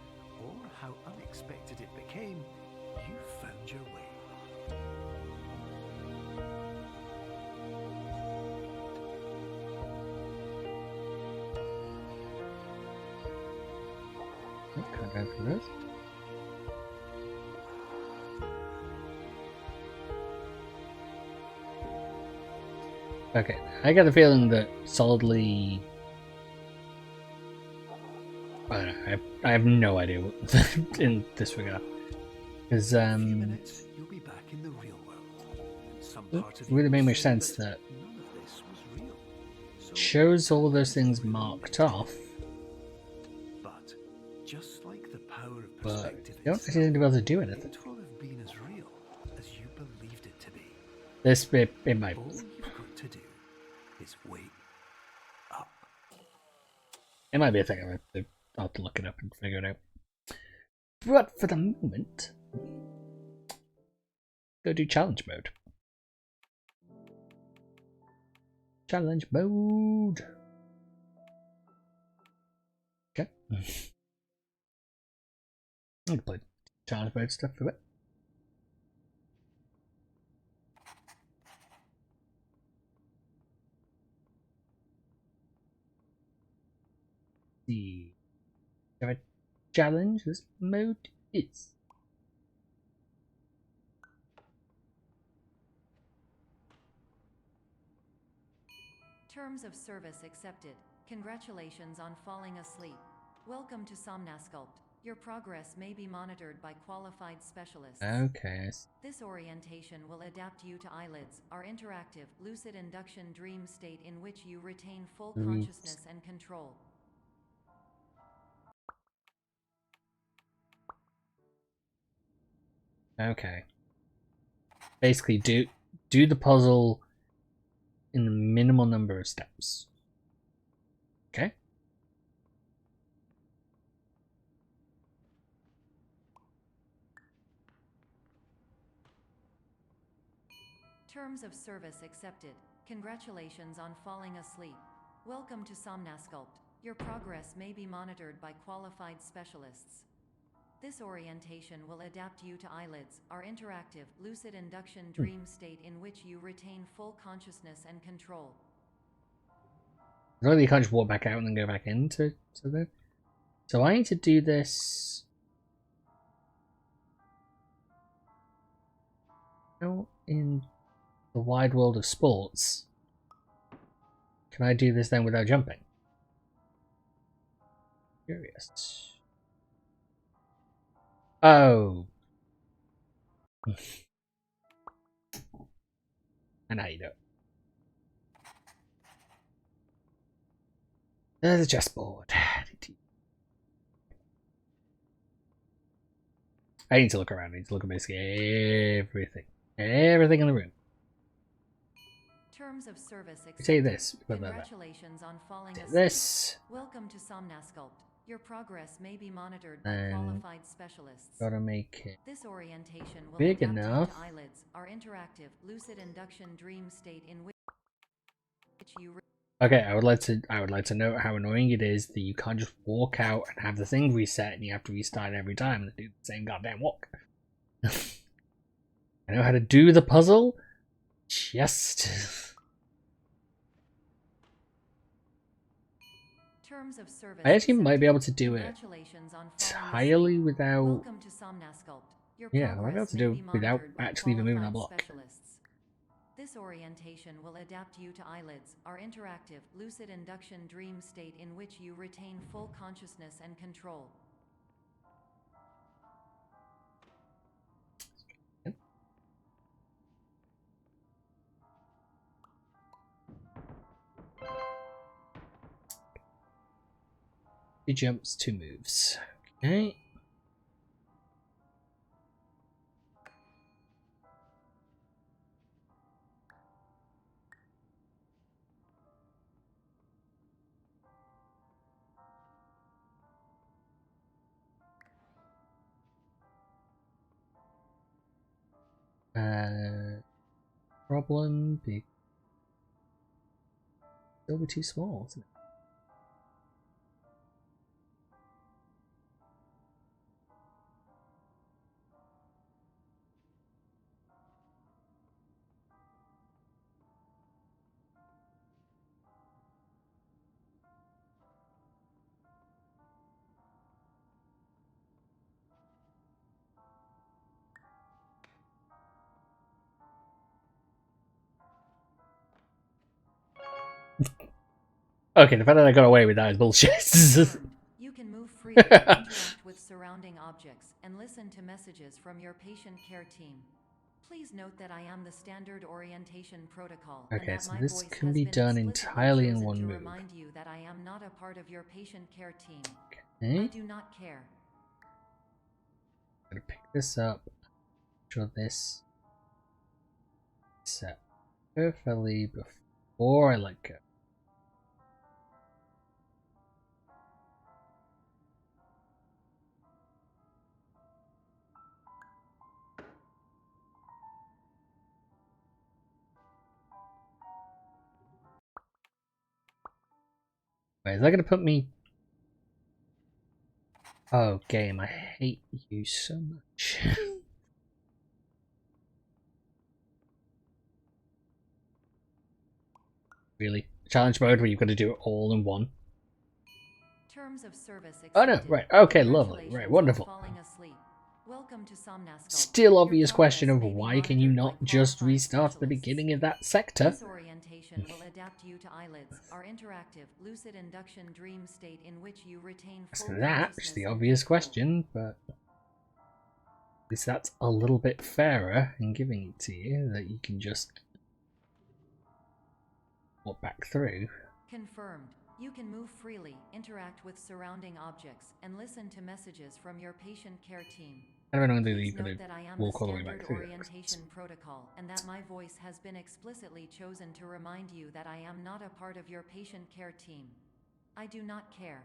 or how unexpected it became, you found your way. Can't go through this. Okay, I get the feeling that solidly. I don't know. I have no idea what in this regard. Because In a few minutes, you'll be back in the real world. And some part of it really you made will much say sense that none of this was real. So shows all those things marked off, But just like the power of but perspective you don't actually seem to be able to do anything. it will have been as real as This it might. All you've got to do is wait up. It might be a thing. I'll have to look it up and figure it out. But for the moment, go do challenge mode. Challenge mode. Okay. I'll play challenge mode stuff for a bit. See. Have a challenge this mode is. Terms of service accepted. Congratulations on falling asleep. Welcome to Somnasculpt. Your progress may be monitored by qualified specialists. Okay. This orientation will adapt you to eyelids, our interactive, lucid induction dream state in which you retain full consciousness and control. Okay. Basically, do the puzzle in the minimal number of steps. Okay. Terms of service accepted. Congratulations on falling asleep. Welcome to Somnasculpt. Your progress may be monitored by qualified specialists. This orientation will adapt you to eyelids, our interactive, lucid induction dream state in which you retain full consciousness and control. Really, you can't just walk back out and then go back into the. So I need to do this. Now in the wide world of sports, can I do this then without jumping? Curious. Oh. And how you do it. There's a chessboard. I need to look around. I need to look at basically everything. Everything in the room. Terms of service accepted. Say this. Congratulations on falling asleep. This. Welcome to Somnasculpt. Your progress may be monitored by qualified specialists. Gotta make it this orientation will big adapt enough. You to eyelids, our interactive, lucid induction dream state in which you. Okay, I would like to note how annoying it is that you can't just walk out and have the thing reset and you have to restart every time and do the same goddamn walk. I know how to do the puzzle. Just Terms of service I actually might be accepted. able to do it entirely without. Welcome to Somnasculpt. Your Yeah, I might be able progress to may do be it without monitored by actually even moving that qualified block. specialists. This orientation will adapt you to eyelids, our interactive, lucid induction dream state in which you retain full consciousness and control. He jumps, 2 moves. Okay. Problem big. It'll be too small, isn't it? Okay, the fact that I got away with that is bullshit. You can move freely, interact with surrounding objects, and listen to messages from your patient care team. Please note that I am the standard orientation protocol. Okay, and that so my this voice can has be been done explicitly entirely in chosen one to move. remind you that I am not a part of your patient care team. Okay. I do not care. I'm gonna pick this up. Draw this. set carefully before I let go. Wait, is that going to put me... Oh, game, I hate you so much. Really? Challenge mode where you've got to do it all in one? Terms of service accepted. Oh no, right, okay, lovely, right, wonderful. Falling asleep. Welcome to Somnasculpt. Still obvious question of why can you not just restart the beginning of that sector? This orientation will adapt you to eyelids, our interactive, lucid induction dream state in which you retain full That's the obvious question, but at least that's a little bit fairer in giving it to you, that you can just walk back through. Confirmed. You can move freely, interact with surrounding objects, and listen to messages from your patient care team. I don't know that Please you're going note that I am to walk the all the way back standard through. orientation protocol, and that my voice has been explicitly chosen to remind you that I am not a part of your patient care team. I do not care.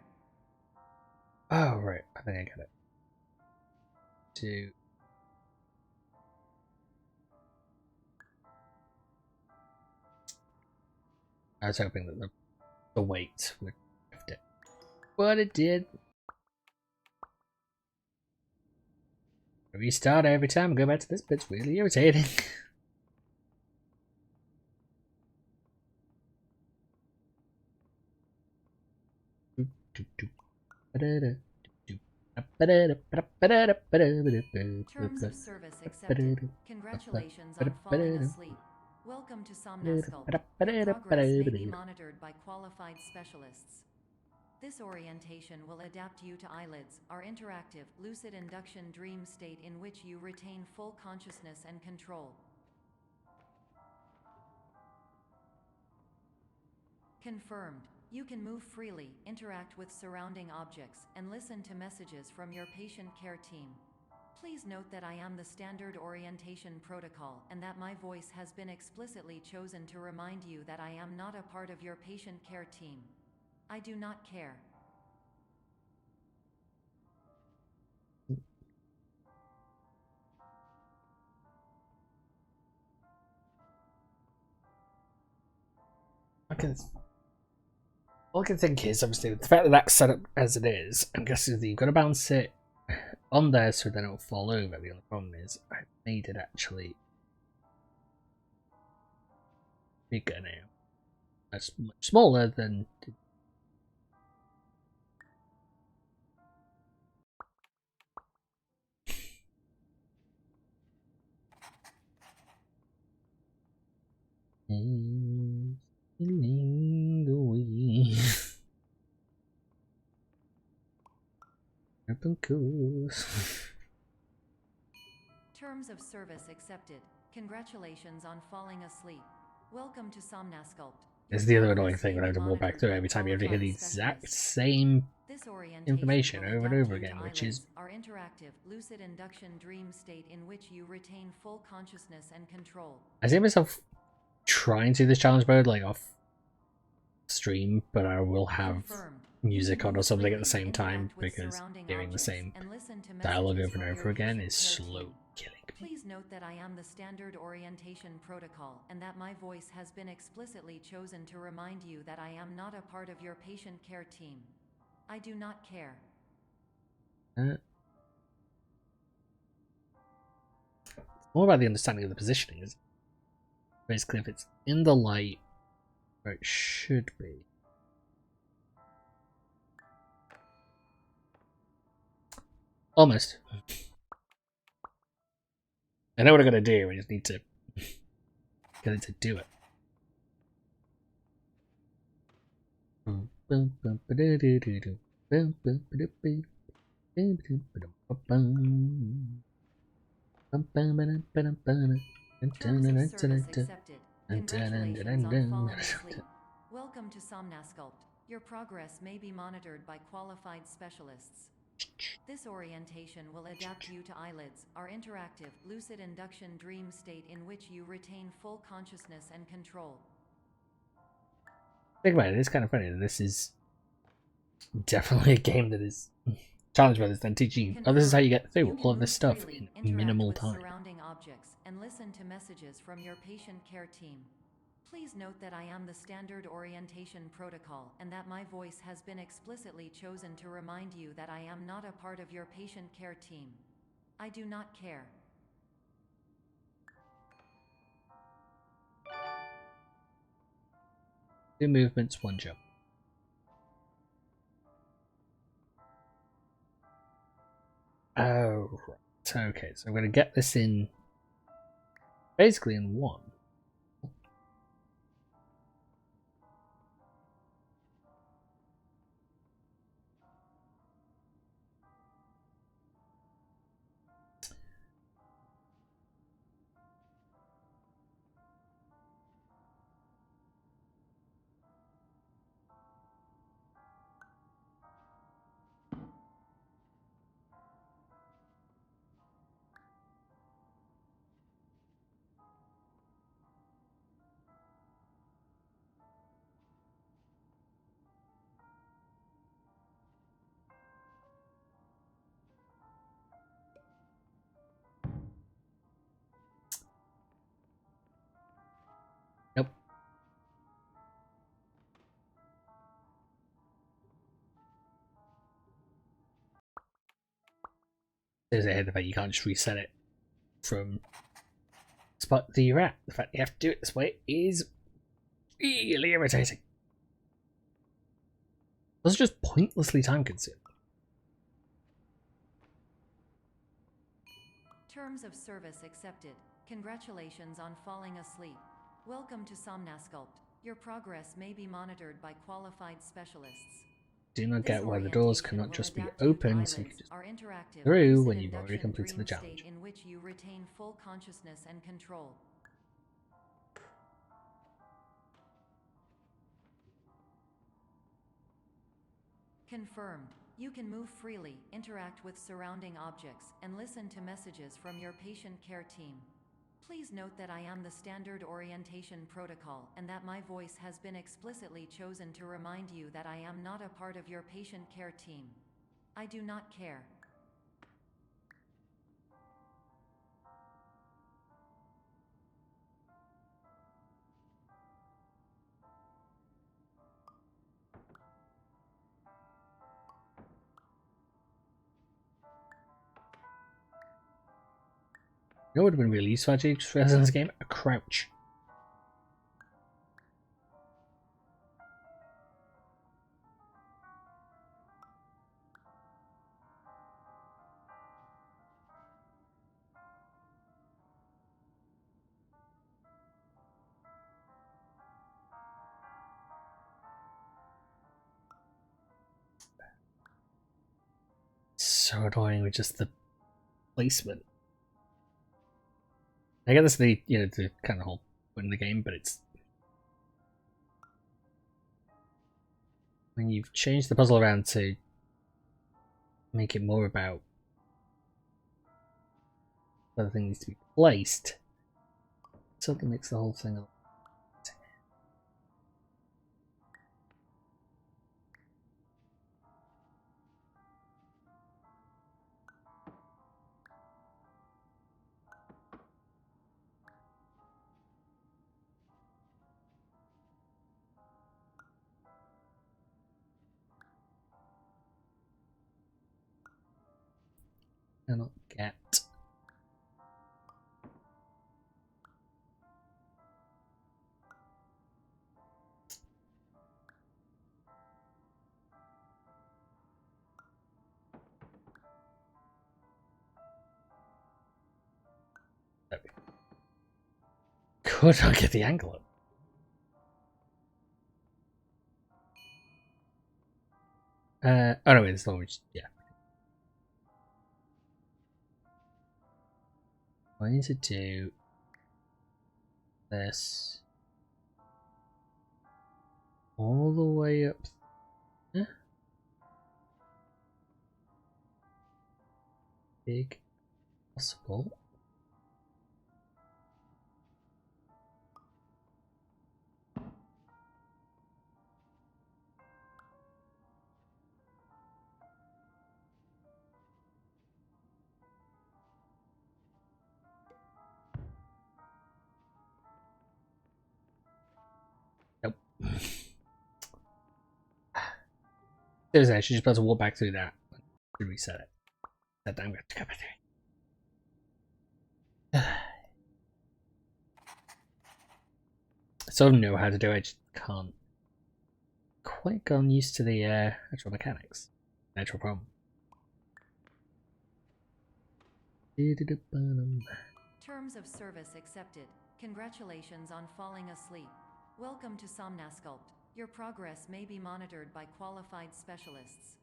Oh, right. I think I get it. I was hoping that the weight would lift it. But it did. Restart every time I go back to this bit's really irritating. Terms of service accepted. Congratulations on falling asleep. Welcome to Somnasculpt. Your progress may be monitored by qualified specialists. This orientation will adapt you to eyelids, our interactive, lucid induction dream state in which you retain full consciousness and control. Confirmed. You can move freely, interact with surrounding objects, and listen to messages from your patient care team. Please note that I am the standard orientation protocol, and that my voice has been explicitly chosen to remind you that I am not a part of your patient care team. I do not care. All I can think is, obviously, the fact that that's set up as it is, I'm guessing that you've got to bounce it on there so then it'll fall over. The only problem is, I made it actually bigger now. That's much smaller than... Terms of service accepted. Congratulations on falling asleep. Welcome to Somnasculpt. It's the other annoying thing when I have to walk back through every time you have to hear the exact same information over and over again, which is our interactive, lucid induction dream state in which you retain full consciousness and control. I see myself trying to do this challenge mode like off stream, but I will have music on or something at the same time because hearing the same dialogue over and over again is slow killing me. Please note that I am the standard orientation protocol, and that my voice has been explicitly chosen to remind you that I am not a part of your patient care team. I do not care. More about the understanding of the positioning is basically if it's in the light where it should be. Almost. I know what I'm gonna do, I just need to get it to do it. Terms of service accepted. Congratulations on falling asleep. Welcome to Somnasculpt. Your progress may be monitored by qualified specialists. This orientation will adapt you to eyelids, our interactive, lucid induction dream state in which you retain full consciousness and control. Think about it, it's kind of funny that this is definitely a game that is challenged by this, then teaching you, oh, this is how you get through all of this stuff in minimal time. Surrounding objects and listen to messages from your patient care team. Please note that I am the standard orientation protocol and that my voice has been explicitly chosen to remind you that I am not a part of your patient care team. I do not care. Two movements, one jump. Oh, right. Okay, so I'm going to get this in basically in one. Nope. There's a head of it, you can't just reset it from the spot that you're at. The fact you have to do it this way is really irritating. Those are just pointlessly time consuming. Terms of service accepted. Congratulations on falling asleep. Welcome to Somnasculpt. Your progress may be monitored by qualified specialists. Do not get why the doors cannot just be adapt you to open so you eyelids, can just our interactive, through lucid when you've already induction completed the dream challenge. state in which you retain full consciousness and control. Confirmed. You can move freely, interact with surrounding objects, and listen to messages from your patient care team. Please note that I am the standard orientation protocol and that my voice has been explicitly chosen to remind you that I am not a part of your patient care team. I do not care. You know what would have been really useful actually for us in this game? A crouch. So annoying with just the placement. I get this the the kind of whole point in the game, but it's when you've changed the puzzle around to make it more about where the thing needs to be placed, something makes the whole thing a cannot get. Could not get the angle up. Oh no, it's not. Yeah. I need to do this all the way up. big as possible. Nope. Seriously, I should just be able to walk back through that to reset it. That time we have to go back through. I sort of know how to do it, I just can't quite gotten used to the actual mechanics. Actual problem. Terms of service accepted. Congratulations on falling asleep. Welcome to Somnasculpt. Your progress may be monitored by qualified specialists.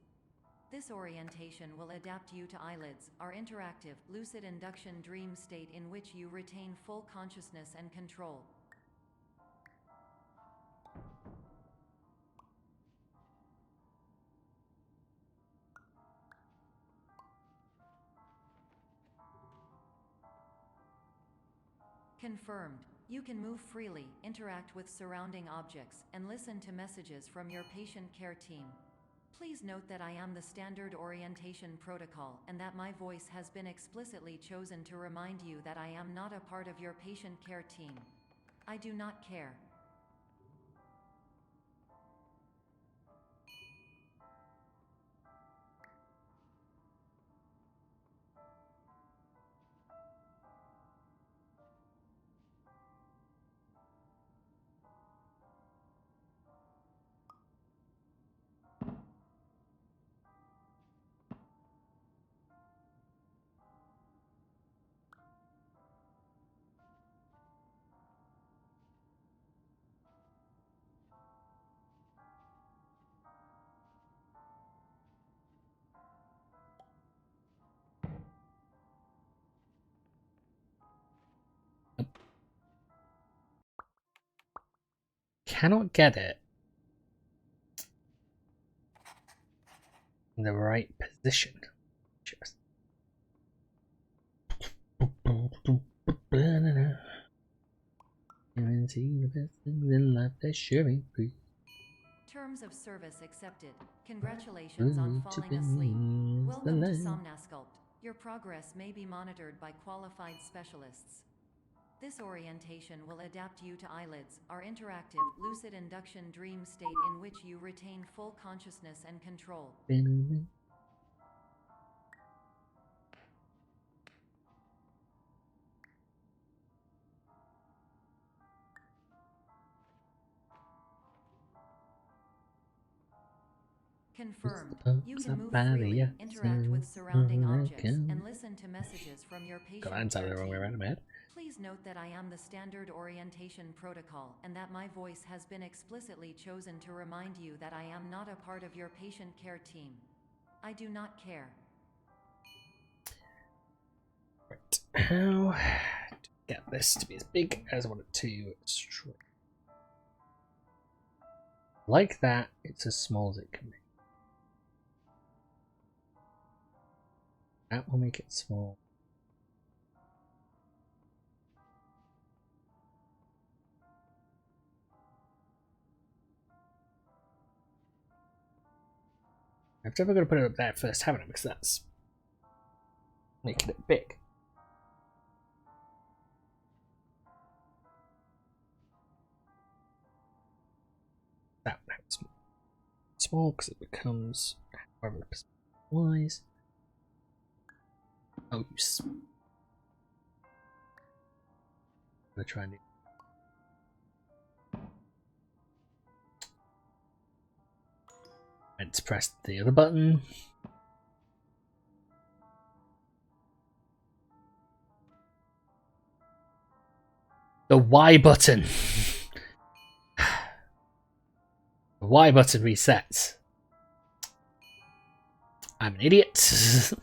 This orientation will adapt you to eyelids, our interactive, lucid induction dream state in which you retain full consciousness and control. Confirmed. You can move freely, interact with surrounding objects, and listen to messages from your patient care team. Please note that I am the standard orientation protocol and that my voice has been explicitly chosen to remind you that I am not a part of your patient care team. I do not care. Cannot get it in the right position. Just. The best things in life they're sharing free. Terms of service accepted. Congratulations on falling asleep. Welcome to Somnasculpt. Your progress may be monitored by qualified specialists. This orientation will adapt you to eyelids, our interactive, lucid induction dream state in which you retain full consciousness and control. Confirmed. You can move freely, interact with surrounding objects, and listen to messages from your patient care team. Please note that I am the standard orientation protocol and that my voice has been explicitly chosen to remind you that I am not a part of your patient care team. I do not care. Right. How to get this to be as big as I want it to straight? Like that, it's as small as it can be. That will make it small. I'm definitely going to put it up there first, haven't I? Because that's making it big. That makes it small because it becomes however wise. Oh, I'm gonna try and do. Meant to press the other button. The Y button. The Y button resets. I'm an idiot.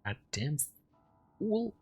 Goddamn fool.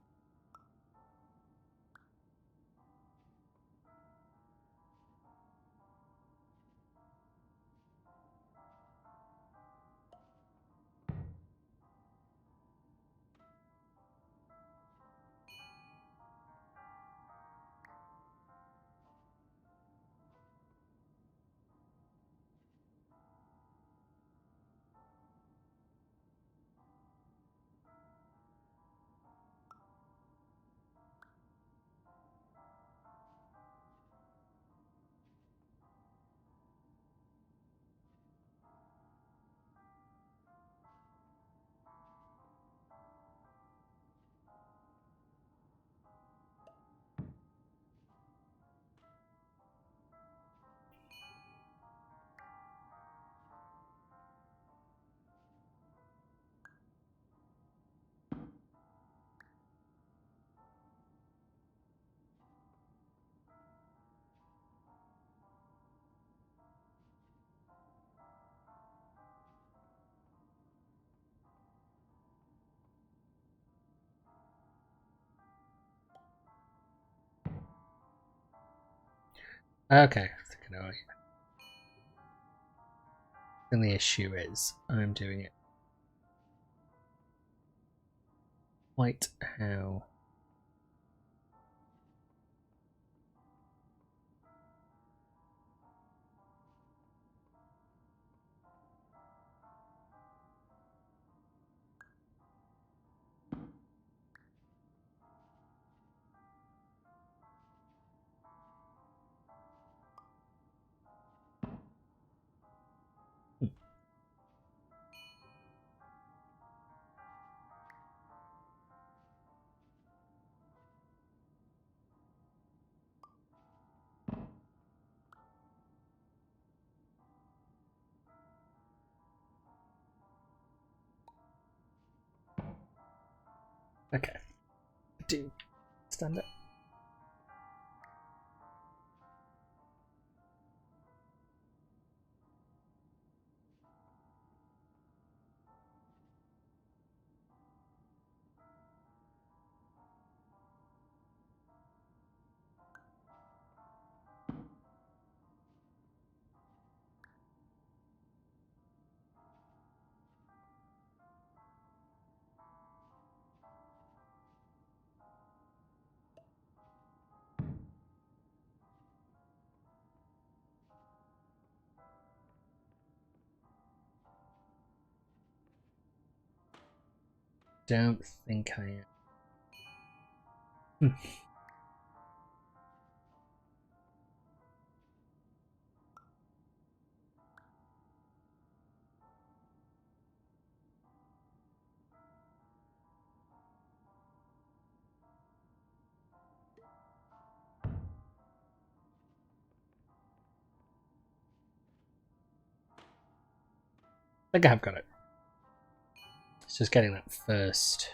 Okay, I think I know. And the issue is, I'm doing it quite how. Okay, do stand up. Don't think I am. I think I've got it. It's just getting that first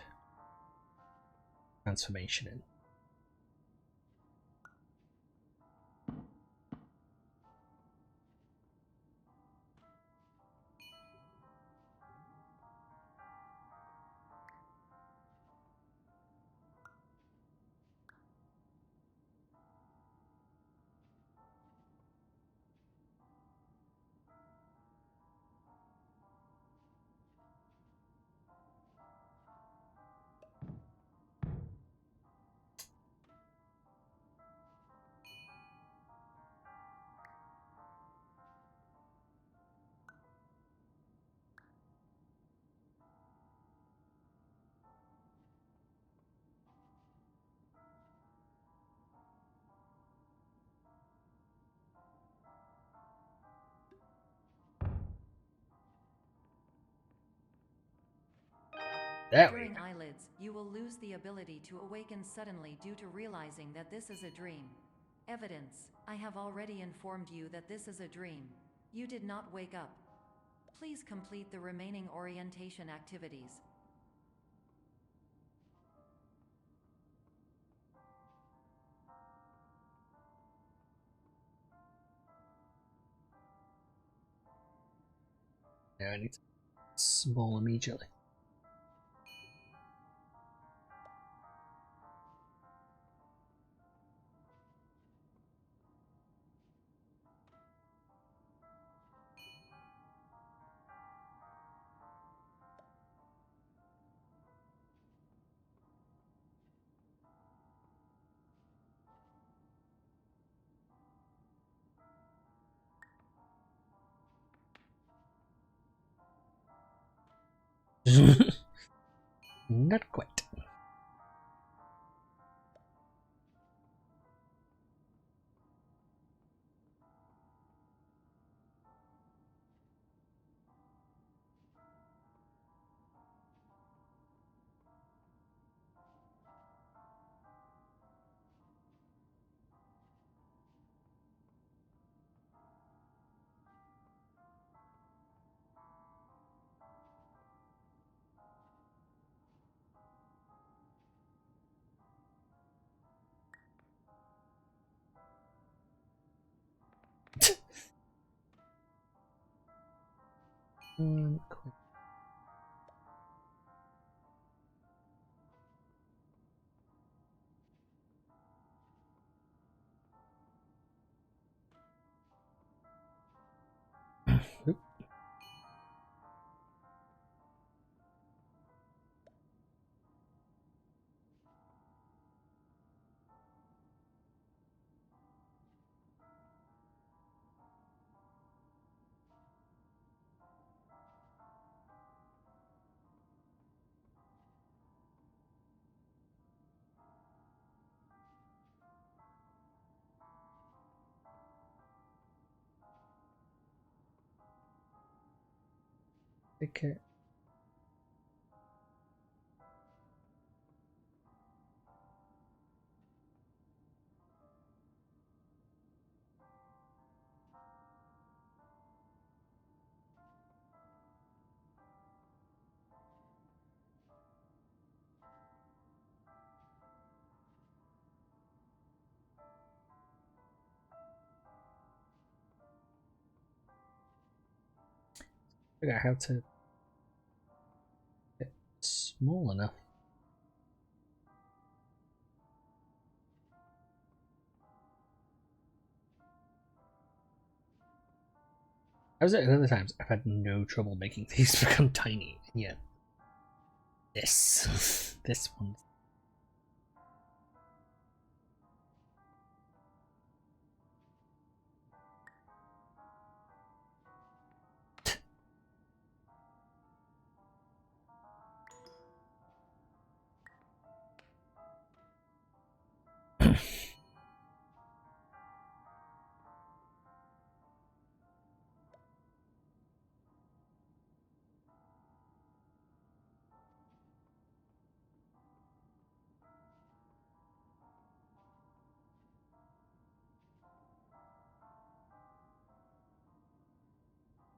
transformation in. There we During go. eyelids, you will lose the ability to awaken suddenly due to realizing that this is a dream. Evidence: I have already informed you that this is a dream. You did not wake up. Please complete the remaining orientation activities. Now I need to small immediately. Not quite. Quite. Ticket. Figure out how to get small enough. I was at other times I've had no trouble making these become tiny, and yet this this one.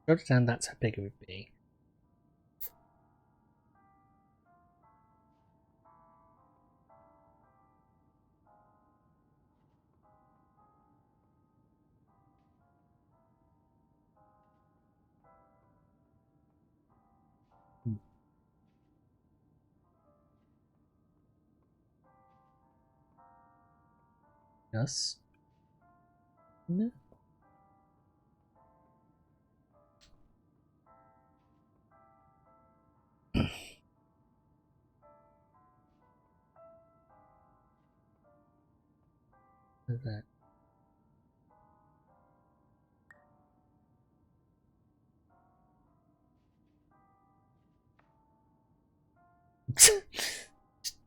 Wrote it down, that's how big it would be. Yes. No. That.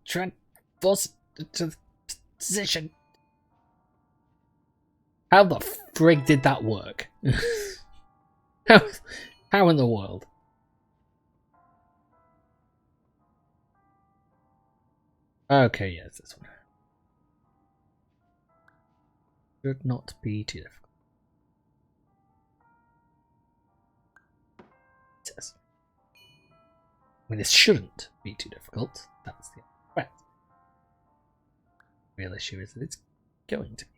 Try and force it to the position. How the frig did that work? how, how in the world? Okay, yes, this one. Should not be too difficult. It says. I mean, this shouldn't be too difficult. That's the fact. The real issue is that it's going to be.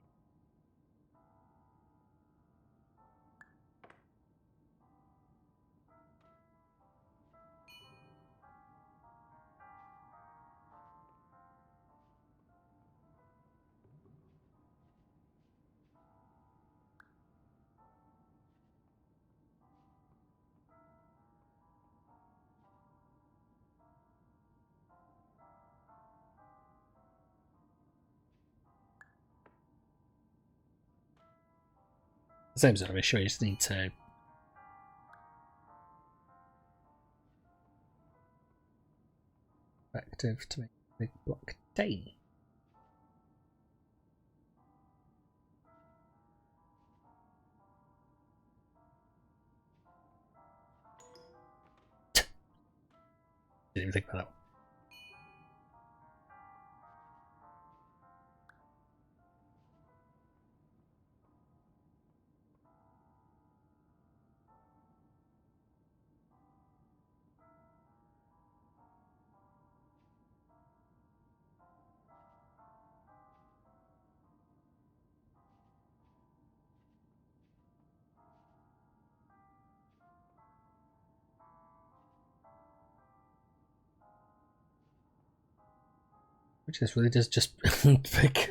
The same sort of issue, I just need to active to make a big block tiny. Didn't even think about that. Which is really just big.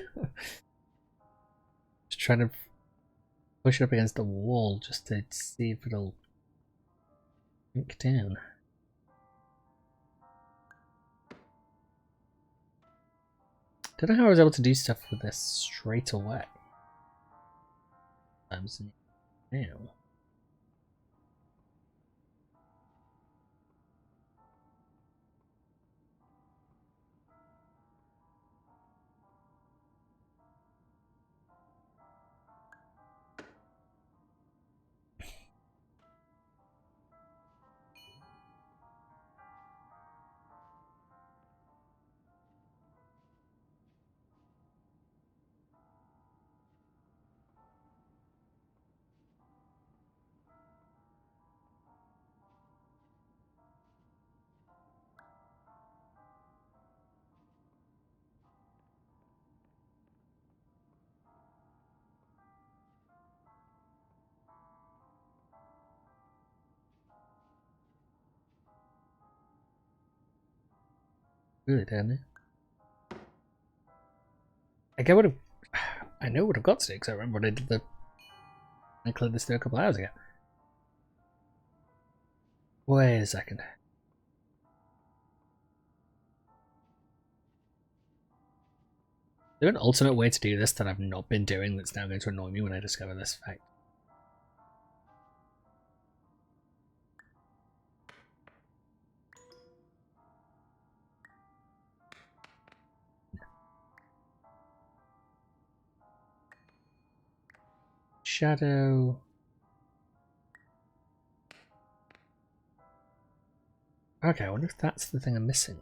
Just trying to push it up against the wall just to see if it'll sink down. Don't know how I was able to do stuff with this straight away. Now. Really down there. Like I would have, I know what I've got to do because I remember what I did I cleared this through a couple hours ago. Wait a second. Is there an alternate way to do this that I've not been doing that's now going to annoy me when I discover this fact? Shadow. Okay, I wonder if that's the thing I'm missing.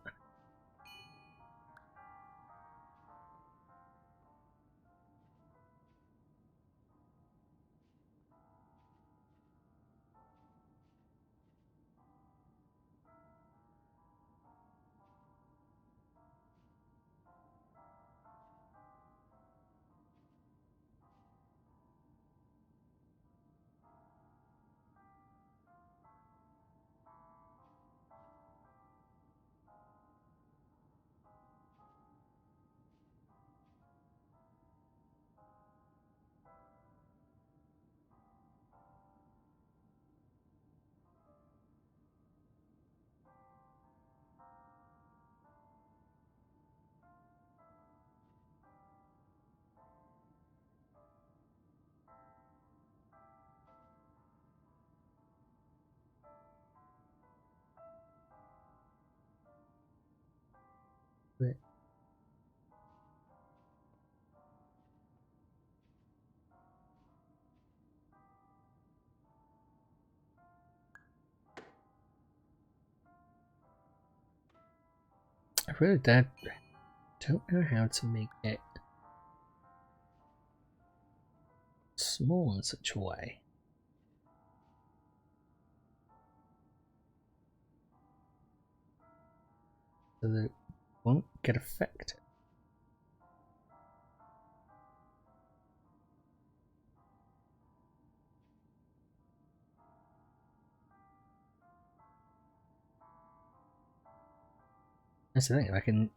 Wait. I really don't know how to make it small in such a way so that it won't get affected. That's the thing, I can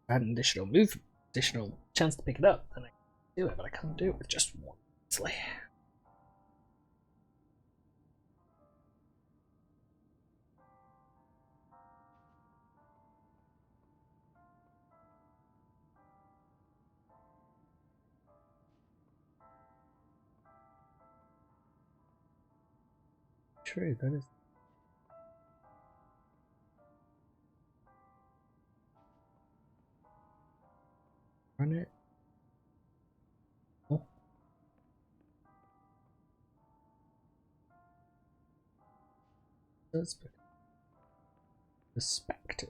add an additional move, additional chance to pick it up, then I can do it, but I can't do it with just one. Easily. True, that is. Run it. Oh. That's perspective.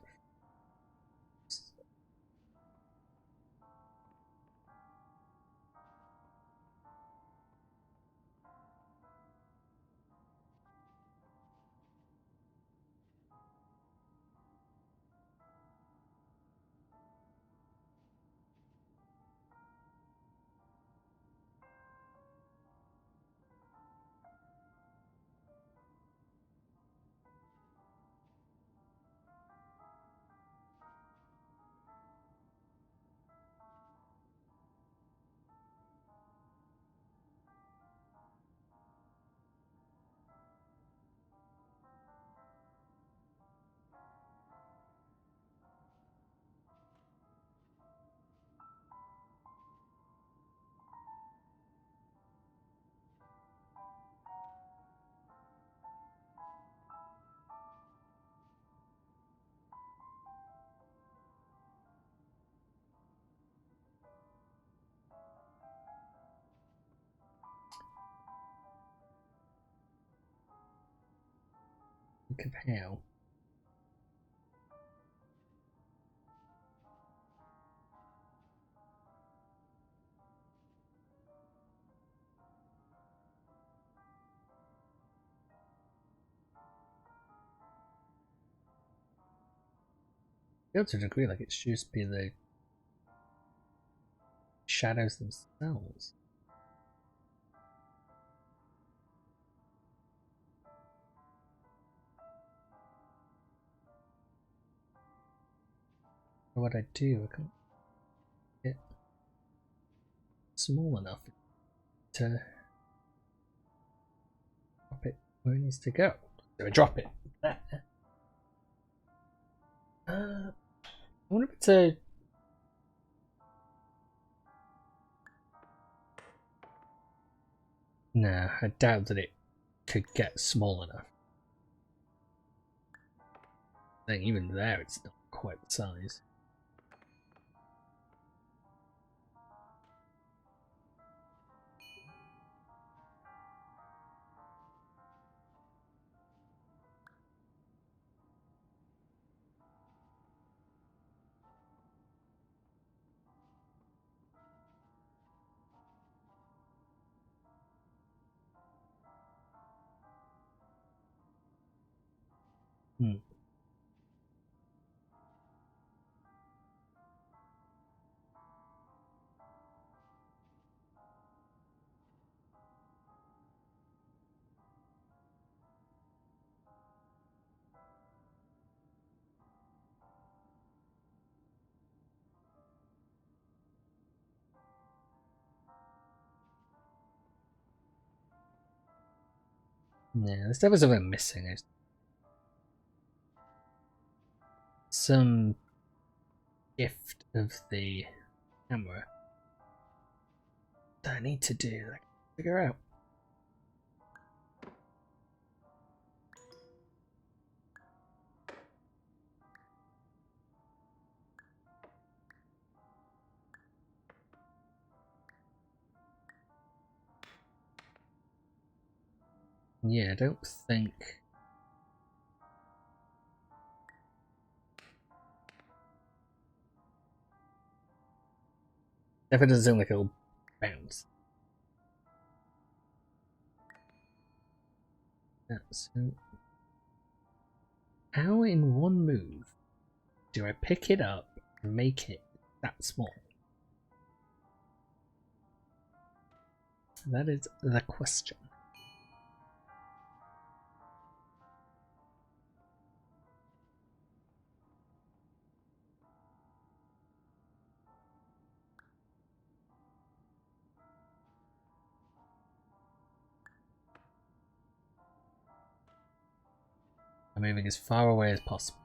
Think of how. To a degree, like it should just be the shadows themselves. What I do, I can't get small enough to drop it where it needs to go. So I drop it there. I wonder if it's a... Nah, I doubt that it could get small enough. I think even there it's not quite the size. Hmm. Yeah, there's definitely something missing. Some gift of the camera that I need to do. I can figure out. Yeah, I don't think... Definitely doesn't seem like it'll bounce. So, how in one move do I pick it up and make it that small? That is the question. I'm moving as far away as possible.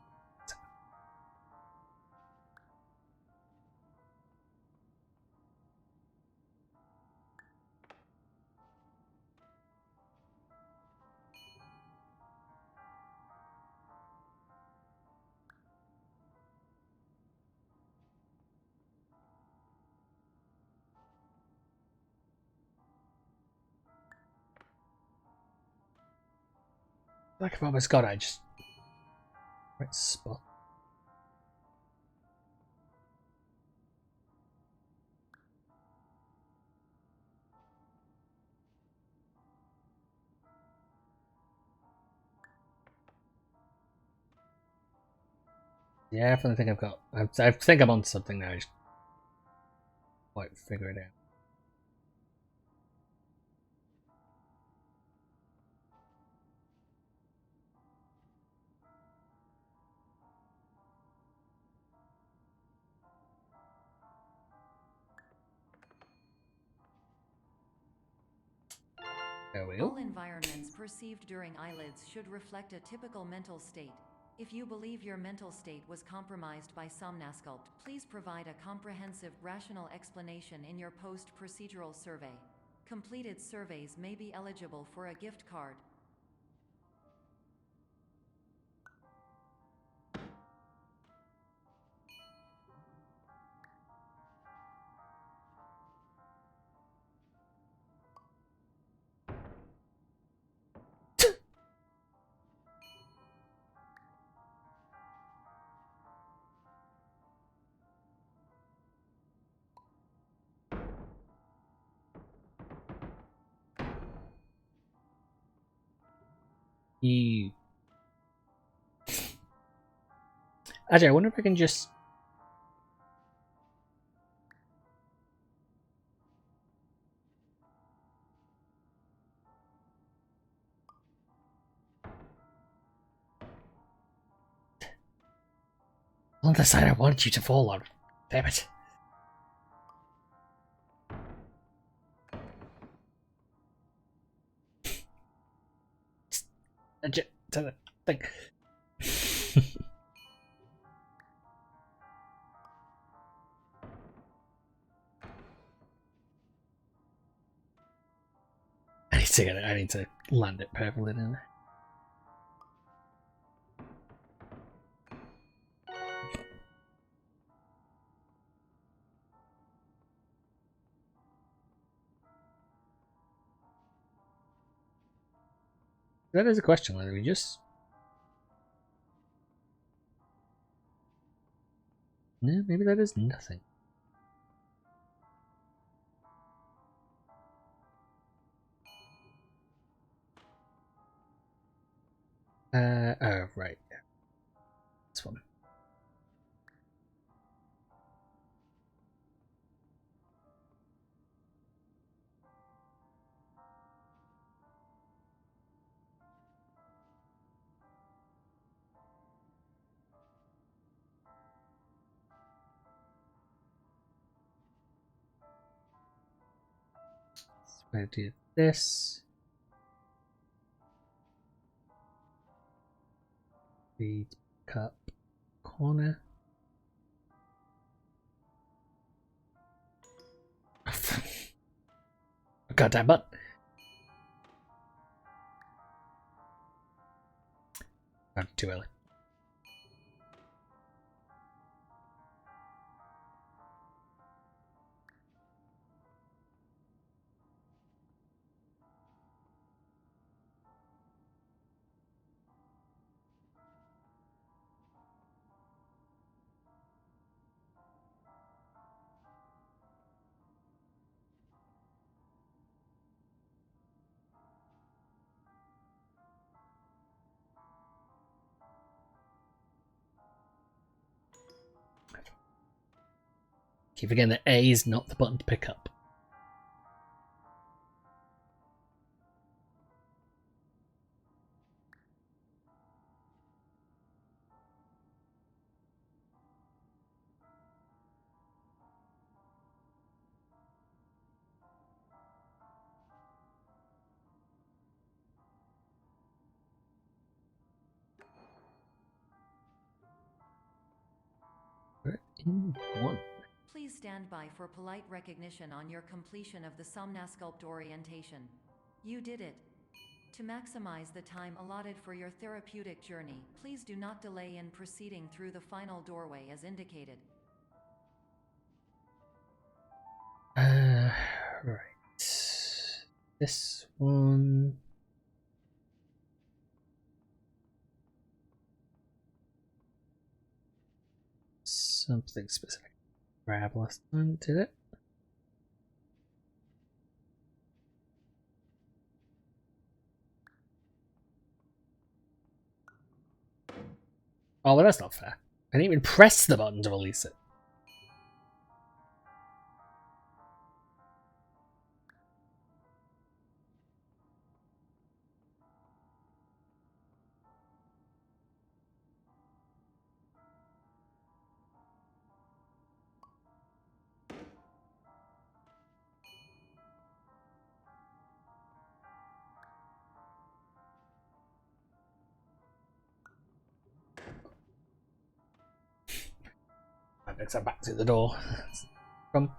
Like I've almost got it, I just... Right spot. Yeah, I definitely think I've got... I think I'm on something now, I just quite figure it out. There we go. All environments perceived during eyelids should reflect a typical mental state. If you believe your mental state was compromised by Somnasculpt, please provide a comprehensive, rational explanation in your post-procedural survey. Completed surveys may be eligible for a gift card. You... Actually, I wonder if I can just... On the side I wanted you to fall on. Damn it. Just to the thing. I need to get it. I need to land it perfectly in there. That is a question, whether we just... No, maybe that is nothing. Oh, right. This one. So I do this. Read cup corner. Goddamn button. Too early. Keep forgetting that A is not the button to pick up. We're in one. Please stand by for polite recognition on your completion of the Somnasculpt orientation. You did it. To maximize the time allotted for your therapeutic journey, please do not delay in proceeding through the final doorway as indicated. Right. This one. Something specific. Grab last time, did it? Oh, well, that's not fair. I didn't even press the button to release it. Next, I'm back to the door. Come.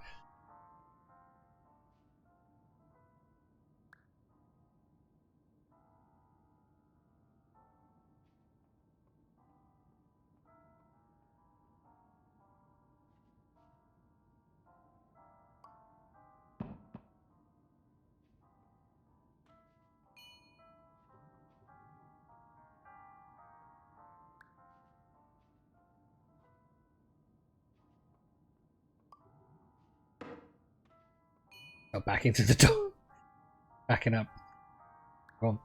Go back into the door. Backing up. Come on.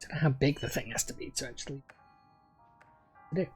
don't know how big the thing has to be to actually do.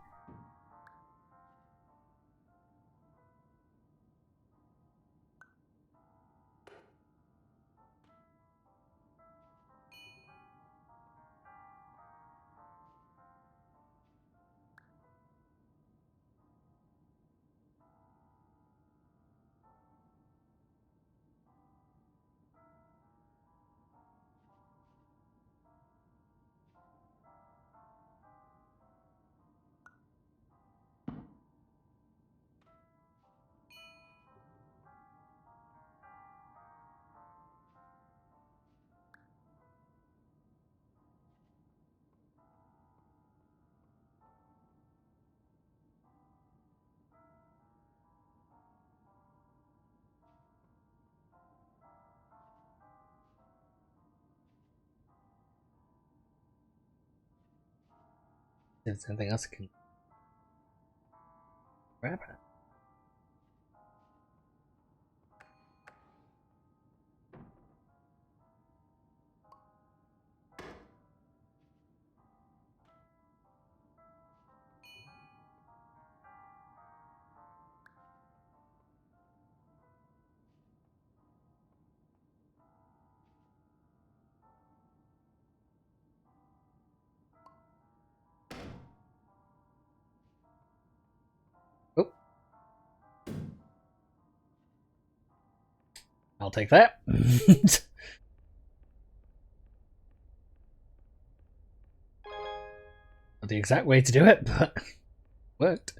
Is there anything else I can grab at? Oh. I'll take that. Not the exact way to do it, but worked.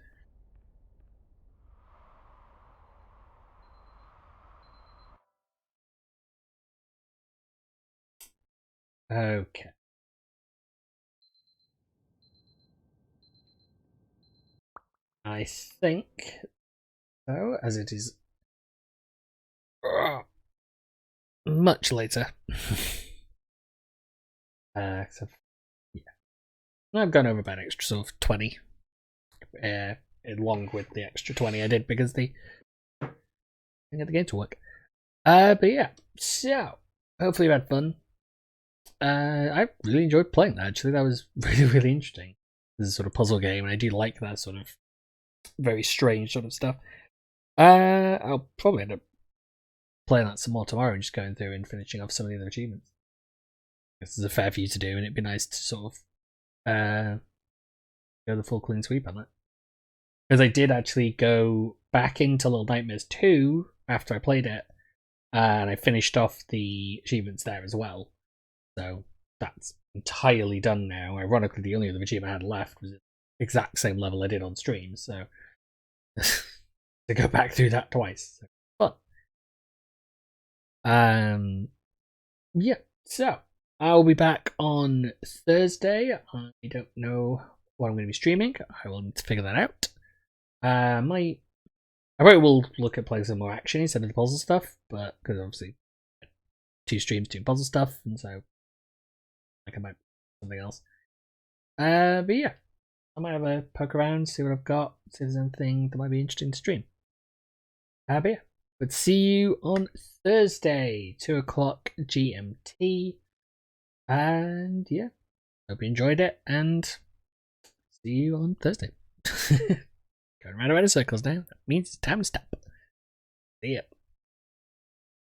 Okay. I think so, as it is much later. So, yeah. I've gone over about an extra sort of 20. Along with the extra 20 I did because I didn't get the game to work. But yeah, so hopefully you had fun. I really enjoyed playing that, actually. That was really, really interesting. This is a sort of puzzle game, and I do like that sort of very strange sort of stuff. I'll probably end up playing that some more tomorrow and just going through and finishing off some of the other achievements. This is a fair few to do, and it'd be nice to sort of go the full clean sweep on that. Because I did actually go back into Little Nightmares 2 after I played it, and I finished off the achievements there as well. So that's entirely done now. Ironically, the only other achievement I had left was the exact same level I did on stream, so to go back through that twice. So, fun. Yeah, so I'll be back on Thursday. I don't know what I'm going to be streaming. I will need to figure that out. I probably will look at playing some more action instead of the puzzle stuff, but because obviously 2 streams doing puzzle stuff, and so I can might something else. But yeah, I might have a poke around, see what I've got, see if there's anything that might be interesting to stream. But yeah, but see you on Thursday, 2 o'clock GMT. And yeah, hope you enjoyed it, and see you on Thursday. Going round and round in circles now. That means it's time to stop. See ya.